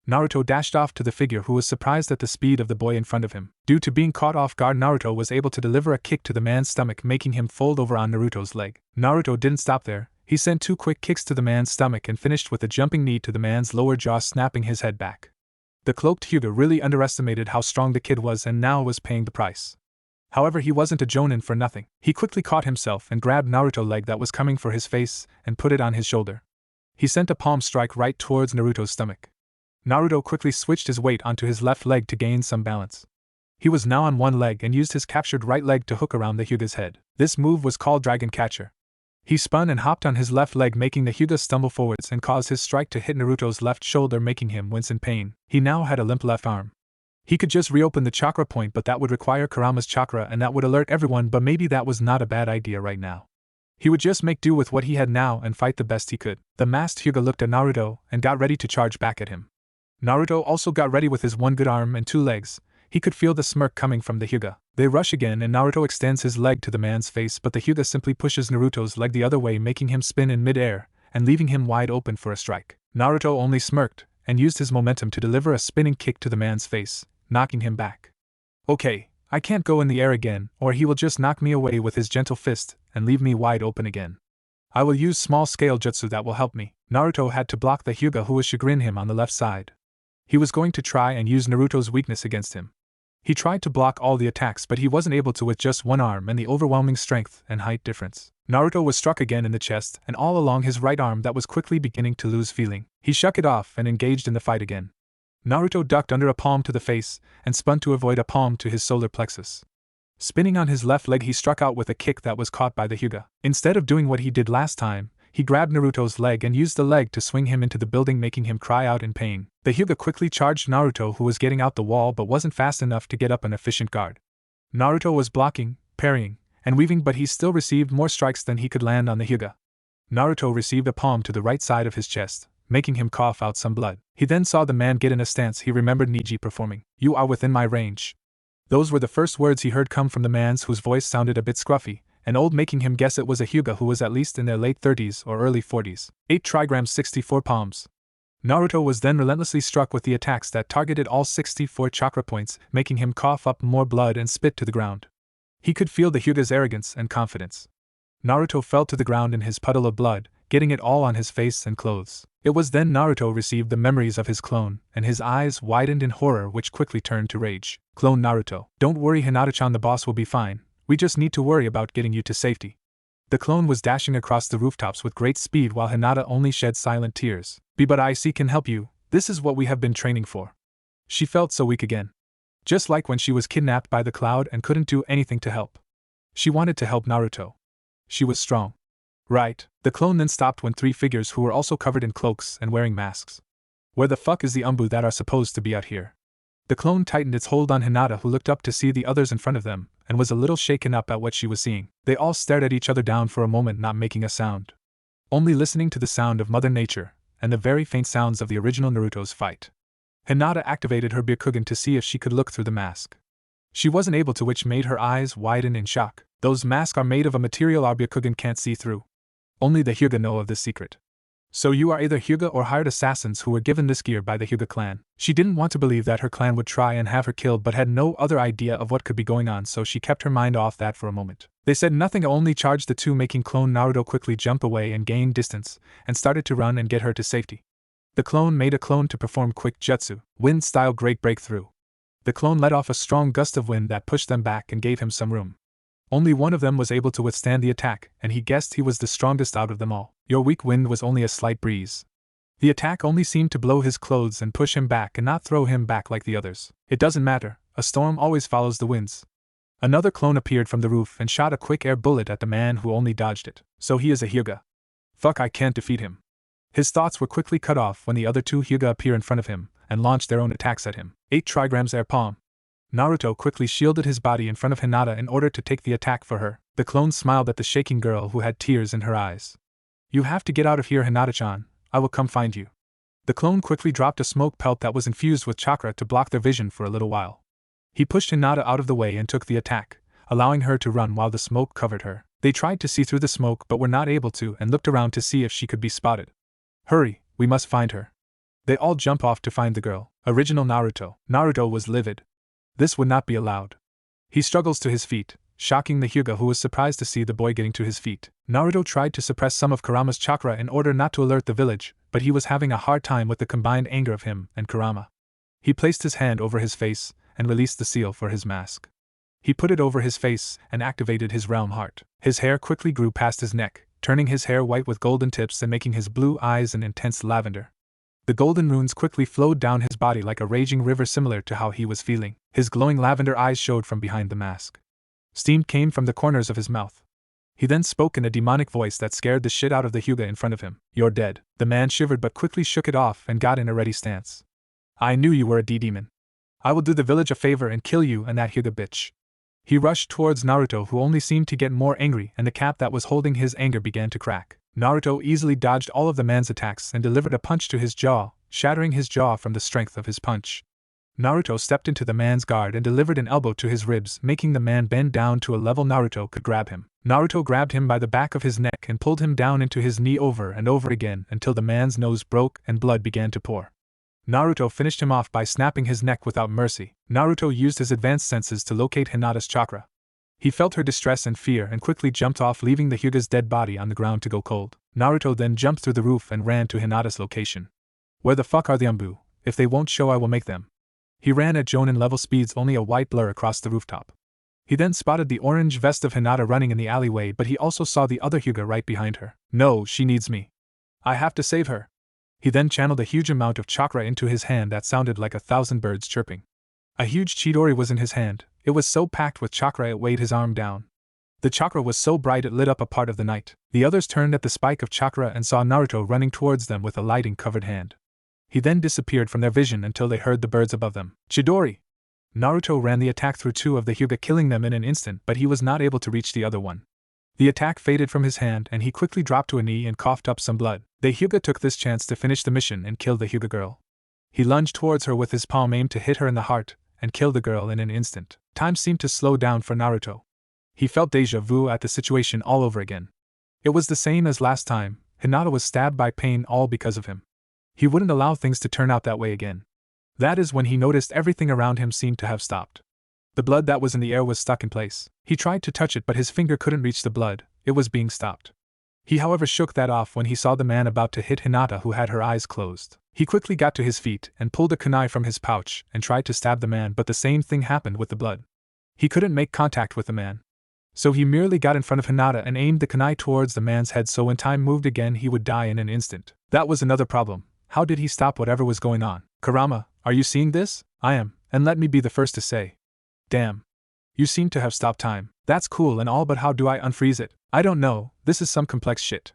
Naruto dashed off to the figure, who was surprised at the speed of the boy in front of him. Due to being caught off guard, Naruto was able to deliver a kick to the man's stomach, making him fold over on Naruto's leg. Naruto didn't stop there. He sent 2 quick kicks to the man's stomach and finished with a jumping knee to the man's lower jaw, snapping his head back. The cloaked figure really underestimated how strong the kid was and now was paying the price. However, he wasn't a jonin for nothing. He quickly caught himself and grabbed Naruto's leg that was coming for his face and put it on his shoulder. He sent a palm strike right towards Naruto's stomach. Naruto quickly switched his weight onto his left leg to gain some balance. He was now on one leg and used his captured right leg to hook around the Hyuga's head. This move was called Dragon Catcher. He spun and hopped on his left leg, making the Hyuga stumble forwards and cause his strike to hit Naruto's left shoulder, making him wince in pain. He now had a limp left arm. He could just reopen the chakra point, but that would require Kurama's chakra and that would alert everyone, but maybe that was not a bad idea right now. He would just make do with what he had now and fight the best he could. The masked Hyuga looked at Naruto and got ready to charge back at him. Naruto also got ready with his one good arm and two legs. He could feel the smirk coming from the Hyuga. They rush again and Naruto extends his leg to the man's face, but the Hyuga simply pushes Naruto's leg the other way, making him spin in mid-air and leaving him wide open for a strike. Naruto only smirked and used his momentum to deliver a spinning kick to the man's face, knocking him back. Okay, I can't go in the air again, or he will just knock me away with his gentle fist and leave me wide open again. I will use small-scale jutsu that will help me. Naruto had to block the Hyuga who was chagrin him on the left side. He was going to try and use Naruto's weakness against him. He tried to block all the attacks, but he wasn't able to with just one arm and the overwhelming strength and height difference. Naruto was struck again in the chest and all along his right arm that was quickly beginning to lose feeling. He shook it off and engaged in the fight again. Naruto ducked under a palm to the face and spun to avoid a palm to his solar plexus. Spinning on his left leg, he struck out with a kick that was caught by the Hyuga. Instead of doing what he did last time, he grabbed Naruto's leg and used the leg to swing him into the building, making him cry out in pain. The Hyuga quickly charged Naruto, who was getting out the wall but wasn't fast enough to get up an efficient guard. Naruto was blocking, parrying, and weaving, but he still received more strikes than he could land on the Hyuga. Naruto received a palm to the right side of his chest, making him cough out some blood. He then saw the man get in a stance he remembered Niji performing. "You are within my range." Those were the first words he heard come from the man's whose voice sounded a bit scruffy and old, making him guess it was a Hyuga who was at least in their late 30s or early 40s. 8 trigrams 64 palms. Naruto was then relentlessly struck with the attacks that targeted all 64 chakra points, making him cough up more blood and spit to the ground. He could feel the Hyuga's arrogance and confidence. Naruto fell to the ground in his puddle of blood, getting it all on his face and clothes. It was then Naruto received the memories of his clone, and his eyes widened in horror, which quickly turned to rage. "Clone Naruto, don't worry, Hinata-chan, the boss will be fine. We just need to worry about getting you to safety." The clone was dashing across the rooftops with great speed while Hinata only shed silent tears. "But I see can help you, this is what we have been training for." She felt so weak again. Just like when she was kidnapped by the cloud and couldn't do anything to help. She wanted to help Naruto. She was strong. Right. The clone then stopped when 3 figures who were also covered in cloaks and wearing masks. "Where the fuck is the Umbu that are supposed to be out here?" The clone tightened its hold on Hinata, who looked up to see the others in front of them, and was a little shaken up at what she was seeing. They all stared at each other down for a moment, not making a sound. Only listening to the sound of Mother Nature, and the very faint sounds of the original Naruto's fight. Hinata activated her Byakugan to see if she could look through the mask. She wasn't able to, which made her eyes widen in shock. Those masks are made of a material our Byakugan can't see through. Only the Hyuga know of this secret. "So you are either Hyuga or hired assassins who were given this gear by the Hyuga clan." She didn't want to believe that her clan would try and have her killed, but had no other idea of what could be going on, so she kept her mind off that for a moment. They said nothing, only charged the two, making clone Naruto quickly jump away and gain distance, and started to run and get her to safety. The clone made a clone to perform quick jutsu, wind-style great breakthrough. The clone let off a strong gust of wind that pushed them back and gave him some room. Only one of them was able to withstand the attack, and he guessed he was the strongest out of them all. Your weak wind was only a slight breeze. The attack only seemed to blow his clothes and push him back and not throw him back like the others. It doesn't matter, a storm always follows the winds. Another clone appeared from the roof and shot a quick air bullet at the man who only dodged it. So he is a Hyuga. Fuck, I can't defeat him. His thoughts were quickly cut off when the other 2 Hyuga appear in front of him and launch their own attacks at him. 8 trigrams air palm. Naruto quickly shielded his body in front of Hinata in order to take the attack for her. The clone smiled at the shaking girl who had tears in her eyes. "You have to get out of here, Hinata-chan. I will come find you." The clone quickly dropped a smoke pelt that was infused with chakra to block their vision for a little while. He pushed Hinata out of the way and took the attack, allowing her to run while the smoke covered her. They tried to see through the smoke but were not able to and looked around to see if she could be spotted. "Hurry, we must find her." They all jump off to find the girl. Original Naruto. Naruto was livid. This would not be allowed. He struggles to his feet, shocking the Hyuga, who was surprised to see the boy getting to his feet. Naruto tried to suppress some of Kurama's chakra in order not to alert the village, but he was having a hard time with the combined anger of him and Kurama. He placed his hand over his face and released the seal for his mask. He put it over his face and activated his realm heart. His hair quickly grew past his neck, turning his hair white with golden tips and making his blue eyes an intense lavender. The golden runes quickly flowed down his body like a raging river, similar to how he was feeling. His glowing lavender eyes showed from behind the mask. Steam came from the corners of his mouth. He then spoke in a demonic voice that scared the shit out of the Hyuga in front of him. "You're dead." The man shivered but quickly shook it off and got in a ready stance. "I knew you were a D-demon. I will do the village a favor and kill you and that Hyuga bitch." He rushed towards Naruto, who only seemed to get more angry, and the cap that was holding his anger began to crack. Naruto easily dodged all of the man's attacks and delivered a punch to his jaw, shattering his jaw from the strength of his punch. Naruto stepped into the man's guard and delivered an elbow to his ribs, making the man bend down to a level Naruto could grab him. Naruto grabbed him by the back of his neck and pulled him down into his knee over and over again until the man's nose broke and blood began to pour. Naruto finished him off by snapping his neck without mercy. Naruto used his advanced senses to locate Hinata's chakra. He felt her distress and fear and quickly jumped off, leaving the Hyuga's dead body on the ground to go cold. Naruto then jumped through the roof and ran to Hinata's location. "Where the fuck are the Ambu? If they won't show, I will make them." He ran at Jonin level speeds, only a white blur across the rooftop. He then spotted the orange vest of Hinata running in the alleyway, but he also saw the other Hyuga right behind her. "No, she needs me. I have to save her." He then channeled a huge amount of chakra into his hand that sounded like 1,000 birds chirping. A huge Chidori was in his hand. It was so packed with chakra it weighed his arm down. The chakra was so bright it lit up a part of the night. The others turned at the spike of chakra and saw Naruto running towards them with a lighting-covered hand. He then disappeared from their vision until they heard the birds above them. "Chidori!" Naruto ran the attack through two of the Hyuga, killing them in an instant, but he was not able to reach the other one. The attack faded from his hand and he quickly dropped to a knee and coughed up some blood. The Hyuga took this chance to finish the mission and kill the Hyuga girl. He lunged towards her with his palm aimed to hit her in the heart, and kill the girl in an instant. Time seemed to slow down for Naruto. He felt deja vu at the situation all over again. It was the same as last time. Hinata was stabbed by pain, all because of him. He wouldn't allow things to turn out that way again. That is when he noticed everything around him seemed to have stopped. The blood that was in the air was stuck in place. He tried to touch it, but his finger couldn't reach the blood. It was being stopped. He however shook that off when he saw the man about to hit Hinata, who had her eyes closed. He quickly got to his feet and pulled a kunai from his pouch and tried to stab the man, but the same thing happened with the blood. He couldn't make contact with the man. So he merely got in front of Hinata and aimed the kunai towards the man's head, so when time moved again he would die in an instant. That was another problem. How did he stop whatever was going on? "Kurama, are you seeing this?" "I am, and let me be the first to say. Damn. You seem to have stopped time. That's cool and all, but how do I unfreeze it?" "I don't know, this is some complex shit.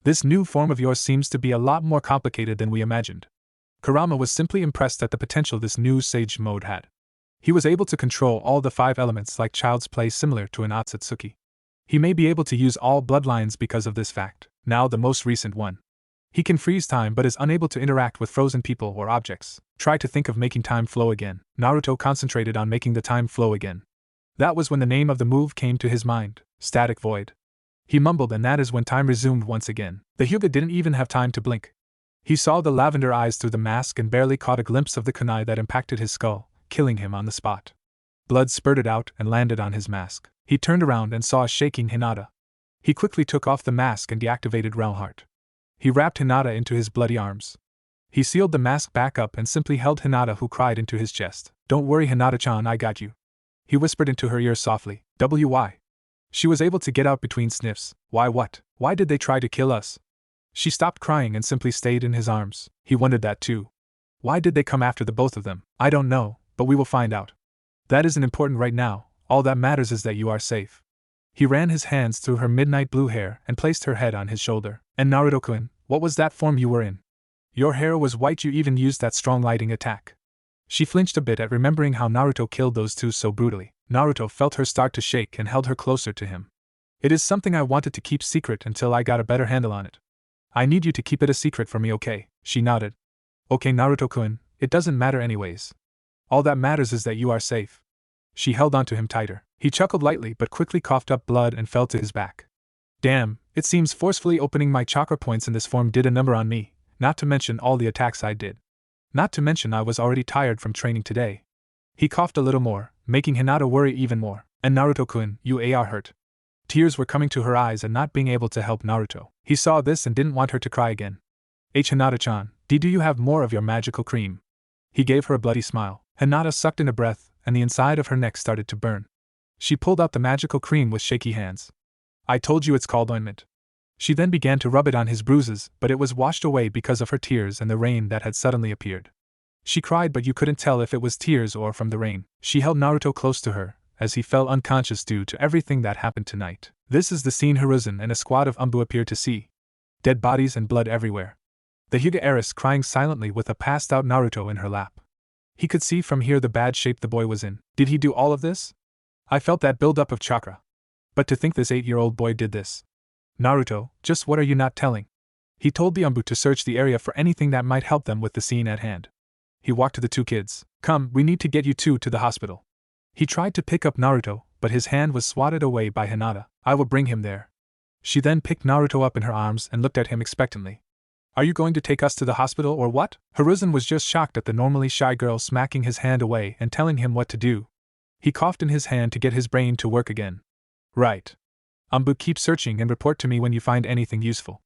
This new form of yours seems to be a lot more complicated than we imagined." Kurama was simply impressed at the potential this new Sage mode had. He was able to control all the 5 elements like child's play, similar to an Otsutsuki. He may be able to use all bloodlines because of this fact. Now the most recent one. He can freeze time but is unable to interact with frozen people or objects. Try to think of making time flow again. Naruto concentrated on making the time flow again. That was when the name of the move came to his mind, Static Void. He mumbled, and that is when time resumed once again. The Hyuga didn't even have time to blink. He saw the lavender eyes through the mask and barely caught a glimpse of the kunai that impacted his skull, killing him on the spot. Blood spurted out and landed on his mask. He turned around and saw a shaking Hinata. He quickly took off the mask and deactivated Realheart. He wrapped Hinata into his bloody arms. He sealed the mask back up and simply held Hinata, who cried into his chest. "Don't worry, Hinata-chan, I got you." He whispered into her ear softly. "Why?" She was able to get out between sniffs. "Why what? Why did they try to kill us?" She stopped crying and simply stayed in his arms. He wondered that too. Why did they come after the both of them? "I don't know, but we will find out. That isn't important right now, all that matters is that you are safe." He ran his hands through her midnight blue hair and placed her head on his shoulder. "And Naruto-kun, what was that form you were in? Your hair was white, you even used that strong lighting attack." She flinched a bit at remembering how Naruto killed those two so brutally. Naruto felt her start to shake and held her closer to him. "It is something I wanted to keep secret until I got a better handle on it. I need you to keep it a secret for me, okay?" She nodded. "Okay, Naruto-kun, it doesn't matter anyways. All that matters is that you are safe." She held onto him tighter. He chuckled lightly but quickly coughed up blood and fell to his back. "Damn, it seems forcefully opening my chakra points in this form did a number on me, not to mention all the attacks I did. Not to mention I was already tired from training today." He coughed a little more, making Hinata worry even more. "And Naruto-kun, you are hurt." Tears were coming to her eyes and not being able to help Naruto. He saw this and didn't want her to cry again. "Hinata-chan, do you have more of your magical cream?" He gave her a bloody smile. Hinata sucked in a breath, and the inside of her neck started to burn. She pulled out the magical cream with shaky hands. "I told you it's called ointment." She then began to rub it on his bruises, but it was washed away because of her tears and the rain that had suddenly appeared. She cried, but you couldn't tell if it was tears or from the rain. She held Naruto close to her, as he fell unconscious due to everything that happened tonight. This is the scene Hiruzen and a squad of Umbu appeared to see. Dead bodies and blood everywhere. The Hyuga heiress crying silently with a passed-out Naruto in her lap. He could see from here the bad shape the boy was in. Did he do all of this? I felt that build-up of chakra. But to think this 8-year-old boy did this. Naruto, just what are you not telling? He told the Umbu to search the area for anything that might help them with the scene at hand. He walked to the two kids. Come, we need to get you two to the hospital. He tried to pick up Naruto, but his hand was swatted away by Hinata. I will bring him there. She then picked Naruto up in her arms and looked at him expectantly. Are you going to take us to the hospital or what? Hiruzen was just shocked at the normally shy girl smacking his hand away and telling him what to do. He coughed in his hand to get his brain to work again. Right. Umbu, keep searching and report to me when you find anything useful.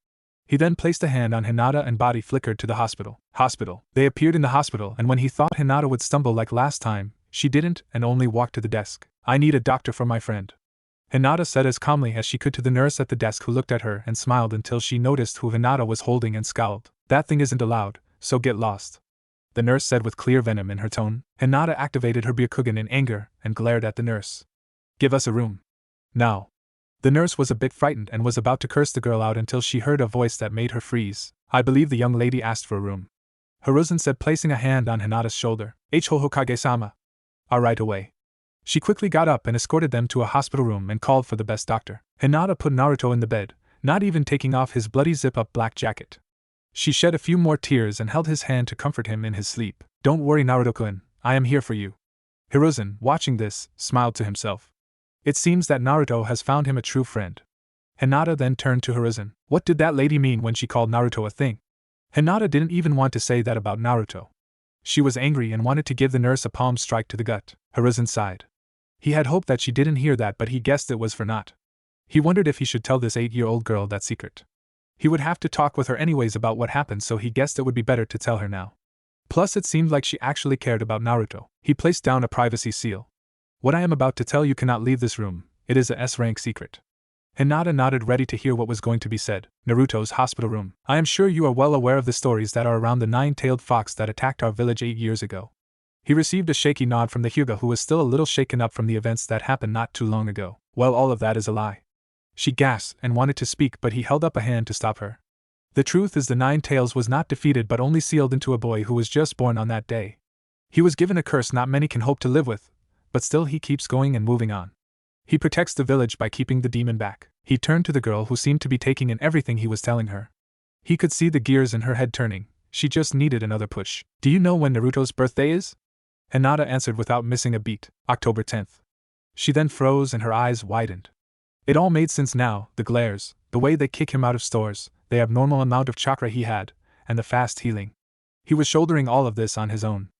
He then placed a hand on Hinata and body flickered to the hospital. They appeared in the hospital, and when he thought Hinata would stumble like last time, she didn't and only walked to the desk. I need a doctor for my friend. Hinata said as calmly as she could to the nurse at the desk, who looked at her and smiled until she noticed who Hinata was holding and scowled. That thing isn't allowed, so get lost. The nurse said with clear venom in her tone. Hinata activated her Byakugan in anger and glared at the nurse. Give us a room. Now. The nurse was a bit frightened and was about to curse the girl out until she heard a voice that made her freeze. I believe the young lady asked for a room. Hiruzen said, placing a hand on Hinata's shoulder. Hokage-sama. Right away. She quickly got up and escorted them to a hospital room and called for the best doctor. Hinata put Naruto in the bed, not even taking off his bloody zip-up black jacket. She shed a few more tears and held his hand to comfort him in his sleep. Don't worry, Naruto-kun, I am here for you. Hiruzen, watching this, smiled to himself. It seems that Naruto has found him a true friend. Hinata then turned to Hiruzen. What did that lady mean when she called Naruto a thing? Hinata didn't even want to say that about Naruto. She was angry and wanted to give the nurse a palm strike to the gut. Hiruzen sighed. He had hoped that she didn't hear that, but he guessed it was for naught. He wondered if he should tell this 8-year-old girl that secret. He would have to talk with her anyways about what happened, so he guessed it would be better to tell her now. Plus it seemed like she actually cared about Naruto. He placed down a privacy seal. What I am about to tell you cannot leave this room, it is a S-rank secret. Hinata nodded, ready to hear what was going to be said. Naruto's hospital room. I am sure you are well aware of the stories that are around the 9-tailed fox that attacked our village 8 years ago. He received a shaky nod from the Hyuga, who was still a little shaken up from the events that happened not too long ago. Well, all of that is a lie. She gasped and wanted to speak, but he held up a hand to stop her. The truth is, the 9 tails was not defeated but only sealed into a boy who was just born on that day. He was given a curse not many can hope to live with, but still he keeps going and moving on. He protects the village by keeping the demon back. He turned to the girl, who seemed to be taking in everything he was telling her. He could see the gears in her head turning. She just needed another push. Do you know when Naruto's birthday is? Hinata answered without missing a beat. October 10th. She then froze and her eyes widened. It all made sense now, the glares, the way they kick him out of stores, the abnormal amount of chakra he had, and the fast healing. He was shouldering all of this on his own.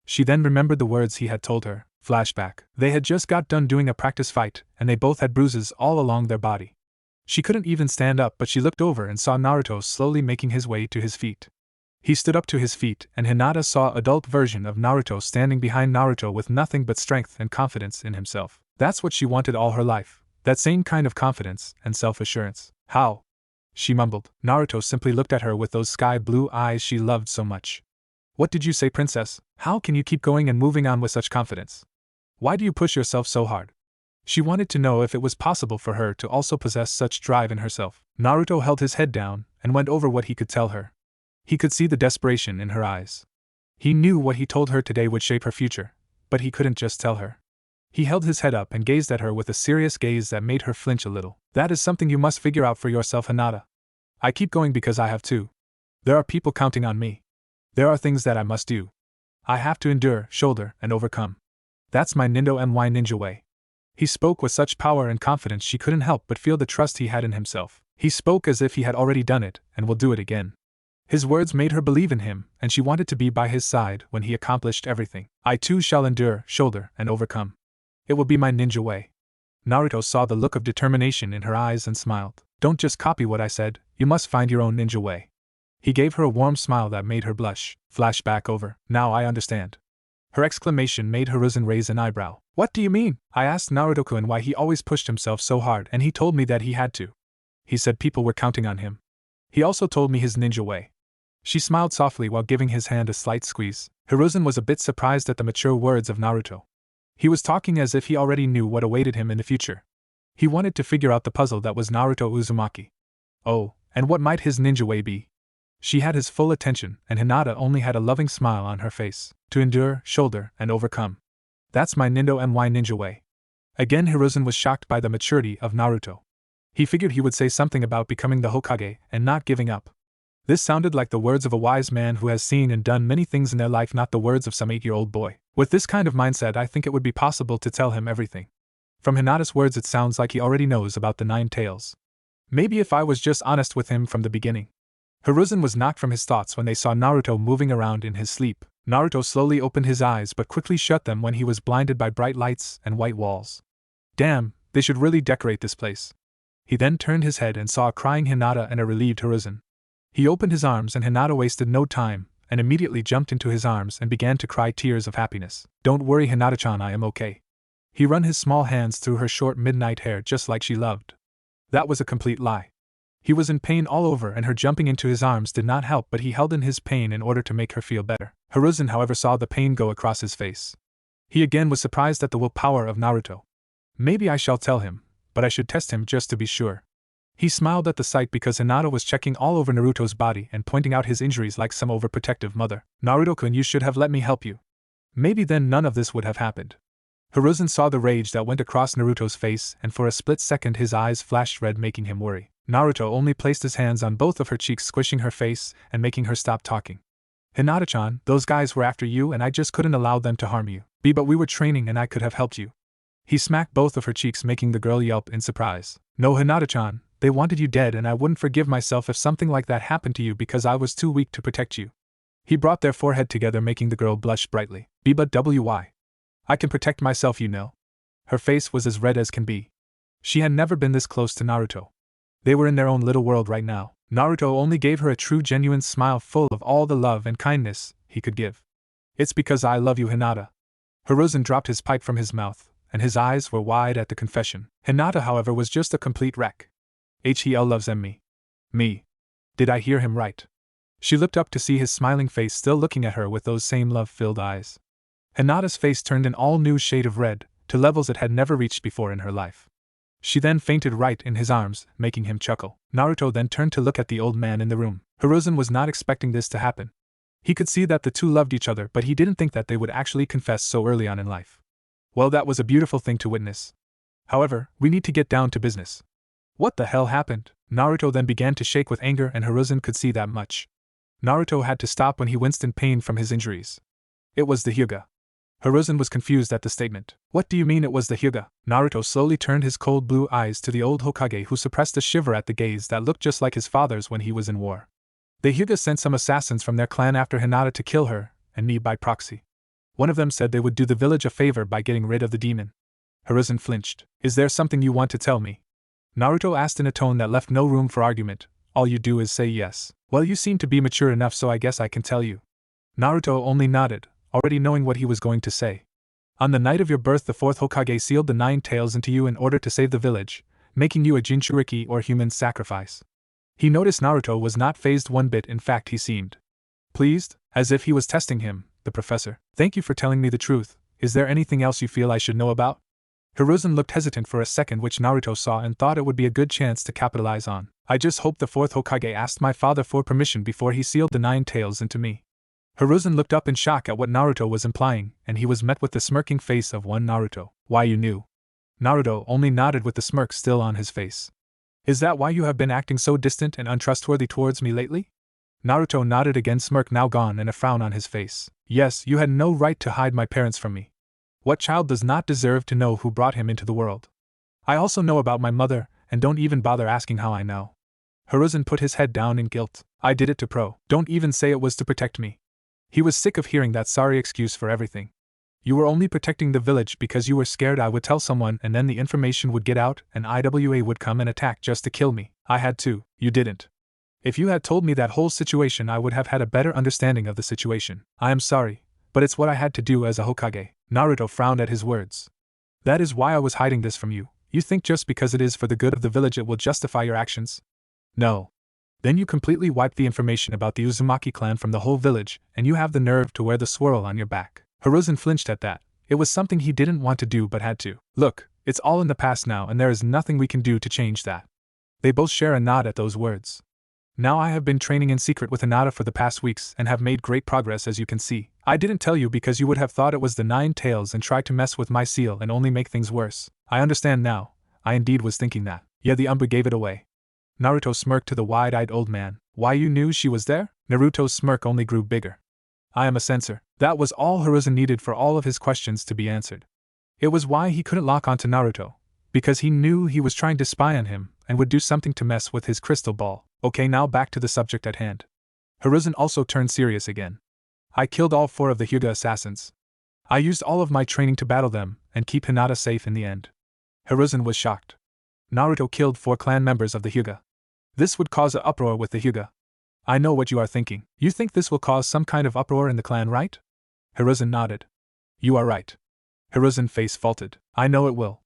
She then remembered the words he had told her. Flashback. They had just got done doing a practice fight, and they both had bruises all along their body. She couldn't even stand up, but she looked over and saw Naruto slowly making his way to his feet. He stood up to his feet, and Hinata saw adult version of Naruto standing behind Naruto with nothing but strength and confidence in himself. That's what she wanted all her life, that same kind of confidence and self-assurance. How? She mumbled. Naruto simply looked at her with those sky-blue eyes she loved so much. What did you say, princess? How can you keep going and moving on with such confidence? Why do you push yourself so hard? She wanted to know if it was possible for her to also possess such drive in herself. Naruto held his head down and went over what he could tell her. He could see the desperation in her eyes. He knew what he told her today would shape her future, but he couldn't just tell her. He held his head up and gazed at her with a serious gaze that made her flinch a little. That is something you must figure out for yourself, Hinata. I keep going because I have to. There are people counting on me. There are things that I must do. I have to endure, shoulder, and overcome. That's my ninja way. He spoke with such power and confidence she couldn't help but feel the trust he had in himself. He spoke as if he had already done it and will do it again. His words made her believe in him, and she wanted to be by his side when he accomplished everything. I too shall endure, shoulder, and overcome. It will be my ninja way. Naruto saw the look of determination in her eyes and smiled. Don't just copy what I said, you must find your own ninja way. He gave her a warm smile that made her blush. Flashback over. Now I understand. Her exclamation made Hiruzen raise an eyebrow. What do you mean? I asked Naruto-kun why he always pushed himself so hard, and he told me that he had to. He said people were counting on him. He also told me his ninja way. She smiled softly while giving his hand a slight squeeze. Hiruzen was a bit surprised at the mature words of Naruto. He was talking as if he already knew what awaited him in the future. He wanted to figure out the puzzle that was Naruto Uzumaki. Oh, and what might his ninja way be? She had his full attention, and Hinata only had a loving smile on her face. To endure, shoulder, and overcome. That's my ninja way. Again Hiruzen was shocked by the maturity of Naruto. He figured he would say something about becoming the Hokage and not giving up. This sounded like the words of a wise man who has seen and done many things in their life, not the words of some 8-year-old boy. With this kind of mindset, I think it would be possible to tell him everything. From Hinata's words, it sounds like he already knows about the 9 tails. Maybe if I was just honest with him from the beginning. Hiruzen was knocked from his thoughts when they saw Naruto moving around in his sleep. Naruto slowly opened his eyes but quickly shut them when he was blinded by bright lights and white walls. Damn, they should really decorate this place. He then turned his head and saw a crying Hinata and a relieved Hiruzen. He opened his arms and Hinata wasted no time, and immediately jumped into his arms and began to cry tears of happiness. Don't worry Hinata-chan, I am okay. He run his small hands through her short midnight hair just like she loved. That was a complete lie. He was in pain all over and her jumping into his arms did not help, but he held in his pain in order to make her feel better. Hiruzen, however, saw the pain go across his face. He again was surprised at the willpower of Naruto. Maybe I shall tell him, but I should test him just to be sure. He smiled at the sight because Hinata was checking all over Naruto's body and pointing out his injuries like some overprotective mother. Naruto-kun, you should have let me help you. Maybe then none of this would have happened. Hiruzen saw the rage that went across Naruto's face, and for a split second his eyes flashed red, making him worry. Naruto only placed his hands on both of her cheeks, squishing her face and making her stop talking. Hinata-chan, those guys were after you and I just couldn't allow them to harm you. But we were training and I could have helped you. He smacked both of her cheeks, making the girl yelp in surprise. No Hinata-chan, they wanted you dead and I wouldn't forgive myself if something like that happened to you because I was too weak to protect you. He brought their forehead together, making the girl blush brightly. But why? I can protect myself, you know. Her face was as red as can be. She had never been this close to Naruto. They were in their own little world right now. Naruto only gave her a true genuine smile full of all the love and kindness he could give. It's because I love you, Hinata. Hiruzen dropped his pipe from his mouth, and his eyes were wide at the confession. Hinata, however, was just a complete wreck. He loves me. Me. Did I hear him right? She looked up to see his smiling face still looking at her with those same love-filled eyes. Hinata's face turned an all-new shade of red, to levels it had never reached before in her life. She then fainted right in his arms, making him chuckle. Naruto then turned to look at the old man in the room. Hiruzen was not expecting this to happen. He could see that the two loved each other, but he didn't think that they would actually confess so early on in life. Well, that was a beautiful thing to witness. However, we need to get down to business. What the hell happened? Naruto then began to shake with anger, and Hiruzen could see that much. Naruto had to stop when he winced in pain from his injuries. It was the Hyuga. Hiruzen was confused at the statement. What do you mean it was the Hyuga? Naruto slowly turned his cold blue eyes to the old Hokage, who suppressed a shiver at the gaze that looked just like his father's when he was in war. The Hyuga sent some assassins from their clan after Hinata to kill her, and me by proxy. One of them said they would do the village a favor by getting rid of the demon. Hiruzen flinched. Is there something you want to tell me? Naruto asked in a tone that left no room for argument. All you do is say yes. Well, you seem to be mature enough, so I guess I can tell you. Naruto only nodded, already knowing what he was going to say. On the night of your birth, the 4th Hokage sealed the 9 tails into you in order to save the village, making you a Jinchuriki or human sacrifice. He noticed Naruto was not fazed one bit. In fact, he seemed pleased, as if he was testing him. The professor. Thank you for telling me the truth. Is there anything else you feel I should know about? Hiruzen looked hesitant for a second, which Naruto saw and thought it would be a good chance to capitalize on. I just hope the 4th Hokage asked my father for permission before he sealed the 9 tails into me. Hiruzen looked up in shock at what Naruto was implying, and he was met with the smirking face of one Naruto. Why, you knew? Naruto only nodded with the smirk still on his face. Is that why you have been acting so distant and untrustworthy towards me lately? Naruto nodded again, smirk now gone and a frown on his face. Yes, you had no right to hide my parents from me. What child does not deserve to know who brought him into the world? I also know about my mother, and don't even bother asking how I know. Hiruzen put his head down in guilt. I did it to don't even say it was to protect me. He was sick of hearing that sorry excuse for everything. You were only protecting the village because you were scared I would tell someone and then the information would get out and IWA would come and attack just to kill me. I had to. You didn't. If you had told me that whole situation, I would have had a better understanding of the situation. I am sorry, but it's what I had to do as a Hokage. Naruto frowned at his words. That is why I was hiding this from you. You think just because it is for the good of the village it will justify your actions? No. Then you completely wiped the information about the Uzumaki clan from the whole village, and you have the nerve to wear the swirl on your back. Hiruzen flinched at that. It was something he didn't want to do but had to. Look, it's all in the past now and there is nothing we can do to change that. They both share a nod at those words. Now I have been training in secret with Hinata for the past weeks and have made great progress, as you can see. I didn't tell you because you would have thought it was the Nine Tails and tried to mess with my seal and only make things worse. I understand now. I indeed was thinking that. Yeah, the Umbra gave it away. Naruto smirked to the wide-eyed old man. Why, you knew she was there? Naruto's smirk only grew bigger. I am a censor. That was all Hiruzen needed for all of his questions to be answered. It was why he couldn't lock onto Naruto. Because he knew he was trying to spy on him and would do something to mess with his crystal ball. Okay, now back to the subject at hand. Hiruzen also turned serious again. I killed all 4 of the Hyuga assassins. I used all of my training to battle them and keep Hinata safe in the end. Hiruzen was shocked. Naruto killed 4 clan members of the Hyuga. This would cause an uproar with the Hyuga. I know what you are thinking. You think this will cause some kind of uproar in the clan, right? Hiruzen nodded. You are right. Hiruzen's face faltered. I know it will.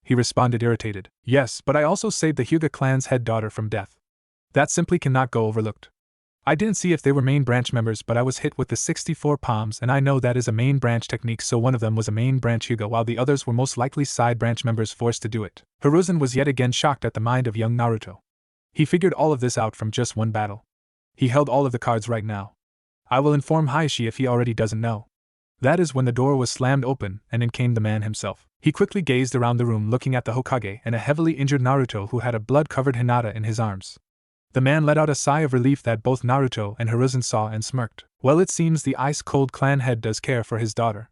He responded irritated. Yes, but I also saved the Hyuga clan's head daughter from death. That simply cannot go overlooked. I didn't see if they were main branch members, but I was hit with the 64 palms and I know that is a main branch technique, so one of them was a main branch Hyuga while the others were most likely side branch members forced to do it. Hiruzen was yet again shocked at the mind of young Naruto. He figured all of this out from just one battle. He held all of the cards right now. I will inform Hayashi if he already doesn't know. That is when the door was slammed open and in came the man himself. He quickly gazed around the room looking at the Hokage and a heavily injured Naruto who had a blood-covered Hinata in his arms. The man let out a sigh of relief that both Naruto and Hiruzen saw and smirked. Well, it seems the ice-cold clan head does care for his daughter.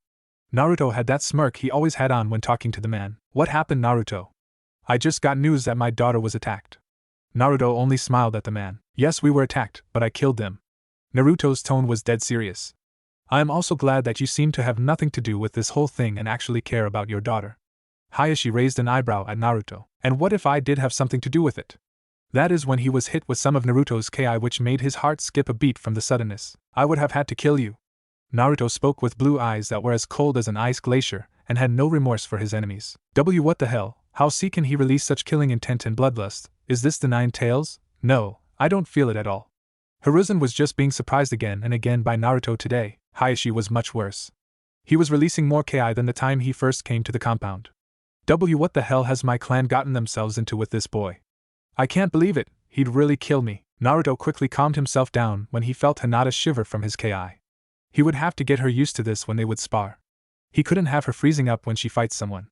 Naruto had that smirk he always had on when talking to the man. What happened, Naruto? I just got news that my daughter was attacked. Naruto only smiled at the man. Yes, we were attacked, but I killed them. Naruto's tone was dead serious. I am also glad that you seem to have nothing to do with this whole thing and actually care about your daughter. Hayashi raised an eyebrow at Naruto. And what if I did have something to do with it? That is when he was hit with some of Naruto's ki, which made his heart skip a beat from the suddenness. I would have had to kill you. Naruto spoke with blue eyes that were as cold as an ice glacier and had no remorse for his enemies. What the hell? How can he release such killing intent and bloodlust? Is this the Nine Tails? No, I don't feel it at all. Hiruzen was just being surprised again and again by Naruto today. Hayashi was much worse. He was releasing more ki than the time he first came to the compound. What the hell has my clan gotten themselves into with this boy? I can't believe it, he'd really kill me. Naruto quickly calmed himself down when he felt Hinata shiver from his ki. He would have to get her used to this when they would spar. He couldn't have her freezing up when she fights someone.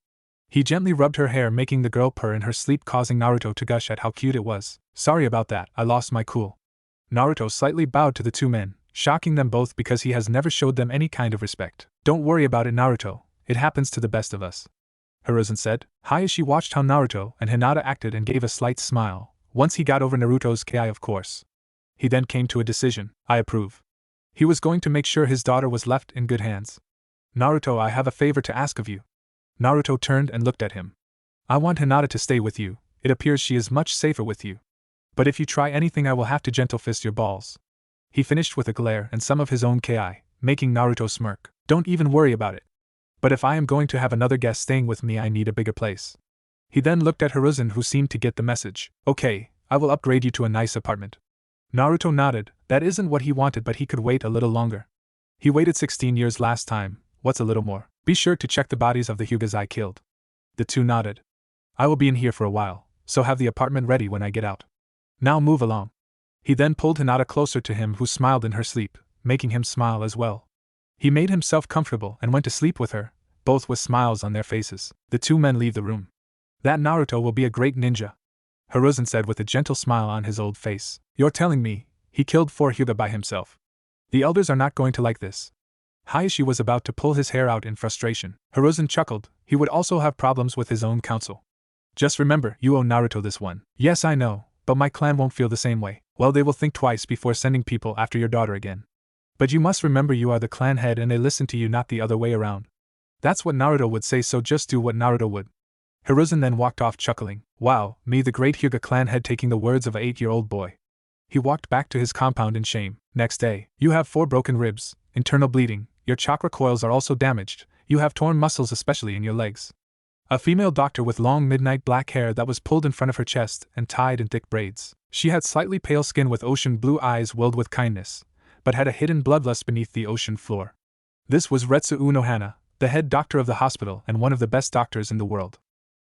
He gently rubbed her hair, making the girl purr in her sleep, causing Naruto to gush at how cute it was. Sorry about that, I lost my cool. Naruto slightly bowed to the 2 men, shocking them both because he has never showed them any kind of respect. Don't worry about it, Naruto, it happens to the best of us. Hiruzen said. Hayashi watched how Naruto and Hinata acted and gave a slight smile. Once he got over Naruto's ki, of course. He then came to a decision. I approve. He was going to make sure his daughter was left in good hands. Naruto, I have a favor to ask of you. Naruto turned and looked at him. I want Hinata to stay with you. It appears she is much safer with you. But if you try anything, I will have to gentle fist your balls. He finished with a glare and some of his own ki, making Naruto smirk. Don't even worry about it. But if I am going to have another guest staying with me, I need a bigger place. He then looked at Hiruzen, who seemed to get the message. Okay, I will upgrade you to a nice apartment. Naruto nodded. That isn't what he wanted, but he could wait a little longer. He waited 16 years last time, what's a little more? Be sure to check the bodies of the Hyugas I killed. The 2 nodded. I will be in here for a while, so have the apartment ready when I get out. Now move along. He then pulled Hinata closer to him, who smiled in her sleep, making him smile as well. He made himself comfortable and went to sleep with her, both with smiles on their faces. The 2 men leave the room. That Naruto will be a great ninja, Hiruzen said with a gentle smile on his old face. You're telling me he killed 4 Hyuga by himself? The elders are not going to like this. Hayashi was about to pull his hair out in frustration. Hiruzen chuckled. He would also have problems with his own council. Just remember, you owe Naruto this one. Yes, I know, but my clan won't feel the same way. Well, they will think twice before sending people after your daughter again. But you must remember you are the clan head and they listen to you, not the other way around. That's what Naruto would say, so just do what Naruto would. Hiruzen then walked off chuckling. Wow, me the great Hyuga clan head taking the words of an 8-year-old boy. He walked back to his compound in shame. Next day, you have 4 broken ribs, internal bleeding, your chakra coils are also damaged, you have torn muscles especially in your legs. A female doctor with long midnight black hair that was pulled in front of her chest and tied in thick braids. She had slightly pale skin with ocean blue eyes willed with kindness, but had a hidden bloodlust beneath the ocean floor. This was Retsu Unohana, the head doctor of the hospital and one of the best doctors in the world.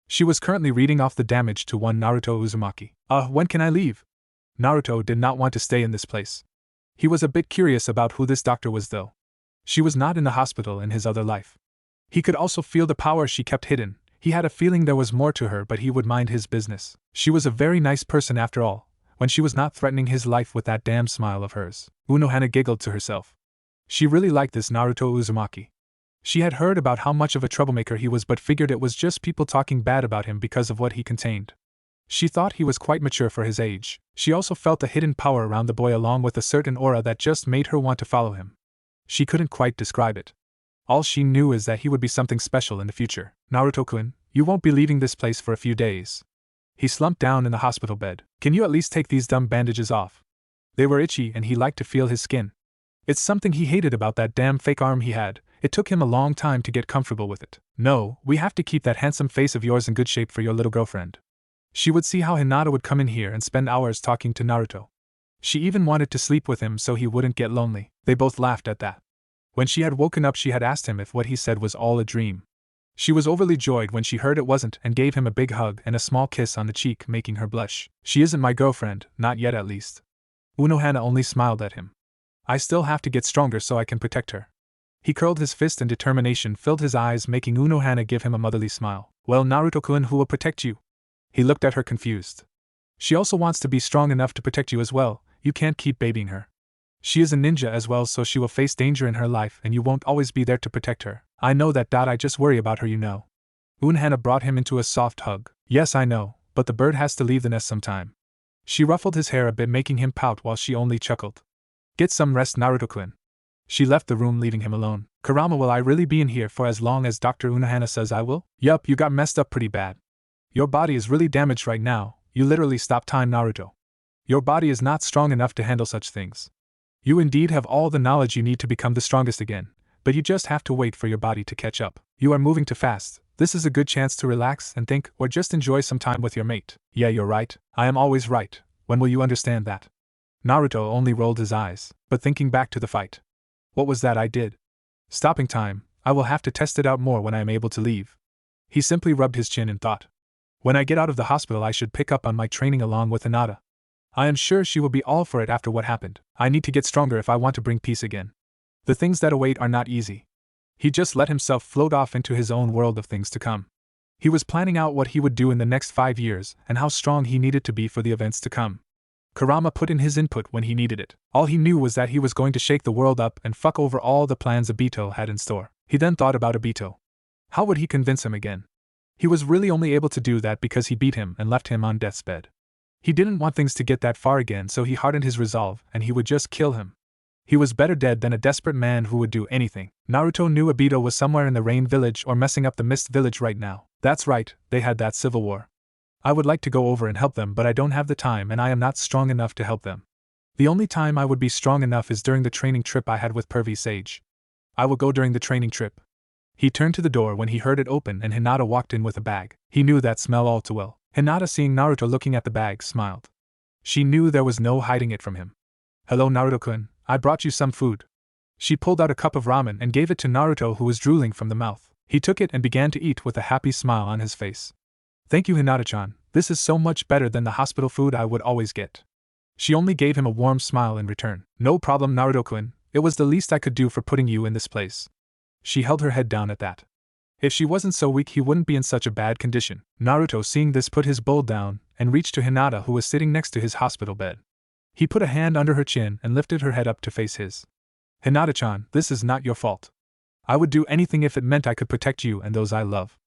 She was currently reading off the damage to one Naruto Uzumaki. When can I leave? Naruto did not want to stay in this place. He was a bit curious about who this doctor was though. She was not in the hospital in his other life. He could also feel the power she kept hidden. He had a feeling there was more to her, but he would mind his business. She was a very nice person after all, when she was not threatening his life with that damn smile of hers. Unohana giggled to herself. She really liked this Naruto Uzumaki. She had heard about how much of a troublemaker he was but figured it was just people talking bad about him because of what he contained. She thought he was quite mature for his age. She also felt a hidden power around the boy along with a certain aura that just made her want to follow him. She couldn't quite describe it. All she knew is that he would be something special in the future. Naruto-kun, you won't be leaving this place for a few days. He slumped down in the hospital bed. Can you at least take these dumb bandages off? They were itchy and he liked to feel his skin. It's something he hated about that damn fake arm he had. It took him a long time to get comfortable with it. No, we have to keep that handsome face of yours in good shape for your little girlfriend. She would see how Hinata would come in here and spend hours talking to Naruto. She even wanted to sleep with him so he wouldn't get lonely. They both laughed at that. When she had woken up, she had asked him if what he said was all a dream. She was overly joyed when she heard it wasn't and gave him a big hug and a small kiss on the cheek, making her blush. She isn't my girlfriend, not yet at least. Unohana only smiled at him. I still have to get stronger so I can protect her. He curled his fist and determination filled his eyes, making Unohana give him a motherly smile. Well, Naruto-kun, who will protect you? He looked at her confused. She also wants to be strong enough to protect you as well. You can't keep babying her. She is a ninja as well, so she will face danger in her life and you won't always be there to protect her. I know that. I just worry about her, you know. Unohana brought him into a soft hug. Yes, I know, but the bird has to leave the nest sometime. She ruffled his hair a bit, making him pout while she only chuckled. Get some rest, Naruto-kun. She left the room, leaving him alone. Kurama, will I really be in here for as long as Dr. Unohana says I will? Yup, you got messed up pretty bad. Your body is really damaged right now. You literally stopped time, Naruto. Your body is not strong enough to handle such things. You indeed have all the knowledge you need to become the strongest again, but you just have to wait for your body to catch up. You are moving too fast. This is a good chance to relax and think, or just enjoy some time with your mate. Yeah, you're right. I am always right. When will you understand that? Naruto only rolled his eyes, but thinking back to the fight. What was that I did? Stopping time. I will have to test it out more when I am able to leave. He simply rubbed his chin and thought. When I get out of the hospital, I should pick up on my training along with Hinata. I am sure she will be all for it after what happened. I need to get stronger if I want to bring peace again. The things that await are not easy. He just let himself float off into his own world of things to come. He was planning out what he would do in the next 5 years and how strong he needed to be for the events to come. Kurama put in his input when he needed it. All he knew was that he was going to shake the world up and fuck over all the plans Obito had in store. He then thought about Obito. How would he convince him again? He was really only able to do that because he beat him and left him on death's bed. He didn't want things to get that far again, so he hardened his resolve and he would just kill him. He was better dead than a desperate man who would do anything. Naruto knew Obito was somewhere in the Rain Village or messing up the Mist Village right now. That's right, they had that civil war. I would like to go over and help them, but I don't have the time and I am not strong enough to help them. The only time I would be strong enough is during the training trip I had with Pervy Sage. I will go during the training trip. He turned to the door when he heard it open and Hinata walked in with a bag. He knew that smell all too well. Hinata, seeing Naruto looking at the bag, smiled. She knew there was no hiding it from him. Hello, Naruto-kun, I brought you some food. She pulled out a cup of ramen and gave it to Naruto, who was drooling from the mouth. He took it and began to eat with a happy smile on his face. Thank you, Hinata-chan, this is so much better than the hospital food I would always get. She only gave him a warm smile in return. No problem, Naruto-kun, it was the least I could do for putting you in this place. She held her head down at that. If she wasn't so weak, he wouldn't be in such a bad condition. Naruto, seeing this, put his bowl down and reached to Hinata, who was sitting next to his hospital bed. He put a hand under her chin and lifted her head up to face his. Hinata-chan, this is not your fault. I would do anything if it meant I could protect you and those I love.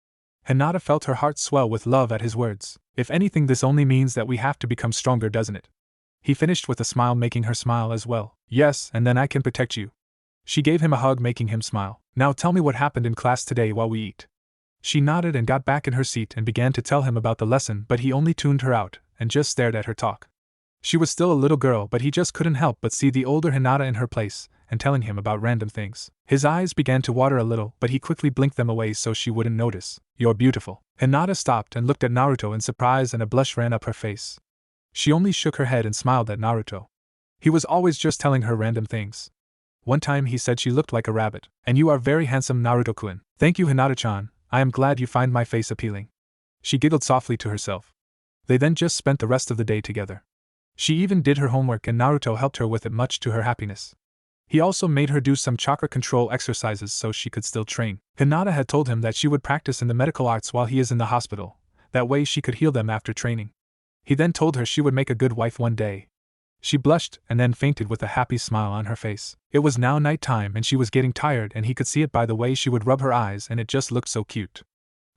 Hinata felt her heart swell with love at his words. If anything, this only means that we have to become stronger, doesn't it? He finished with a smile, making her smile as well. Yes, and then I can protect you. She gave him a hug, making him smile. Now tell me what happened in class today while we eat. She nodded and got back in her seat and began to tell him about the lesson, but he only tuned her out and just stared at her talk. She was still a little girl, but he just couldn't help but see the older Hinata in her place and telling him about random things. His eyes began to water a little, but he quickly blinked them away so she wouldn't notice. You're beautiful. Hinata stopped and looked at Naruto in surprise and a blush ran up her face. She only shook her head and smiled at Naruto. He was always just telling her random things. One time he said she looked like a rabbit. And you are very handsome, Naruto-kun. Thank you, Hinata-chan. I am glad you find my face appealing. She giggled softly to herself. They then just spent the rest of the day together. She even did her homework and Naruto helped her with it, much to her happiness. He also made her do some chakra control exercises so she could still train. Hinata had told him that she would practice in the medical arts while he is in the hospital. That way she could heal them after training. He then told her she would make a good wife one day. She blushed and then fainted with a happy smile on her face. It was now night time and she was getting tired and he could see it by the way she would rub her eyes and it just looked so cute.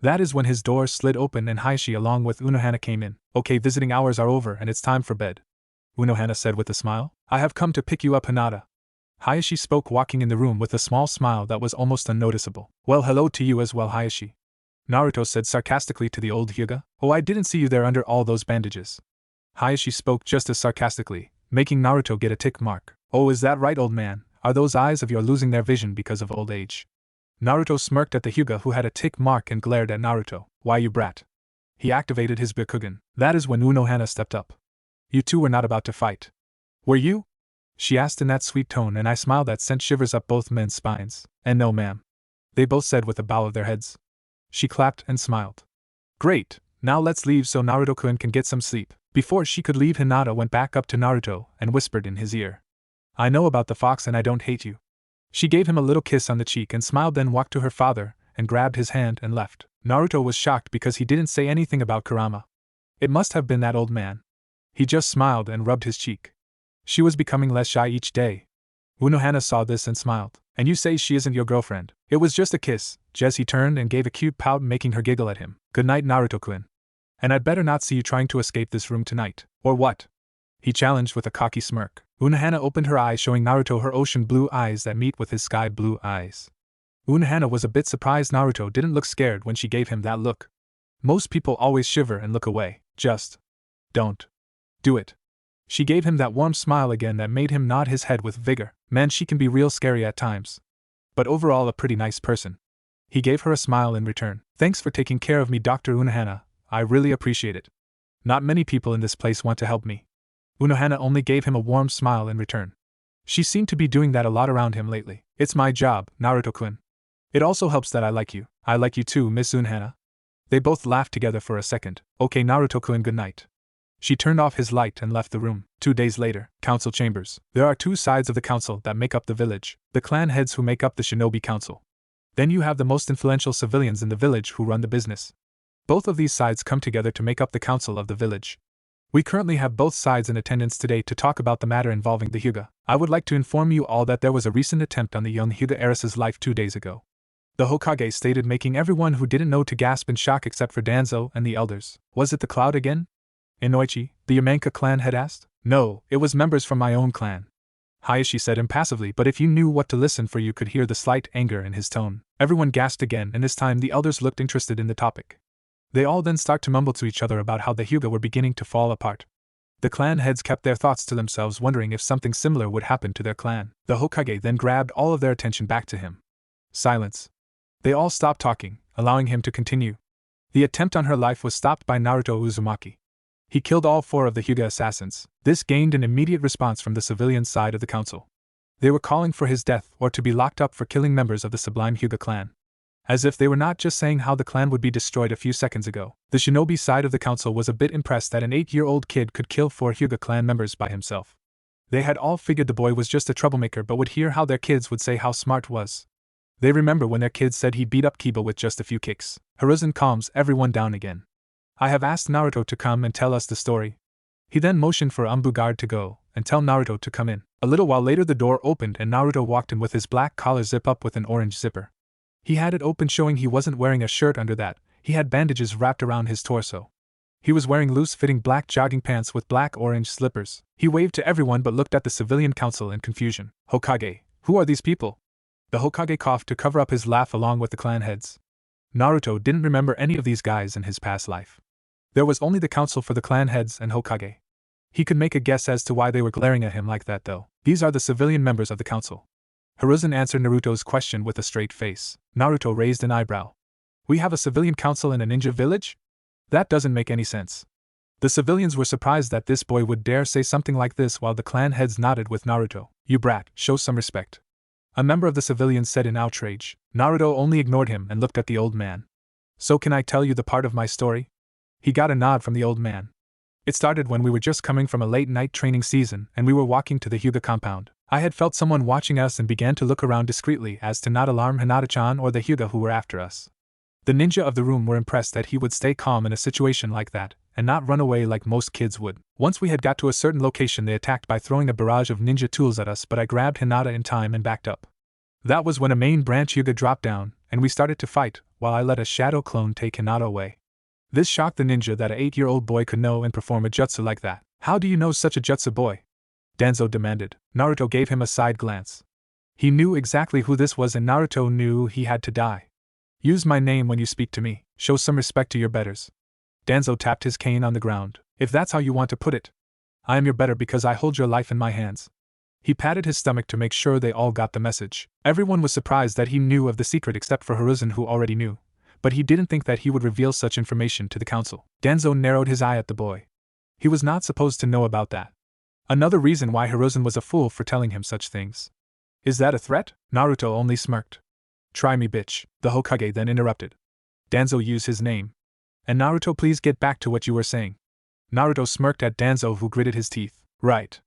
That is when his door slid open and Hayashi along with Unohana came in. Okay, visiting hours are over and it's time for bed, Unohana said with a smile. I have come to pick you up, Hinata. Hayashi spoke, walking in the room with a small smile that was almost unnoticeable. Well, hello to you as well, Hayashi, Naruto said sarcastically to the old Hyuga. Oh, I didn't see you there under all those bandages. Hayashi spoke just as sarcastically, making Naruto get a tick mark. Oh, is that right, old man? Are those eyes of yours losing their vision because of old age? Naruto smirked at the Hyuga who had a tick mark and glared at Naruto. Why, you brat? He activated his Byakugan. That is when Unohana stepped up. You two were not about to fight. Were you? She asked in that sweet tone and I smiled that sent shivers up both men's spines. And no, ma'am, they both said with a bow of their heads. She clapped and smiled. Great, now let's leave so Naruto-kun can get some sleep. Before she could leave, Hinata went back up to Naruto and whispered in his ear. I know about the fox and I don't hate you. She gave him a little kiss on the cheek and smiled, then walked to her father and grabbed his hand and left. Naruto was shocked because he didn't say anything about Kurama. It must have been that old man. He just smiled and rubbed his cheek. She was becoming less shy each day. Unohana saw this and smiled. And you say she isn't your girlfriend? It was just a kiss. He turned and gave a cute pout, making her giggle at him. Good night, Naruto-kun. And I'd better not see you trying to escape this room tonight. Or what? He challenged with a cocky smirk. Unohana opened her eyes, showing Naruto her ocean blue eyes that meet with his sky blue eyes. Unohana was a bit surprised Naruto didn't look scared when she gave him that look. Most people always shiver and look away. Just don't do it. She gave him that warm smile again that made him nod his head with vigor. Man, she can be real scary at times. But overall a pretty nice person. He gave her a smile in return. Thanks for taking care of me, Dr. Unohana. I really appreciate it. Not many people in this place want to help me. Unohana only gave him a warm smile in return. She seemed to be doing that a lot around him lately. It's my job, Naruto-kun. It also helps that I like you. I like you too, Miss Unohana. They both laughed together for a second. Okay, Naruto-kun, good night. She turned off his light and left the room. 2 days later, council chambers. There are 2 sides of the council that make up the village. The clan heads who make up the shinobi council. Then you have the most influential civilians in the village who run the business. Both of these sides come together to make up the council of the village. We currently have both sides in attendance today to talk about the matter involving the Hyuga. I would like to inform you all that there was a recent attempt on the young Hyuga heiress's life 2 days ago. The Hokage stated, making everyone who didn't know to gasp in shock except for Danzo and the elders. Was it the Cloud again? Inoichi, the Yamanka clan had asked. No, it was members from my own clan, Hayashi said impassively, but if you knew what to listen for you could hear the slight anger in his tone. Everyone gasped again, and this time the elders looked interested in the topic. They all then start to mumble to each other about how the Hyuga were beginning to fall apart. The clan heads kept their thoughts to themselves, wondering if something similar would happen to their clan. The Hokage then grabbed all of their attention back to him. Silence. They all stopped talking, allowing him to continue. The attempt on her life was stopped by Naruto Uzumaki. He killed all 4 of the Hyuga assassins. This gained an immediate response from the civilian side of the council. They were calling for his death or to be locked up for killing members of the sublime Hyuga clan. As if they were not just saying how the clan would be destroyed a few seconds ago. The shinobi side of the council was a bit impressed that an 8-year-old kid could kill 4 Hyuga clan members by himself. They had all figured the boy was just a troublemaker but would hear how their kids would say how smart was. They remember when their kids said he beat up Kiba with just a few kicks. Hiruzen calms everyone down again. I have asked Naruto to come and tell us the story. He then motioned for Guard to go and tell Naruto to come in. A little while later the door opened and Naruto walked in with his black collar zip up with an orange zipper. He had it open, showing he wasn't wearing a shirt under that. He had bandages wrapped around his torso. He was wearing loose-fitting black jogging pants with black-orange slippers. He waved to everyone but looked at the civilian council in confusion. Hokage, who are these people? The Hokage coughed to cover up his laugh along with the clan heads. Naruto didn't remember any of these guys in his past life. There was only the council for the clan heads and Hokage. He could make a guess as to why they were glaring at him like that though. These are the civilian members of the council. Hiruzen answered Naruto's question with a straight face. Naruto raised an eyebrow. We have a civilian council in a ninja village? That doesn't make any sense. The civilians were surprised that this boy would dare say something like this while the clan heads nodded with Naruto. "You brat, show some respect," a member of the civilians said in outrage. Naruto only ignored him and looked at the old man. "So can I tell you the part of my story?" He got a nod from the old man. "It started when we were just coming from a late-night training season and we were walking to the Hyuga compound. I had felt someone watching us and began to look around discreetly as to not alarm Hinata-chan or the Hyuga who were after us. The ninja of the room were impressed that he would stay calm in a situation like that, and not run away like most kids would. Once we had got to a certain location, they attacked by throwing a barrage of ninja tools at us, but I grabbed Hinata in time and backed up. That was when a main branch Hyuga dropped down, and we started to fight, while I let a shadow clone take Hinata away. This shocked the ninja that an 8-year-old boy could know and perform a jutsu like that. How do you know such a jutsu, boy?" Danzo demanded. Naruto gave him a side glance. He knew exactly who this was, and Naruto knew he had to die. "Use my name when you speak to me. Show some respect to your betters." Danzo tapped his cane on the ground. "If that's how you want to put it. I am your better because I hold your life in my hands." He patted his stomach to make sure they all got the message. Everyone was surprised that he knew of the secret except for Hiruzen, who already knew, but he didn't think that he would reveal such information to the council. Danzo narrowed his eye at the boy. He was not supposed to know about that. Another reason why Hiruzen was a fool for telling him such things. "Is that a threat?" Naruto only smirked. "Try me, bitch," the Hokage then interrupted. Danzo used his name. "And Naruto, please get back to what you were saying." Naruto smirked at Danzo, who gritted his teeth. "Right.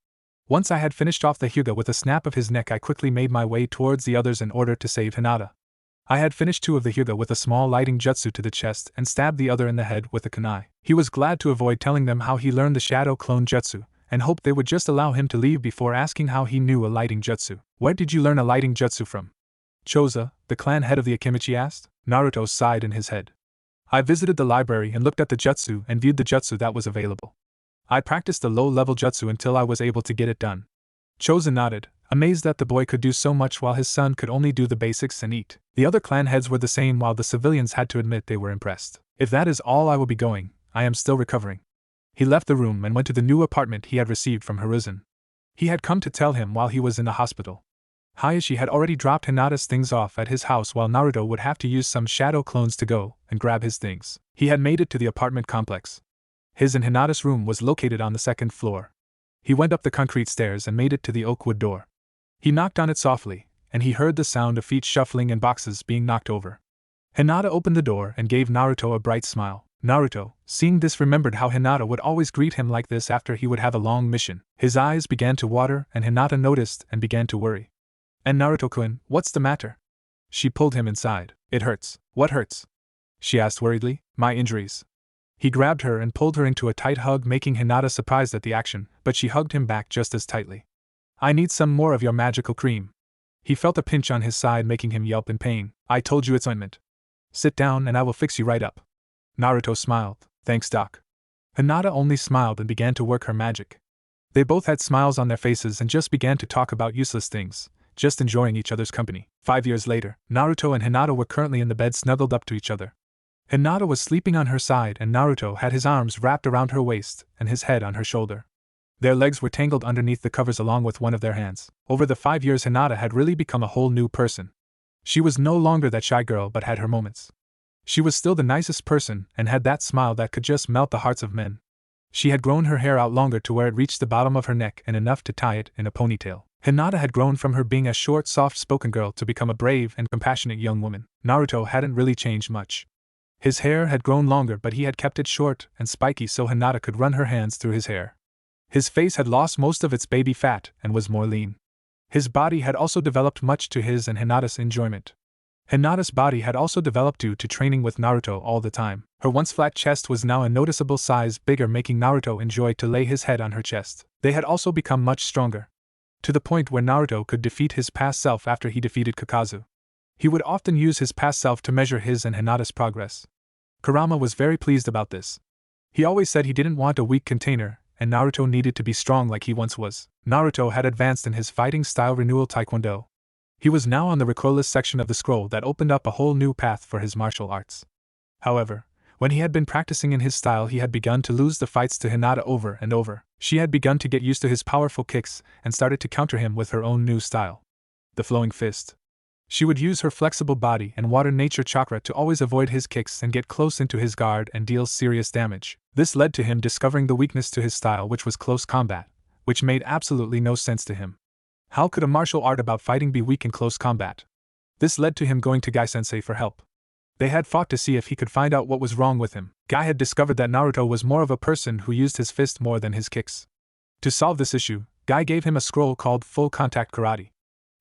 Once I had finished off the Hyuga with a snap of his neck, I quickly made my way towards the others in order to save Hinata. I had finished 2 of the Hyuga with a small lighting jutsu to the chest and stabbed the other in the head with a kunai." He was glad to avoid telling them how he learned the shadow clone jutsu, and hoped they would just allow him to leave before asking how he knew a lighting jutsu. "Where did you learn a lighting jutsu from?" Choza, the clan head of the Akimichi, asked. Naruto sighed in his head. "I visited the library and looked at the jutsu and viewed the jutsu that was available. I practiced the low-level jutsu until I was able to get it done." Choza nodded, amazed that the boy could do so much while his son could only do the basics and eat. The other clan heads were the same, while the civilians had to admit they were impressed. "If that is all, I will be going. I am still recovering." He left the room and went to the new apartment he had received from Hiruzen. He had come to tell him while he was in the hospital. Hayashi had already dropped Hinata's things off at his house, while Naruto would have to use some shadow clones to go and grab his things. He had made it to the apartment complex. His and Hinata's room was located on the 2nd floor. He went up the concrete stairs and made it to the oak wood door. He knocked on it softly, and he heard the sound of feet shuffling and boxes being knocked over. Hinata opened the door and gave Naruto a bright smile. Naruto, seeing this, remembered how Hinata would always greet him like this after he would have a long mission. His eyes began to water, and Hinata noticed and began to worry. "And Naruto-kun, what's the matter?" She pulled him inside. "It hurts." "What hurts?" she asked worriedly. "My injuries." He grabbed her and pulled her into a tight hug, making Hinata surprised at the action, but she hugged him back just as tightly. "I need some more of your magical cream." He felt a pinch on his side, making him yelp in pain. "I told you it's ointment. Sit down and I will fix you right up." Naruto smiled. "Thanks, Doc." Hinata only smiled and began to work her magic. They both had smiles on their faces and just began to talk about useless things, just enjoying each other's company. 5 years later, Naruto and Hinata were currently in the bed, snuggled up to each other. Hinata was sleeping on her side, and Naruto had his arms wrapped around her waist and his head on her shoulder. Their legs were tangled underneath the covers along with one of their hands. Over the 5 years, Hinata had really become a whole new person. She was no longer that shy girl, but had her moments. She was still the nicest person and had that smile that could just melt the hearts of men. She had grown her hair out longer to where it reached the bottom of her neck and enough to tie it in a ponytail. Hinata had grown from her being a short, soft-spoken girl to become a brave and compassionate young woman. Naruto hadn't really changed much. His hair had grown longer, but he had kept it short and spiky so Hinata could run her hands through his hair. His face had lost most of its baby fat and was more lean. His body had also developed much to his and Hinata's enjoyment. Hinata's body had also developed due to training with Naruto all the time. Her once flat chest was now a noticeable size bigger, making Naruto enjoy to lay his head on her chest. They had also become much stronger, to the point where Naruto could defeat his past self after he defeated Kakazu. He would often use his past self to measure his and Hinata's progress. Kurama was very pleased about this. He always said he didn't want a weak container, and Naruto needed to be strong like he once was. Naruto had advanced in his fighting style renewal Taekwondo. He was now on the recoilless section of the scroll that opened up a whole new path for his martial arts. However, when he had been practicing in his style, he had begun to lose the fights to Hinata over and over. She had begun to get used to his powerful kicks and started to counter him with her own new style, the flowing fist. She would use her flexible body and water nature chakra to always avoid his kicks and get close into his guard and deal serious damage. This led to him discovering the weakness to his style, which was close combat, which made absolutely no sense to him. How could a martial art about fighting be weak in close combat? This led to him going to Guy-sensei for help. They had fought to see if he could find out what was wrong with him. Guy had discovered that Naruto was more of a person who used his fist more than his kicks. To solve this issue, Guy gave him a scroll called Full Contact Karate.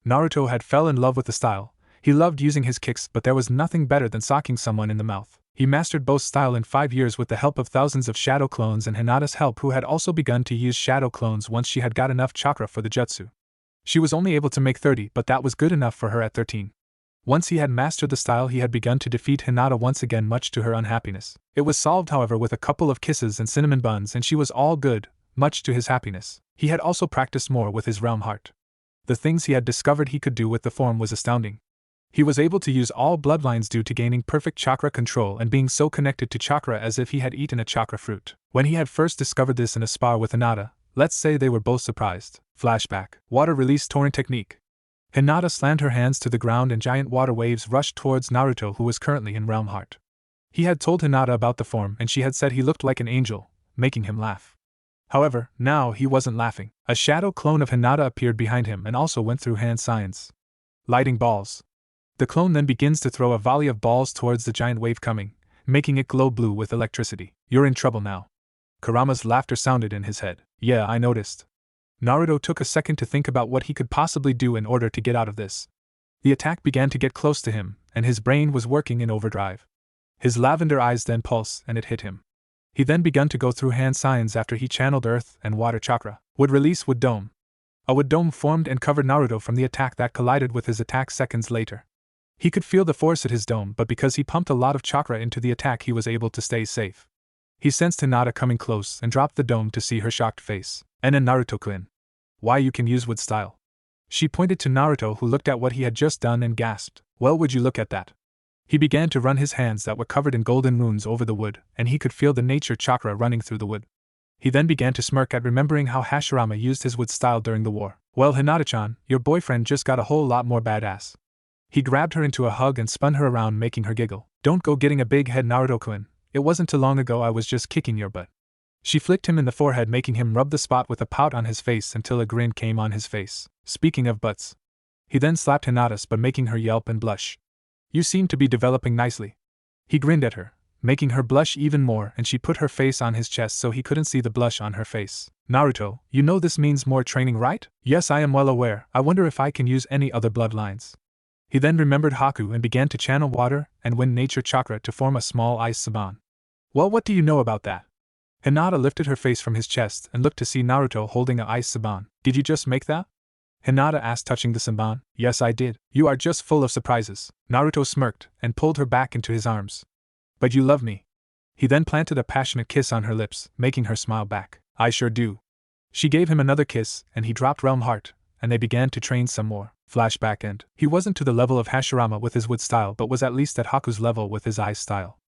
Naruto had fell in love with the style. He loved using his kicks, but there was nothing better than socking someone in the mouth. He mastered both style in 5 years with the help of thousands of shadow clones and Hinata's help, who had also begun to use shadow clones once she had got enough chakra for the jutsu. She was only able to make 30, but that was good enough for her at 13. Once he had mastered the style, he had begun to defeat Hinata once again, much to her unhappiness. It was solved, however, with a couple of kisses and cinnamon buns, and she was all good, much to his happiness. He had also practiced more with his realm heart. The things he had discovered he could do with the form was astounding. He was able to use all bloodlines due to gaining perfect chakra control and being so connected to chakra as if he had eaten a chakra fruit. When he had first discovered this in a spar with Hinata, let's say they were both surprised. Flashback. Water release torrent technique. Hinata slammed her hands to the ground and giant water waves rushed towards Naruto, who was currently in realm heart. He had told Hinata about the form and she had said he looked like an angel, making him laugh. However, now he wasn't laughing. A shadow clone of Hinata appeared behind him and also went through hand signs. Lighting balls. The clone then begins to throw a volley of balls towards the giant wave coming, making it glow blue with electricity. You're in trouble now. Kurama's laughter sounded in his head. Yeah, I noticed. Naruto took a second to think about what he could possibly do in order to get out of this. The attack began to get close to him, and his brain was working in overdrive. His lavender eyes then pulsed, and it hit him. He then began to go through hand signs after he channeled earth and water chakra. Would release wood dome. A wood dome formed and covered Naruto from the attack that collided with his attack seconds later. He could feel the force at his dome, but because he pumped a lot of chakra into the attack, he was able to stay safe. He sensed Hinata coming close and dropped the dome to see her shocked face. And then Naruto-kun. Why, you can use wood style. She pointed to Naruto, who looked at what he had just done and gasped. Well, would you look at that? He began to run his hands that were covered in golden runes over the wood, and he could feel the nature chakra running through the wood. He then began to smirk at remembering how Hashirama used his wood style during the war. Well, Hinata-chan, your boyfriend just got a whole lot more badass. He grabbed her into a hug and spun her around, making her giggle. Don't go getting a big head, Naruto-kun. It wasn't too long ago I was just kicking your butt. She flicked him in the forehead, making him rub the spot with a pout on his face until a grin came on his face. Speaking of butts. He then slapped Hinata's butt, making her yelp and blush. You seem to be developing nicely. He grinned at her, making her blush even more, and she put her face on his chest so he couldn't see the blush on her face. Naruto, you know this means more training, right? Yes, I am well aware. I wonder if I can use any other bloodlines. He then remembered Haku and began to channel water and wind nature chakra to form a small ice saban. Well, what do you know about that? Hinata lifted her face from his chest and looked to see Naruto holding a ice saban. Did you just make that? Hinata asked, touching the saban. Yes, I did. You are just full of surprises. Naruto smirked and pulled her back into his arms. But you love me. He then planted a passionate kiss on her lips, making her smile back. I sure do. She gave him another kiss, and he dropped realm heart, and they began to train some more. Flashback end. He wasn't to the level of Hashirama with his wood style, but was at least at Haku's level with his ice style.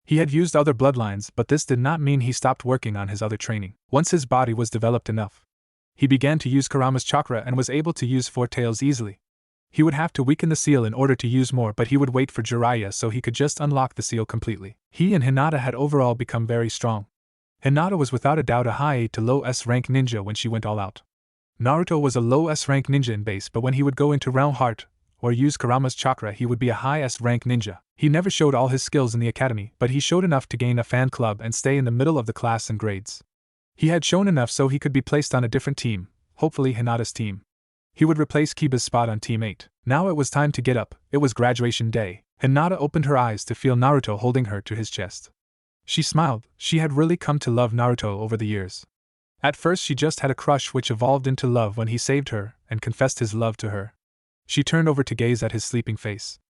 He had used other bloodlines, but this did not mean he stopped working on his other training. Once his body was developed enough, he began to use Kurama's chakra and was able to use Four Tails easily. He would have to weaken the seal in order to use more, but he would wait for Jiraiya so he could just unlock the seal completely. He and Hinata had overall become very strong. Hinata was without a doubt a high A to low S rank ninja when she went all out. Naruto was a low S rank ninja in base, but when he would go into realm heart or use Kurama's chakra, he would be a high S rank ninja. He never showed all his skills in the academy, but he showed enough to gain a fan club and stay in the middle of the class and grades. He had shown enough so he could be placed on a different team, hopefully Hinata's team. He would replace Kiba's spot on Team 8. Now it was time to get up. It was graduation day. Hinata opened her eyes to feel Naruto holding her to his chest. She smiled. She had really come to love Naruto over the years. At first she just had a crush, which evolved into love when he saved her and confessed his love to her. She turned over to gaze at his sleeping face.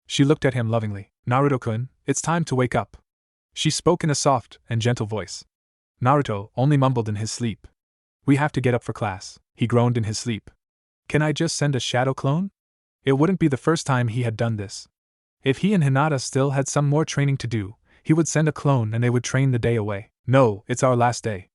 She looked at him lovingly. Naruto-kun, it's time to wake up. She spoke in a soft and gentle voice. Naruto only mumbled in his sleep. We have to get up for class. He groaned in his sleep. Can I just send a shadow clone? It wouldn't be the first time he had done this. If he and Hinata still had some more training to do, he would send a clone and they would train the day away. No, it's our last day.